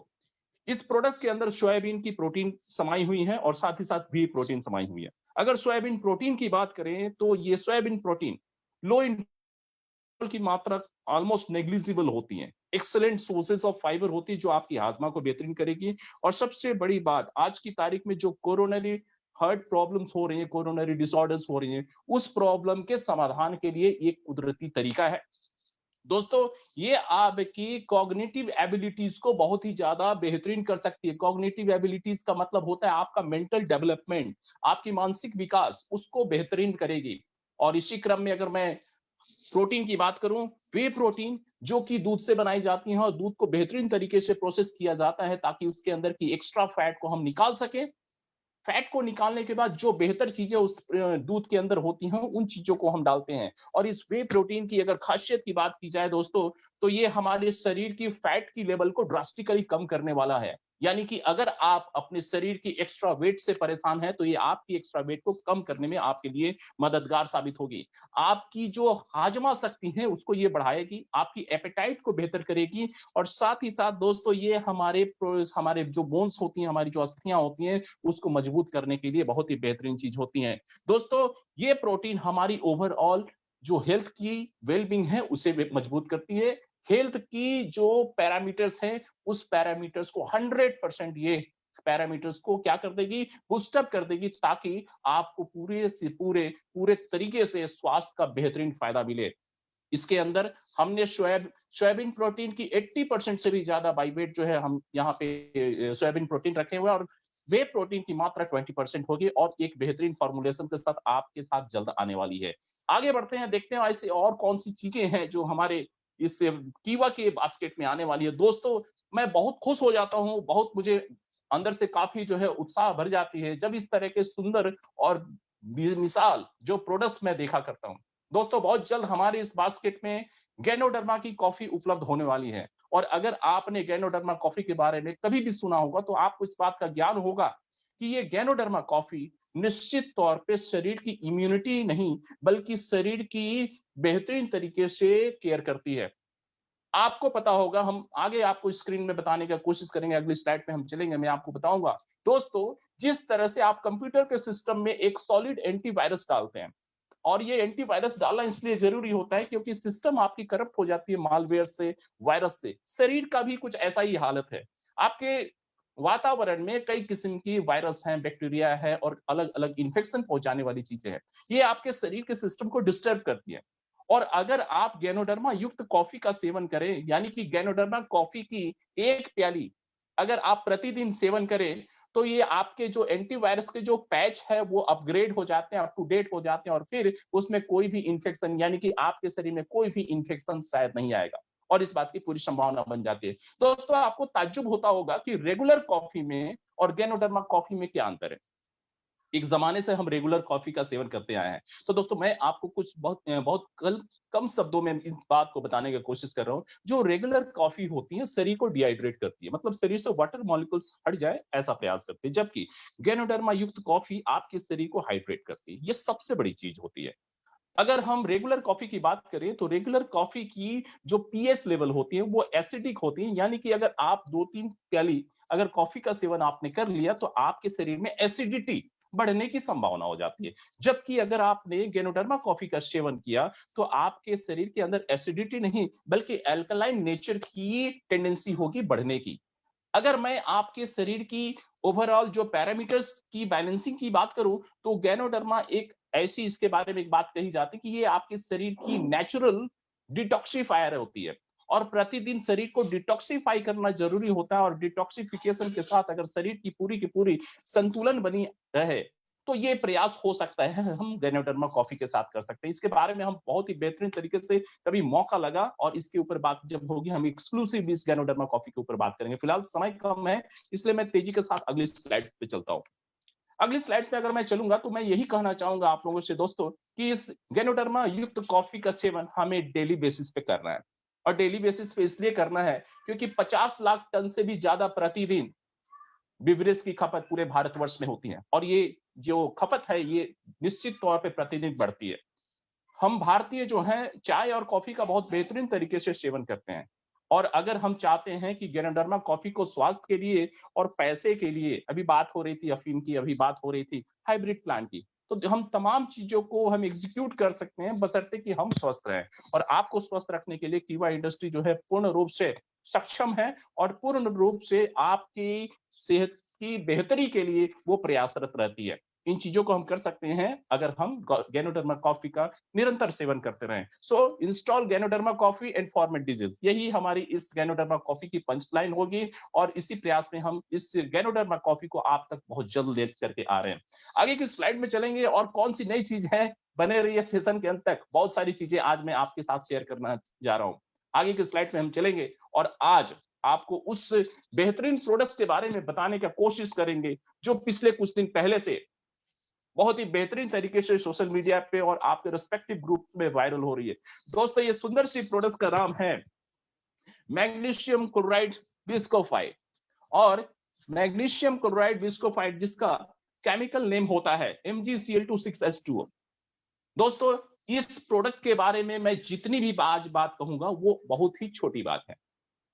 इस प्रोडक्ट के अंदर सोयाबीन की प्रोटीन समाई हुई है और साथ ही साथ भी प्रोटीन समाई हुई है। अगर सोयाबीन प्रोटीन की बात करें तो ये सोयाबीन प्रोटीन लो इन की मात्रा ऑलमोस्ट नेग्लिजिबल होती है, एक्सेलेंट सोर्सेज ऑफ फाइबर होती है जो आपकी हाजमा को बेहतरीन करेगी। और सबसे बड़ी बात, आज की तारीख में जो कोरोनरी हार्ट प्रॉब्लम्स हो रही हैं, कोरोनरी डिसऑर्डर्स हो रही हैं, उस प्रॉब्लम के समाधान के लिए एक कुदरती तरीका है। दोस्तों, ये आपकी कॉग्निटिव एबिलिटीज को बहुत ही ज्यादा बेहतरीन कर सकती है। कॉग्निटिव एबिलिटीज का मतलब होता है आपका मेंटल डेवलपमेंट, आपकी मानसिक विकास, उसको बेहतरीन करेगी। और इसी क्रम में अगर मैं प्रोटीन की बात करूं, वे प्रोटीन जो कि दूध से बनाई जाती हैं और दूध को बेहतरीन तरीके से प्रोसेस किया जाता है ताकि उसके अंदर की एक्स्ट्रा फैट को हम निकाल सकें। फैट को निकालने के बाद जो बेहतर चीजें उस दूध के अंदर होती हैं उन चीजों को हम डालते हैं। और इस वे प्रोटीन की अगर खासियत की बात की जाए दोस्तों, तो ये हमारे शरीर की फैट की लेवल को ड्रास्टिकली कम करने वाला है। यानी कि अगर आप अपने शरीर की एक्स्ट्रा वेट से परेशान हैं तो ये आपकी एक्स्ट्रा वेट को कम करने में आपके लिए मददगार साबित होगी। आपकी जो हाजमा शक्ति है उसको ये बढ़ाएगी, आपकी एपेटाइट को बेहतर करेगी। और साथ ही साथ दोस्तों, ये हमारे जो बोन्स होती हैं, हमारी जो अस्थियां होती हैं, उसको मजबूत करने के लिए बहुत ही बेहतरीन चीज होती है। दोस्तों, ये प्रोटीन हमारी ओवरऑल जो हेल्थ की वेलबींग है उसे मजबूत करती है। हेल्थ की जो पैरामीटर्स हैं उस पैरामीटर्स को 100% ये पैरामीटर्स को क्या कर देगी, बूस्टअप कर देगी, ताकि आपको पूरे से पूरे पूरे तरीके से स्वास्थ्य का बेहतरीन फायदा मिले। इसके अंदर हमने सोयाबीन प्रोटीन की 80% से भी ज्यादा बाई वेट जो है हम यहाँ पे सोयाबीन प्रोटीन रखे हुए हैं, और वे प्रोटीन की मात्रा 20% होगी और एक बेहतरीन फॉर्मुलेशन के साथ आपके साथ जल्द आने वाली है। आगे बढ़ते हैं, देखते हैं ऐसी और कौन सी चीजें हैं जो हमारे इस कीवा के बास्केट में आने वाली है। दोस्तों, मैं बहुत खुश हो जाता हूँ, बहुत मुझे अंदर से काफी जो है उत्साह भर जाती है जब इस तरह के सुंदर और मिसाल जो प्रोडक्ट्स मैं देखा करता हूँ। दोस्तों, बहुत जल्द हमारे इस बास्केट में गैनोडर्मा की कॉफी उपलब्ध होने वाली है। और अगर आपने गैनोडर्मा कॉफी के बारे में कभी भी सुना होगा तो आपको इस बात का ज्ञान होगा कि ये गैनोडर्मा कॉफी निश्चित तौर पे शरीर की इम्यूनिटी नहीं बल्कि शरीर की बेहतरीन तरीके से केयर करती है। आपको पता होगा, हम आगे आपको स्क्रीन में बताने की कोशिश करेंगे, अगली स्लाइड पे हम चलेंगे, मैं आपको बताऊंगा। दोस्तों, जिस तरह से आप कंप्यूटर के सिस्टम में एक सॉलिड एंटीवायरस डालते हैं, और ये एंटीवायरस डालना इसलिए जरूरी होता है क्योंकि सिस्टम आपकी करप्ट हो जाती है मालवेयर से, वायरस से। शरीर का भी कुछ ऐसा ही हालत है। आपके वातावरण में कई किस्म की वायरस हैं, बैक्टीरिया है और अलग अलग इन्फेक्शन पहुंचाने वाली चीजें हैं। ये आपके शरीर के सिस्टम को डिस्टर्ब करती है। और अगर आप गैनोडर्मा युक्त कॉफी का सेवन करें, यानी कि गैनोडर्मा कॉफी की एक प्याली अगर आप प्रतिदिन सेवन करें, तो ये आपके जो एंटीवायरस के जो पैच है वो अपग्रेड हो जाते हैं, अप टू डेट हो जाते हैं और फिर उसमें कोई भी इंफेक्शन, यानी कि आपके शरीर में कोई भी इंफेक्शन शायद नहीं आएगा और इस बात की पूरी संभावना बन जाती है। दोस्तों, आपको ताज्जुब होता होगा कि रेगुलर कॉफी में और गैनोडर्मा कॉफी में क्या अंतर है। एक जमाने से हम रेगुलर कॉफी का सेवन करते आए हैं। तो दोस्तों, मैं आपको कुछ बहुत कम शब्दों में इस बात को बताने की कोशिश कर रहा हूँ। जो रेगुलर कॉफी होती है शरीर को डिहाइड्रेट करती है, मतलब शरीर से वाटर मॉलिक्यूल्स हट जाए ऐसा प्रयास करती है, जबकि गैनोडर्मा युक्त कॉफी आपके शरीर को हाइड्रेट करती है। ये सबसे बड़ी चीज होती है। अगर हम रेगुलर कॉफी की बात करें तो रेगुलर कॉफी की जो पीएच लेवल होती है वो एसिडिक होती है, यानी कि अगर आप 2-3 प्याली अगर कॉफी का सेवन आपने कर लिया तो आपके शरीर में एसिडिटी बढ़ने की संभावना हो जाती है। जबकि अगर आपने गैनोडर्मा कॉफी का सेवन किया तो आपके शरीर के अंदर एसिडिटी नहीं बल्कि अल्कलाइन नेचर की टेंडेंसी होगी बढ़ने की। अगर मैं आपके शरीर की ओवरऑल जो पैरामीटर्स की बैलेंसिंग की बात करूं तो गैनोडर्मा एक ऐसी, इसके बारे में एक बात कही जाती है कि ये आपके शरीर की नेचुरल डिटॉक्सिफायर होती है और प्रतिदिन शरीर को डिटॉक्सिफाई करना जरूरी होता है और डिटॉक्सिफिकेशन के साथ अगर शरीर की पूरी संतुलन बनी रहे तो ये प्रयास हो सकता है हम गैनोडर्मा कॉफी के साथ कर सकते हैं। इसके बारे में हम बहुत ही बेहतरीन तरीके से कभी मौका लगा और इसके ऊपर बात जब होगी हम एक्सक्लूसिव इस गैनोडर्मा कॉफी के ऊपर बात करेंगे। फिलहाल समय कम है इसलिए मैं तेजी के साथ अगली स्लाइड पे चलता हूं। अगली स्लाइड पे अगर मैं चलूंगा तो मैं यही कहना चाहूंगा आप लोगों से दोस्तों कि इस गैनोडर्मा युक्त कॉफी का सेवन हमें डेली बेसिस पे करना है। और डेली बेसिस पे इसलिए करना है क्योंकि 50 लाख टन से भी ज्यादा प्रतिदिन बिवरेज की खपत पूरे भारतवर्ष में होती है और ये जो खपत है ये निश्चित तौर पे प्रतिदिन बढ़ती है। हम भारतीय जो हैं चाय और कॉफी का बहुत बेहतरीन तरीके से सेवन करते हैं और अगर हम चाहते हैं कि गैनोडर्मा कॉफी को स्वास्थ्य के लिए और पैसे के लिए, अभी बात हो रही थी अफीम की, अभी बात हो रही थी हाइब्रिड प्लांट की, तो हम तमाम चीजों को हम एग्जीक्यूट कर सकते हैं बशर्ते कि हम स्वस्थ रहें। और आपको स्वस्थ रखने के लिए कीवा इंडस्ट्री जो है पूर्ण रूप से सक्षम है और पूर्ण रूप से आपकी सेहत की बेहतरी के लिए वो प्रयासरत रहती है। इन चीजों को हम कर सकते हैं अगर हम गैनोडर्मा कॉफी का निरंतर सेवन करते रहें। So install ganoderma coffee and format disease, यही हमारी इस गैनोडर्मा कॉफी की पंचलाइन होगी और इसी प्रयास में हम इस गैनोडर्मा कॉफी को आप तक बहुत जल्द ले करके आ रहे हैं। आगे की स्लाइड में चलेंगे और कौन सी नई चीज है, बने रहिए सेशन के अंत तक। बहुत सारी चीजें आज मैं आपके साथ शेयर करना जा रहा हूं। आगे की स्लाइड में हम चलेंगे और आज आपको उस बेहतरीन प्रोडक्ट्स के बारे में बताने का कोशिश करेंगे जो पिछले कुछ दिन पहले से बहुत ही बेहतरीन तरीके से सोशल मीडिया पे और आपके रिस्पेक्टिव ग्रुप में वायरल हो रही है। दोस्तों, ये सुंदर सी प्रोडक्ट का नाम है मैग्नीशियम क्लोराइड विस्कोफाइट और मैग्नीशियम क्लोराइड विस्कोफाइट जिसका केमिकल नेम होता है MgCl2 6H2O। दोस्तों, इस प्रोडक्ट के बारे में मैं जितनी भी आज बात कहूंगा वो बहुत ही छोटी बात है।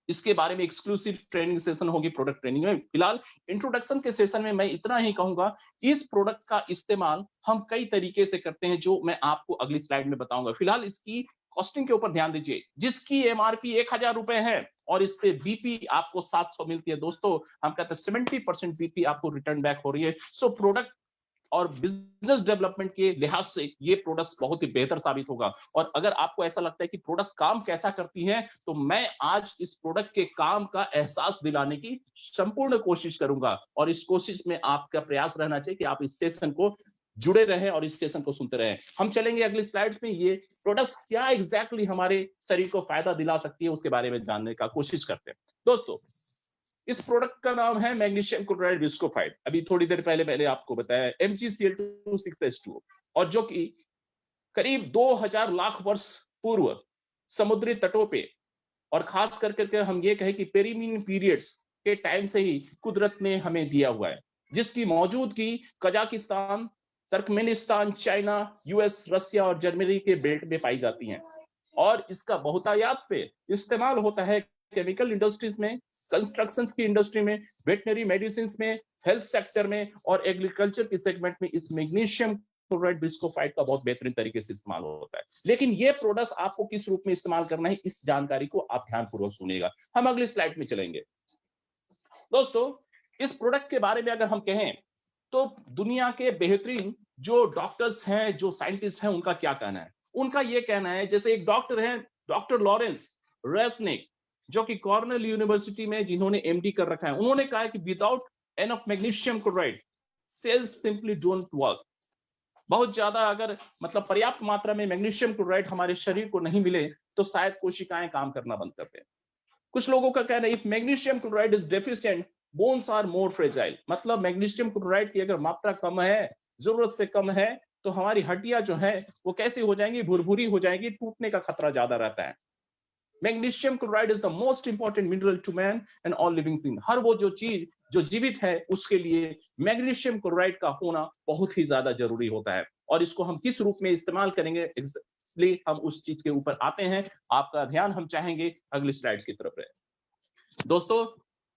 इसके बारे में एक्सक्लूसिव ट्रेनिंग सेशन होगी प्रोडक्ट ट्रेनिंग में। फिलहाल इंट्रोडक्शन के सेशन में मैं इतना ही कहूंगा, इस प्रोडक्ट का इस्तेमाल हम कई तरीके से करते हैं जो मैं आपको अगली स्लाइड में बताऊंगा। फिलहाल इसकी कॉस्टिंग के ऊपर ध्यान दीजिए, जिसकी एमआरपी 1000 रुपए है और इस पे बीपी आपको 700 मिलती है। दोस्तों, हम कहते हैं 70% बीपी आपको रिटर्न बैक हो रही है। सो प्रोडक्ट और बिजनेस डेवलपमेंट के लिहाज से ये प्रोडक्ट्स बहुत ही बेहतर साबित होगा। और अगर आपको ऐसा लगता है कि प्रोडक्ट्स काम कैसा करती हैं, तो मैं आज इस प्रोडक्ट के काम का एहसास दिलाने की संपूर्ण कोशिश करूंगा और इस कोशिश में आपका प्रयास रहना चाहिए कि आप इस सेशन को जुड़े रहें और इस सेशन को सुनते रहें। हम चलेंगे अगली स्लाइड्स में, ये प्रोडक्ट्स क्या एग्जैक्टली हमारे शरीर को फायदा दिला सकती है उसके बारे में जानने का कोशिश करते हैं। दोस्तों, इस प्रोडक्ट का नाम है मैग्नीशियम क्लोराइड विस्कोफाइट। अभी थोड़ी देर पहले मैंने आपको बताया MgCl2 6H2O और जो कि करीब 2000 लाख वर्ष पूर्व समुद्री तटों पे और खास करके हम ये कहें कि पेरिमीन पीरियड्स के टाइम से ही कुदरत ने हमें दिया हुआ है, जिसकी मौजूदगी कजाकिस्तान, तुर्कमेनिस्तान, चाइना, यूएस, रसिया और जर्मनी के बेल्ट में पाई जाती हैं और इसका बहुतायात पे इस्तेमाल होता है केमिकल इंडस्ट्रीज में, कंस्ट्रक्शन की इंडस्ट्री में, वेटनरी मेडिसिन में, हेल्थ सेक्टर में और एग्रीकल्चर के सेगमेंट में इस मैग्नीशियम क्लोराइड विस्कोफाइट का बहुत बेहतरीन तरीके से इस्तेमाल होता है। लेकिन ये प्रोडक्ट आपको किस रूप में इस्तेमाल करना है, इस जानकारी को आप ध्यानपूर्वक सुनिएगा। हम अगली स्लाइड में चलेंगे। दोस्तों, इस प्रोडक्ट के बारे में अगर हम कहें तो दुनिया के बेहतरीन जो डॉक्टर्स हैं, जो साइंटिस्ट हैं, उनका क्या कहना है? उनका ये कहना है, जैसे एक डॉक्टर हैं, डॉक्टर लॉरेंस रेसनिक, जो कि कॉर्नेल यूनिवर्सिटी में जिन्होंने एमडी कर रखा है, उन्होंने कहा है कि without enough magnesium chloride cells simply don't work. बहुत ज्यादा अगर मतलब पर्याप्त मात्रा में मैग्नीशियम क्लोराइड हमारे शरीर को नहीं मिले तो शायद कोशिकाएं काम करना बंद कर दें। कुछ लोगों का कहना है if magnesium chloride is deficient bones are more fragile, मतलब मैग्नीशियम क्लोराइड की अगर मात्रा कम है, जरूरत से कम है, तो हमारी हड्डियां जो है वो कैसी हो जाएंगी, भुरभुरी हो जाएंगी, टूटने का खतरा ज्यादा रहता है। Magnesium chloride is the most important mineral to man and all living thing. हर वो जो चीज जो जीवित है उसके लिए मैग्नीशियम क्लोराइड का होना बहुत ही ज्यादा जरूरी होता है। और इसको हम किस रूप में इस्तेमाल करेंगे, इसलिए हम उस चीज के ऊपर आते हैं। आपका ध्यान हम चाहेंगे अगली स्लाइड्स की तरफ रहे। दोस्तों,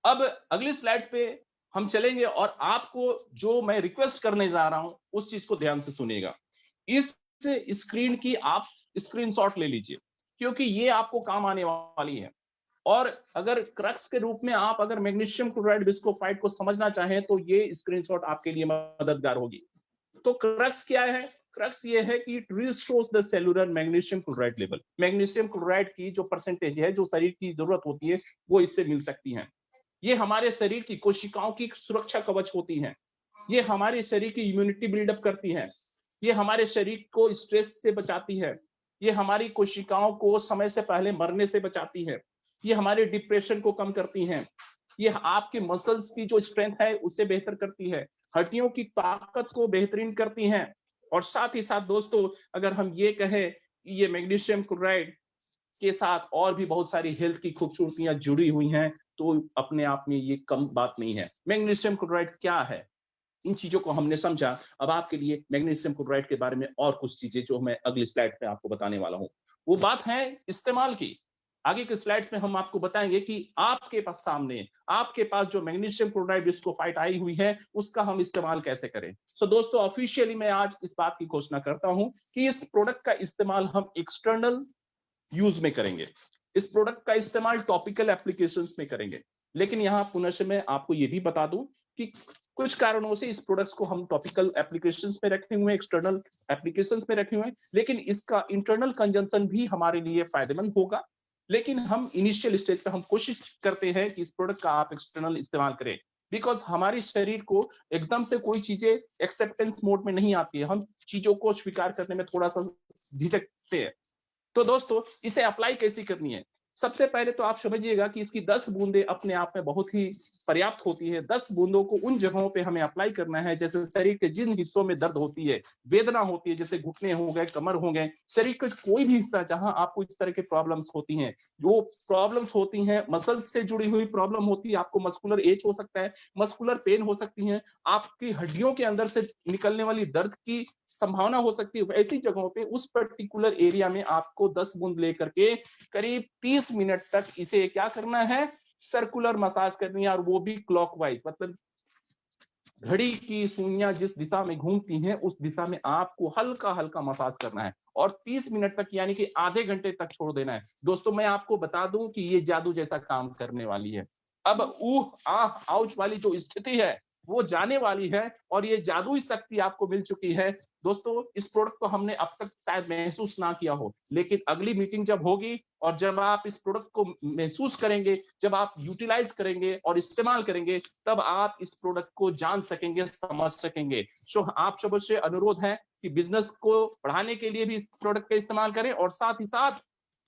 अब अगली स्लाइड्स पे हम चलेंगे और आपको जो मैं रिक्वेस्ट करने जा रहा हूं उस चीज को ध्यान से सुनिएगा। इस स्क्रीन की आप स्क्रीनशॉट ले लीजिए, क्योंकि ये आपको काम आने वाली है। और अगर क्रक्स के रूप में आप अगर मैग्नीशियम क्लोराइड विस्कोफाइट को समझना चाहें तो ये स्क्रीनशॉट आपके लिए मददगार होगी। तो क्रक्स क्या है? क्रक्स ये है कि it restores the cellular magnesium chloride level. Magnesium chloride की जो परसेंटेज है, जो शरीर की जरूरत होती है, वो इससे मिल सकती है। ये हमारे शरीर की कोशिकाओं की सुरक्षा कवच होती है। ये हमारे शरीर की इम्यूनिटी बिल्डअप करती है। ये हमारे शरीर को स्ट्रेस से बचाती है। ये हमारी कोशिकाओं को समय से पहले मरने से बचाती है। ये हमारे डिप्रेशन को कम करती हैं। ये आपके मसल्स की जो स्ट्रेंथ है उसे बेहतर करती है, हड्डियों की ताकत को बेहतरीन करती हैं। और साथ ही साथ दोस्तों, अगर हम ये कहें कि ये मैग्नीशियम क्लोराइड के साथ और भी बहुत सारी हेल्थ की खूबसूरतियां जुड़ी हुई हैं, तो अपने आप में ये कम बात नहीं है। मैग्नीशियम क्लोराइड क्या है, इन चीजों को हमने समझा। अब आपके लिए मैग्नीशियम क्लोराइड के बारे में और कुछ चीजें जो मैं अगली स्लाइड पे आपको बताने वाला हूं, वो बात है इस्तेमाल की। आगे के स्लाइड्स में हम आपको बताएंगे कि आपके पास सामने आपके पास जो मैग्नीशियम क्लोराइड विस्कोफाइट आई हुई है उसका हम इस्तेमाल कैसे करें। सो दोस्तों, ऑफिशियली मैं आज इस बात की घोषणा करता हूं कि इस प्रोडक्ट का इस्तेमाल हम एक्सटर्नल यूज में करेंगे। इस प्रोडक्ट का इस्तेमाल टॉपिकल एप्लीकेशंस में करेंगे। लेकिन यहां पुनः मैं आपको यह भी बता दूं कि कुछ कारणों से इस प्रोडक्ट्स को हम टॉपिकल एप्लीकेशंस में रखे हुए हैं, एक्सटर्नल एप्लीकेशंस में रखे हुए हैं, लेकिन इसका इंटरनल कंजम्पशन भी हमारे लिए फायदेमंद होगा। लेकिन हम इनिशियल स्टेज पे हम कोशिश करते हैं कि इस प्रोडक्ट का आप एक्सटर्नल इस्तेमाल करें, बिकॉज हमारी शरीर को एकदम से कोई चीजें एक्सेप्टेंस मोड में नहीं आती है। हम चीजों को स्वीकार करने में थोड़ा सा झिझकते हैं। तो दोस्तों, इसे अप्लाई कैसे करनी है? सबसे पहले तो आप समझिएगा कि इसकी 10 बूंदे अपने आप में बहुत ही पर्याप्त होती है। 10 बूंदों को उन जगहों पे हमें अप्लाई करना है जैसे शरीर के जिन हिस्सों में दर्द होती है, वेदना होती है, जैसे घुटने हो गए, कमर हो गए, शरीर का कोई भी हिस्सा जहां आपको इस तरह के प्रॉब्लम्स होती हैं, जो प्रॉब्लम्स होती हैं, मसल्स से जुड़ी हुई प्रॉब्लम होती है, आपको मस्कुलर एच हो सकता है, मस्कुलर पेन हो सकती है, आपकी हड्डियों के अंदर से निकलने वाली दर्द की संभावना हो सकती है, ऐसी जगहों पे उस पर्टिकुलर एरिया में आपको 10 बूंद लेकर के करीब 30 मिनट तक इसे क्या करना है, सर्कुलर मसाज करनी है, और वो भी क्लॉकवाइज, मतलब घड़ी की सुइयां जिस दिशा में घूमती हैं उस दिशा में आपको हल्का हल्का मसाज करना है, और 30 मिनट तक यानी कि आधे घंटे तक छोड़ देना है। दोस्तों, मैं आपको बता दूं कि ये जादू जैसा काम करने वाली है। अब ऊह आह आउच वाली जो स्थिति है वो जाने वाली है, और ये जादुई शक्ति आपको मिल चुकी है। दोस्तों, इस प्रोडक्ट को हमने अब तक शायद महसूस ना किया हो, लेकिन अगली मीटिंग जब होगी और जब आप इस प्रोडक्ट को महसूस करेंगे, जब आप यूटिलाइज करेंगे और इस्तेमाल करेंगे, तब आप इस प्रोडक्ट को जान सकेंगे, समझ सकेंगे। सो आप सबसे अनुरोध है कि बिजनेस को बढ़ाने के लिए भी इस प्रोडक्ट का इस्तेमाल करें, और साथ ही साथ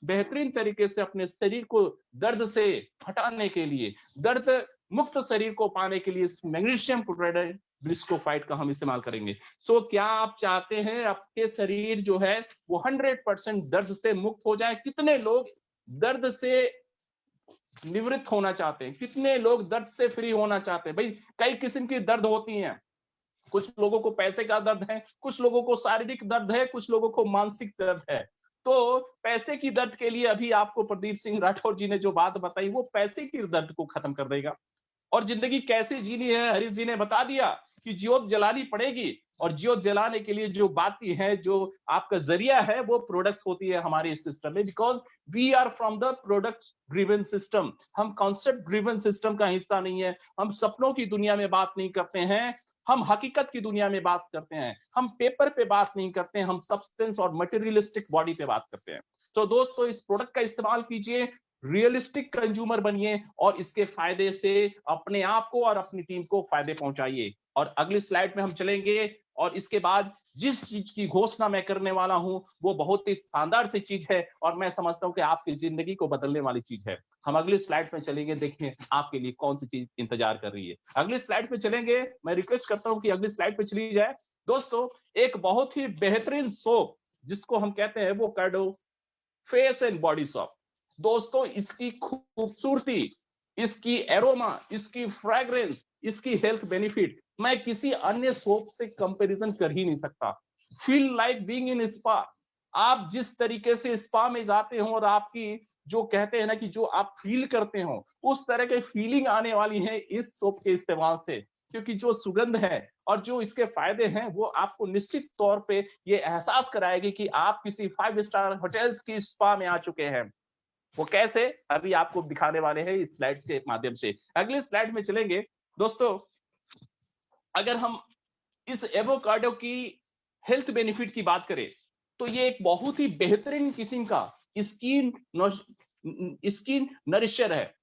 बेहतरीन तरीके से अपने शरीर को दर्द से हटाने के लिए, दर्द मुक्त शरीर को पाने के लिए मैग्नीशियम क्लोराइड विस्कोफाइट का हम इस्तेमाल करेंगे। सो क्या आप चाहते हैं आपके शरीर जो है वो 100% दर्द से मुक्त हो जाए? कितने लोग दर्द से निवृत्त होना चाहते हैं? कितने लोग दर्द से फ्री होना चाहते हैं? भाई, कई किस्म की दर्द होती हैं। कुछ लोगों को पैसे का दर्द है, कुछ लोगों को शारीरिक दर्द है, कुछ लोगों को मानसिक दर्द है। तो पैसे की दर्द के लिए अभी आपको प्रदीप सिंह राठौर जी ने जो बात बताई वो पैसे की दर्द को खत्म कर देगा। और जिंदगी कैसे जीनी है, हरीश जी ने बता दिया कि ज्योत जलानी पड़ेगी, और ज्योत जलाने के लिए जो बाती है, जो आपका जरिया है, वो प्रोडक्ट्स होती है हमारे इस सिस्टम में, because we are from the product driven system. हम कॉन्सेप्ट ड्रिवन सिस्टम का हिस्सा नहीं है। हम सपनों की दुनिया में बात नहीं करते हैं, हम हकीकत की दुनिया में बात करते हैं। हम पेपर पे बात नहीं करते हैं, हम सब्सटेंस और मटेरियलिस्टिक बॉडी पे बात करते हैं। तो दोस्तों, इस प्रोडक्ट का इस्तेमाल कीजिए, रियलिस्टिक कंज्यूमर बनिए और इसके फायदे से अपने आप को और अपनी टीम को फायदे पहुंचाइए। और अगली स्लाइड में हम चलेंगे और इसके बाद जिस चीज की घोषणा मैं करने वाला हूं वो बहुत ही शानदार सी चीज है और मैं समझता हूं कि आपकी जिंदगी को बदलने वाली चीज है। हम अगली स्लाइड में चलेंगे, देखिए आपके लिए कौन सी चीज इंतजार कर रही है। अगली स्लाइड पे चलेंगे, मैं रिक्वेस्ट करता हूं कि अगली स्लाइड पे चली जाए। दोस्तों, एक बहुत ही बेहतरीन सोप जिसको हम कहते हैं वो avocado face and body soap. दोस्तों, इसकी खूबसूरती, इसकी एरोमा, इसकी फ्रेग्रेंस, इसकी हेल्थ बेनिफिट मैं किसी अन्य सोप से कंपैरिजन कर ही नहीं सकता। Feel like being in spa. आप जिस तरीके से स्पा में जाते हो और आपकी जो कहते हैं ना कि जो आप फील करते हो, उस तरह के फीलिंग आने वाली है इस सोप के इस्तेमाल से, क्योंकि जो सुगंध है और जो इसके फायदे हैं वो आपको निश्चित तौर पे ये एहसास कराएगी कि आप किसी 5 स्टार होटल्स की स्पा में आ चुके हैं। वो कैसे, अभी आपको दिखाने वाले हैं इस स्लाइड्स के माध्यम से। अगले स्लाइड में चलेंगे। दोस्तों, अगर हम इस एवोकाडो की हेल्थ बेनिफिट की बात करें तो ये एक बहुत ही बेहतरीन किस्म का स्किन स्किन नरिशर है।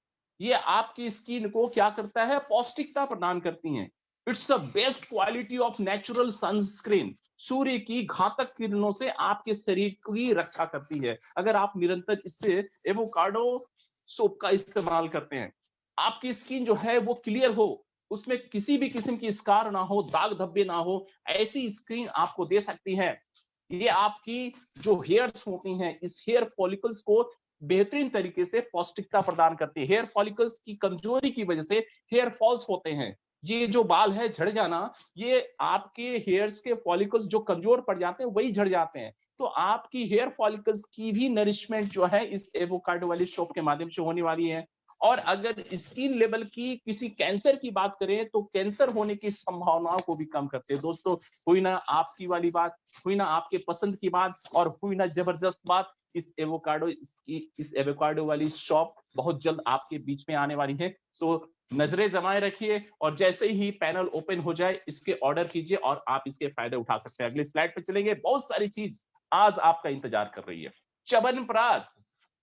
ये आपकी स्किन को क्या करता है, पौष्टिकता प्रदान करती है। It's the best quality of natural sunscreen. सूर्य की घातक किरणों से आपके शरीर की रक्षा करती है। अगर आप निरंतर इससे एवोकाडो सोप का इस्तेमाल करते हैं, आपकी स्किन जो है वो क्लियर हो, उसमें किसी भी किस्म की स्कार ना हो, दाग धब्बे ना हो, ऐसी स्क्रीन आपको दे सकती है। ये आपकी जो हेयर्स होती हैं, इस हेयर फॉलिकल्स को बेहतरीन तरीके से पौष्टिकता प्रदान करती है। हेयर फॉलिकल्स की कमजोरी की वजह से हेयर फॉल्स होते हैं। ये जो बाल है झड़ जाना, ये आपके हेयर्स के फॉलिकल्स जो कमजोर पड़ जाते हैं वही झड़ जाते हैं। तो आपकी हेयर फॉलिकल्स की भी नरिशमेंट जो है इस एवोकाडो वाली सोप के माध्यम से होने वाली है। और अगर स्किन लेवल की किसी कैंसर की बात करें तो कैंसर होने की संभावनाओं को भी कम करते हैं। दोस्तों, हुई ना आपकी वाली बात, हुई ना आपके पसंद की बात, और हुई ना जबरदस्त बात। इस एवोकाडो वाली शॉप बहुत जल्द आपके बीच में आने वाली है। सो नजरें जमाए रखिए और जैसे ही पैनल ओपन हो जाए इसके ऑर्डर कीजिए और आप इसके फायदे उठा सकते हैं। अगली स्लाइड पे चलेंगे। बहुत सारी चीज आज आपका इंतजार कर रही है। च्यवनप्राश,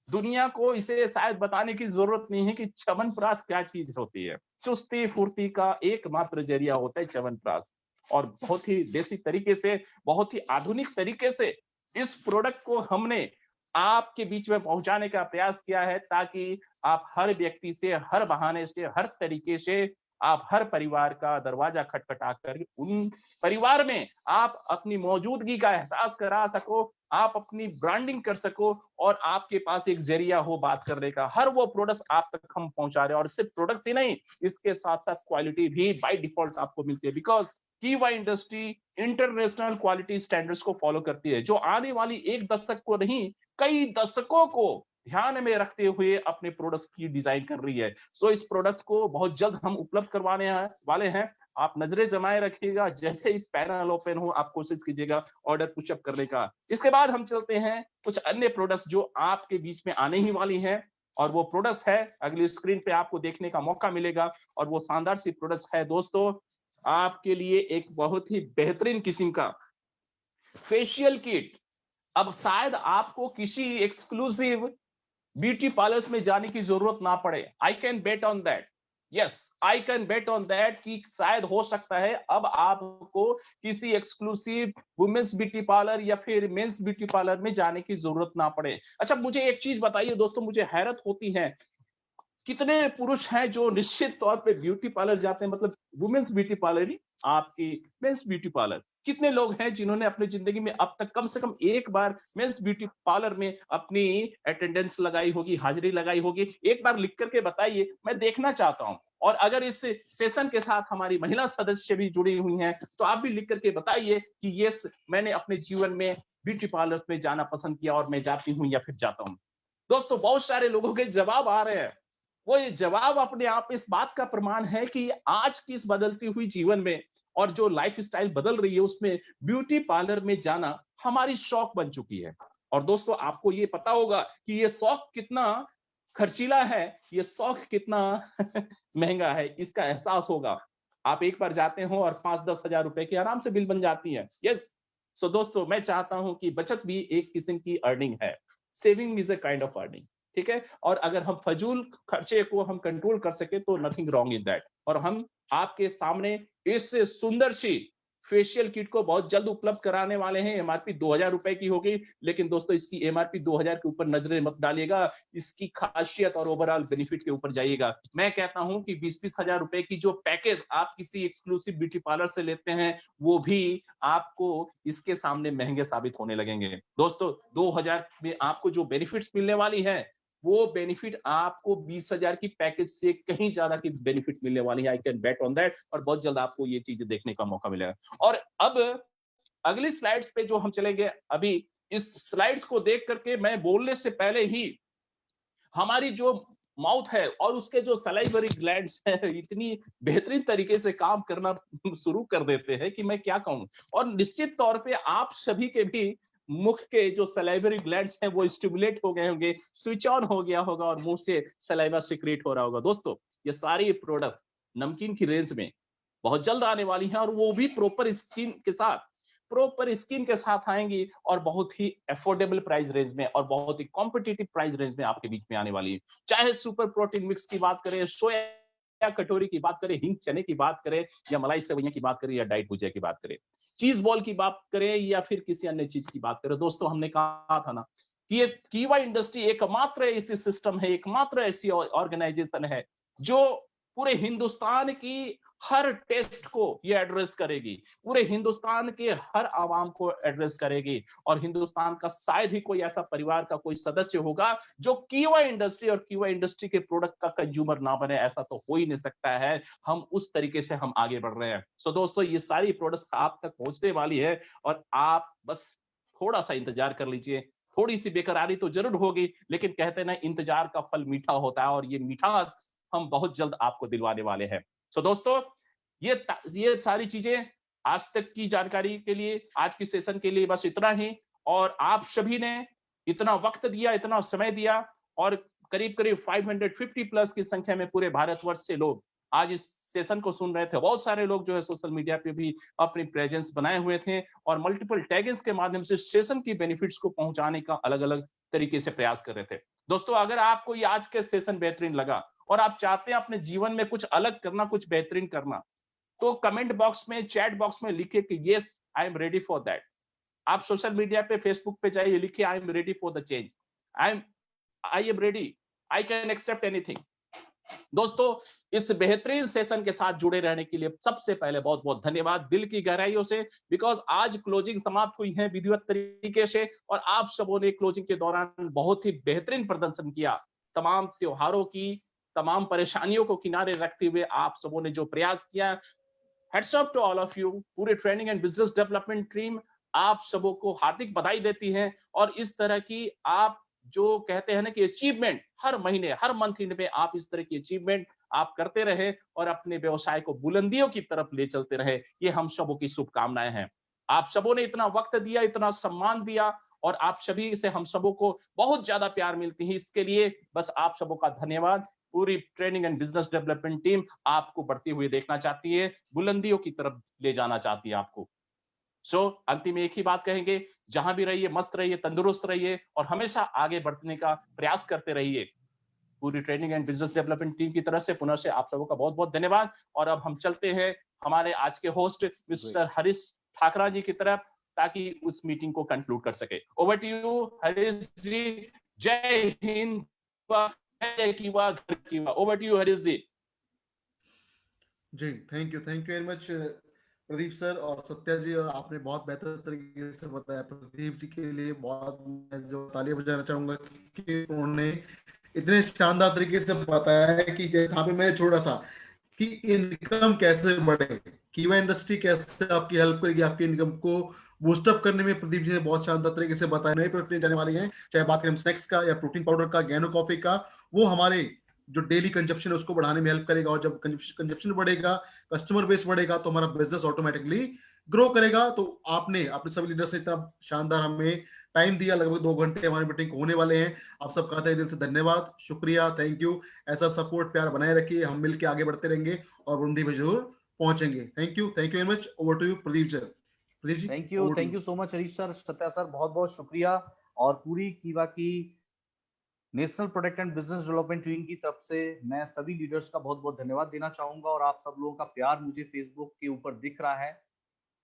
दुनिया को इसे शायद बताने की जरूरत नहीं है कि च्यवनप्राश क्या चीज होती है। चुस्ती फुर्ती का एकमात्र जरिया होता है च्यवनप्राश। और बहुत ही देसी तरीके से, बहुत ही आधुनिक तरीके से इस प्रोडक्ट को हमने आपके बीच में पहुंचाने का प्रयास किया है, ताकि आप हर व्यक्ति से, हर बहाने से, हर तरीके से आप हर परिवार का दरवाजा खटखटा कर उन परिवार में आप अपनी मौजूदगी का एहसास करा सको, आप अपनी ब्रांडिंग कर सको और आपके पास एक जरिया हो बात करने का। हर वो प्रोडक्ट आप तक हम पहुंचा रहे हैं और सिर्फ प्रोडक्ट्स ही नहीं, इसके साथ साथ क्वालिटी भी बाय डिफॉल्ट आपको मिलती है। बिकॉज कीवा इंडस्ट्री इंटरनेशनल क्वालिटी स्टैंडर्ड्स को फॉलो करती है, जो आने वाली एक दशक को नहीं, कई दशकों को ध्यान में रखते हुए अपने प्रोडक्ट की डिजाइन कर रही है। सो इस प्रोडक्ट को बहुत जल्द हम उपलब्ध करवाने वाले हैं। आप नजरें जमाए रखिएगा, जैसे ही पैनल ओपन हो आप कोशिश कीजिएगा ऑर्डर पुशअप करने का। इसके बाद हम चलते हैं कुछ अन्य प्रोडक्ट्स जो आपके बीच में आने ही वाली हैं, और वो प्रोडक्ट्स है अगली स्क्रीन पे आपको देखने का मौका मिलेगा। और वो शानदार सी प्रोडक्ट्स है दोस्तों, आपके लिए एक बहुत ही बेहतरीन किस्म का फेशियल किट। अब शायद आपको किसी एक्सक्लूसिव ब्यूटी पार्लर्स में जाने की जरूरत ना पड़े। I can bet on that, yes I can bet on that कि शायद हो सकता है अब आपको किसी एक्सक्लूसिव वुमेन्स ब्यूटी पार्लर या फिर मेंस ब्यूटी पार्लर में जाने की जरूरत ना पड़े। अच्छा, मुझे एक चीज बताइए दोस्तों, मुझे हैरत होती है कितने पुरुष हैं जो निश्चित तौर पे ब्यूटी पार्लर जाते हैं, मतलब वुमेन्स ब्यूटी पार्लर ही, आपकी मेंस ब्यूटी पार्लर। कितने लोग हैं जिन्होंने अपनी जिंदगी में अब तक कम से कम एक बार मेंस ब्यूटी पार्लर में अपनी अटेंडेंस लगाई होगी, हाजिरी लगाई होगी? एक बार लिख करके बताइए, मैं देखना चाहता हूं। और अगर इस सेशन के साथ हमारी महिला सदस्य भी जुड़ी हुई हैं तो आप भी लिख करके बताइए कि यस, मैंने अपने जीवन में ब्यूटी पार्लर में जाना पसंद किया और मैं जाती हूं या फिर जाता हूं। दोस्तों, बहुत सारे लोगों के जवाब आ रहे हैं। वो ये जवाब अपने आप इस बात का प्रमाण है कि आज की इस बदलती हुई जीवन में और जो लाइफ स्टाइल बदल रही है उसमें ब्यूटी पार्लर में जाना हमारी शौक बन चुकी है। और दोस्तों आपको ये पता होगा कि ये शौक कितना खर्चीला है, ये शौक कितना महंगा है, इसका एहसास होगा। आप एक बार जाते हो और 5-10 हजार रुपए की आराम से बिल बन जाती है। यस, सो दोस्तों मैं चाहता हूं कि बचत भी एक किस्म की अर्निंग है। Saving is a kind of earning, ठीक है। और अगर हम फजूल खर्चे को हम कंट्रोल कर सके तो नथिंग रॉन्ग इन दैट। और हम आपके सामने इस सुंदर सी फेशियल किट को बहुत जल्द उपलब्ध कराने वाले हैं। एमआरपी 2000 रुपए की होगी, लेकिन दोस्तों इसकी एमआरपी 2000 के ऊपर नजरें मत डालिएगा, इसकी खासियत और ओवरऑल बेनिफिट के ऊपर जाइएगा। मैं कहता हूं कि 20-20 हजार रुपए की जो पैकेज आप किसी एक्सक्लूसिव ब्यूटी पार्लर से लेते हैं वो भी आपको इसके सामने महंगे साबित होने लगेंगे। दोस्तों 2000 में आपको जो बेनिफिट्स मिलने वाली है वो बेनिफिट आपको 20,000 की पैकेज से कहीं ज्यादा की बेनिफिट मिलने वाली है। I can bet on that. और बहुत जल्द आपको ये चीजें देखने का मौका मिलेगा। और अब अगली स्लाइड्स पे जो हम चलेंगे, अभी इस स्लाइड्स को देख करके मैं बोलने से पहले ही हमारी जो माउथ है और उसके जो सलाइवरी ग्लैंड्स है इतनी बेहतरीन तरीके से काम करना शुरू कर देते हैं कि मैं क्या कहूं। और निश्चित तौर पे आप सभी के भी मुख के जो सलाइवरी ग्लैंड्स हैं वो स्टिमुलेट हो गए होंगे, स्विच ऑन हो गया होगा और मुंह से सलाइवा सिक्रेट हो रहा होगा। दोस्तों ये सारी प्रोडक्ट्स नमकीन की रेंज में बहुत जल्द आने वाली हैं और वो भी प्रॉपर स्किन के साथ आएंगी और बहुत ही अफोर्डेबल प्राइस रेंज में और बहुत ही कॉम्पिटिटिव प्राइस रेंज में आपके बीच में आने वाली है। चाहे सुपर प्रोटीन मिक्स की बात करें, सोया कटोरी की बात करें, हिंग चने की बात करें, या मलाई सेवइयां की बात करें, या डाइट भुजिया की बात करें, चीज बॉल की बात करें, या फिर किसी अन्य चीज की बात करें। दोस्तों हमने कहा था ना कि ये कीवा इंडस्ट्री एकमात्र ऐसी सिस्टम है, एकमात्र ऐसी ऑर्गेनाइजेशन है जो पूरे हिंदुस्तान की हर टेस्ट को ये एड्रेस करेगी, पूरे हिंदुस्तान के हर आवाम को एड्रेस करेगी। और हिंदुस्तान का शायद ही कोई ऐसा परिवार का कोई सदस्य होगा जो कीवा इंडस्ट्री और कीवा इंडस्ट्री के प्रोडक्ट का कंज्यूमर ना बने। ऐसा तो हो ही नहीं सकता है। हम उस तरीके से हम आगे बढ़ रहे हैं। सो दोस्तों ये सारी प्रोडक्ट्स आप तक पहुंचने वाली है और आप बस थोड़ा सा इंतजार कर लीजिए। थोड़ी सी बेकरारी तो जरूर होगी, लेकिन कहते हैं ना इंतजार का फल मीठा होता है और ये मिठास हम बहुत जल्द आपको दिलवाने वाले हैं। सो दोस्तों ये सारी चीजें आज तक की जानकारी के लिए, आज की सेशन के लिए बस इतना ही। और आप सभी ने इतना वक्त दिया, इतना समय दिया और करीब करीब 550 प्लस की संख्या में पूरे भारतवर्ष से लोग आज इस सेशन को सुन रहे थे। बहुत सारे लोग जो है सोशल मीडिया पे भी अपनी प्रेजेंस बनाए हुए थे और मल्टीपल टैगिंग्स के माध्यम से सेशन की बेनिफिट्स को पहुंचाने का अलग अलग तरीके से प्रयास कर रहे थे। दोस्तों अगर आपको ये आज के सेशन बेहतरीन लगा और आप चाहते हैं अपने जीवन में कुछ अलग करना, कुछ बेहतरीन करना, तो कमेंट बॉक्स में, चैट बॉक्स में लिखिए कि yes I am ready for that. आप सोशल मीडिया पे, फेसबुक पे जाइए, लिखिए I am ready for the change, I am ready, I can accept anything. दोस्तों इस बेहतरीन सेशन के साथ जुड़े रहने के लिए सबसे पहले बहुत बहुत धन्यवाद दिल की गहराइयों से, बिकॉज आज क्लोजिंग समाप्त हुई है विधिवत तरीके से और आप सबों ने क्लोजिंग के दौरान बहुत ही बेहतरीन प्रदर्शन किया। तमाम त्योहारों की, तमाम परेशानियों को किनारे रखते हुए आप सबों ने जो प्रयास किया, heads up to all of you. पूरे training and business development team आप सबों को हार्दिक बधाई देती है। और इस तरह की आप जो कहते हैं ना कि अचीवमेंट हर महीने, हर मंथ एंड में आप इस तरह की अचीवमेंट आप करते रहे और अपने व्यवसाय को बुलंदियों की तरफ ले चलते रहे, ये हम सबों की शुभकामनाएं हैं। आप सबों ने इतना वक्त दिया, इतना सम्मान दिया और आप सभी से हम सबों को बहुत ज्यादा प्यार मिलती है। इसके लिए बस आप सबों का धन्यवाद। पूरी training and business development team आपको बढ़ती हुई देखना चाहती है, बुलंदियों की तरफ ले जाना चाहती है आपको। सो अंतिम में एक ही बात कहेंगे, जहां भी रहिए मस्त रहिए, तंदुरुस्त रहिए और हमेशा आगे बढ़ने का प्रयास करते रहिए। पूरी training and business development team की तरफ से पुनः से आप सबों का बहुत बहुत धन्यवाद। और अब हम चलते हैं हमारे आज के होस्ट मिस्टर हरीश ठाकरा जी की तरफ, ताकि उस मीटिंग को कंक्लूड कर सके। Over to you Harish ji. जय हिंद, जय कीवा, घर Kiwa. Over to you Harish ji. जी thank you very much Pradeep sir और सत्या जी, और आपने बहुत बेहतर तरीके से बताया। प्रदीप जी के लिए बहुत मैं जो तालियां बजाना चाहूंगा कि उन्होंने इतने शानदार तरीके से बताया है कि जहाँ पे मैंने छोड़ा था कि इनकम कैसे बढ़े, कीवा इंडस्ट्री कैसे आपकी हेल्प करेगी आपकी इनकम को बूस्टअप करने में। प्रदीप जी ने बहुत शानदार तरीके से बताया। नए प्रोडक्ट जाने वाले हैं, चाहे बात करें स्नैक्स का या प्रोटीन पाउडर का, गैनो कॉफी का, वो हमारे जो डेली कंजप्शन है उसको बढ़ाने में हेल्प करेगा, और जब कंजप्शन बढ़ेगा, कस्टमर बेस बढ़ेगा, तो हमारा बिजनेस ऑटोमेटिकली ग्रो करेगा। तो आपने अपने सभी लीडर्स ने इतना शानदार हमें टाइम दिया, लगभग 2 घंटे हमारी मीटिंग होने वाले हैं। आप सबका तहे दिल से धन्यवाद, शुक्रिया, थैंक यू। ऐसा सपोर्ट प्यार बनाए रखिए, हम मिलकर आगे बढ़ते रहेंगे और बुलंदी पे जरूर पहुंचेंगे। Thank you very much. Over to you Pradeep sir. Pradeep ji, thank you so much Harish sir, Satya sir, बहुत बहुत शुक्रिया। और पूरी कीवा की national product and business development team की तरफ से मैं सभी लीडर्स का बहुत बहुत धन्यवाद देना चाहूंगा। और आप सब लोगों का प्यार मुझे फेसबुक के ऊपर दिख रहा है।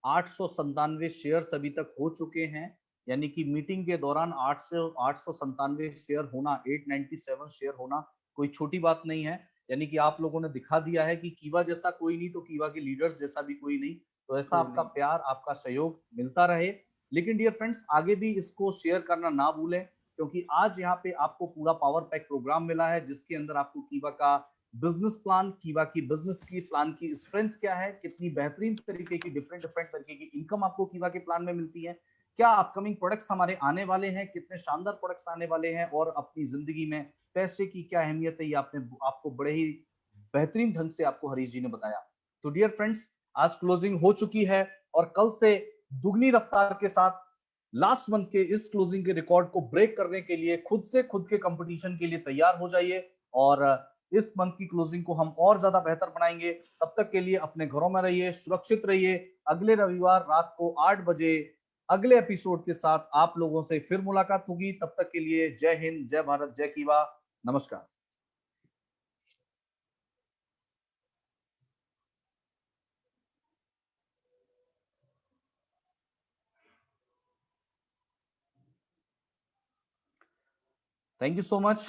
897 शेयर्स अभी तक हो चुके हैं, यानी कि मीटिंग के दौरान 897 शेयर होना, 897 शेयर होना कोई छोटी बात नहीं है। यानी कि आप लोगों ने दिखा दिया है कि कीवा जैसा कोई नहीं तो कीवा के लीडर्स जैसा भी कोई नहीं। तो ऐसा आपका प्यार, आपका सहयोग मिलता रहे। लेकिन डियर फ्रेंड्स, आगे भी इसको शेयर करना ना भूलें, क्योंकि आज यहाँ पे आपको पूरा पावर पैक प्रोग्राम मिला है, जिसके अंदर आपको कीवा का बिजनेस प्लान, कीवा की बिजनेस की प्लान की स्ट्रेंथ क्या है, कितनी बेहतरीन तरीके की डिफरेंट डिफरेंट तरीके की इनकम आपको कीवा के प्लान में मिलती है, क्या अपकमिंग प्रोडक्ट्स हमारे आने वाले हैं, कितने शानदार प्रोडक्ट्स आने वाले हैं, और अपनी जिंदगी में पैसे की क्या अहमियत है, ये आपको बड़े ही बेहतरीन ढंग से आपको हरीश जी ने बताया। तो डियर फ्रेंड्स, आज क्लोजिंग हो चुकी है और कल से दुगनी रफ्तार के साथ लास्ट मंथ के इस क्लोजिंग के रिकॉर्ड को ब्रेक करने के लिए खुद से खुद के कंपटीशन के लिए तैयार हो जाइए। और इस मंथ की क्लोजिंग को हम और ज्यादा बेहतर बनाएंगे। तब तक के लिए अपने घरों में रहिए, सुरक्षित रहिए। अगले रविवार रात को 8 बजे अगले एपिसोड के साथ आप लोगों से फिर मुलाकात होगी। तब तक के लिए जय हिंद, जय भारत, जय कीवा, नमस्कार। Thank you so much.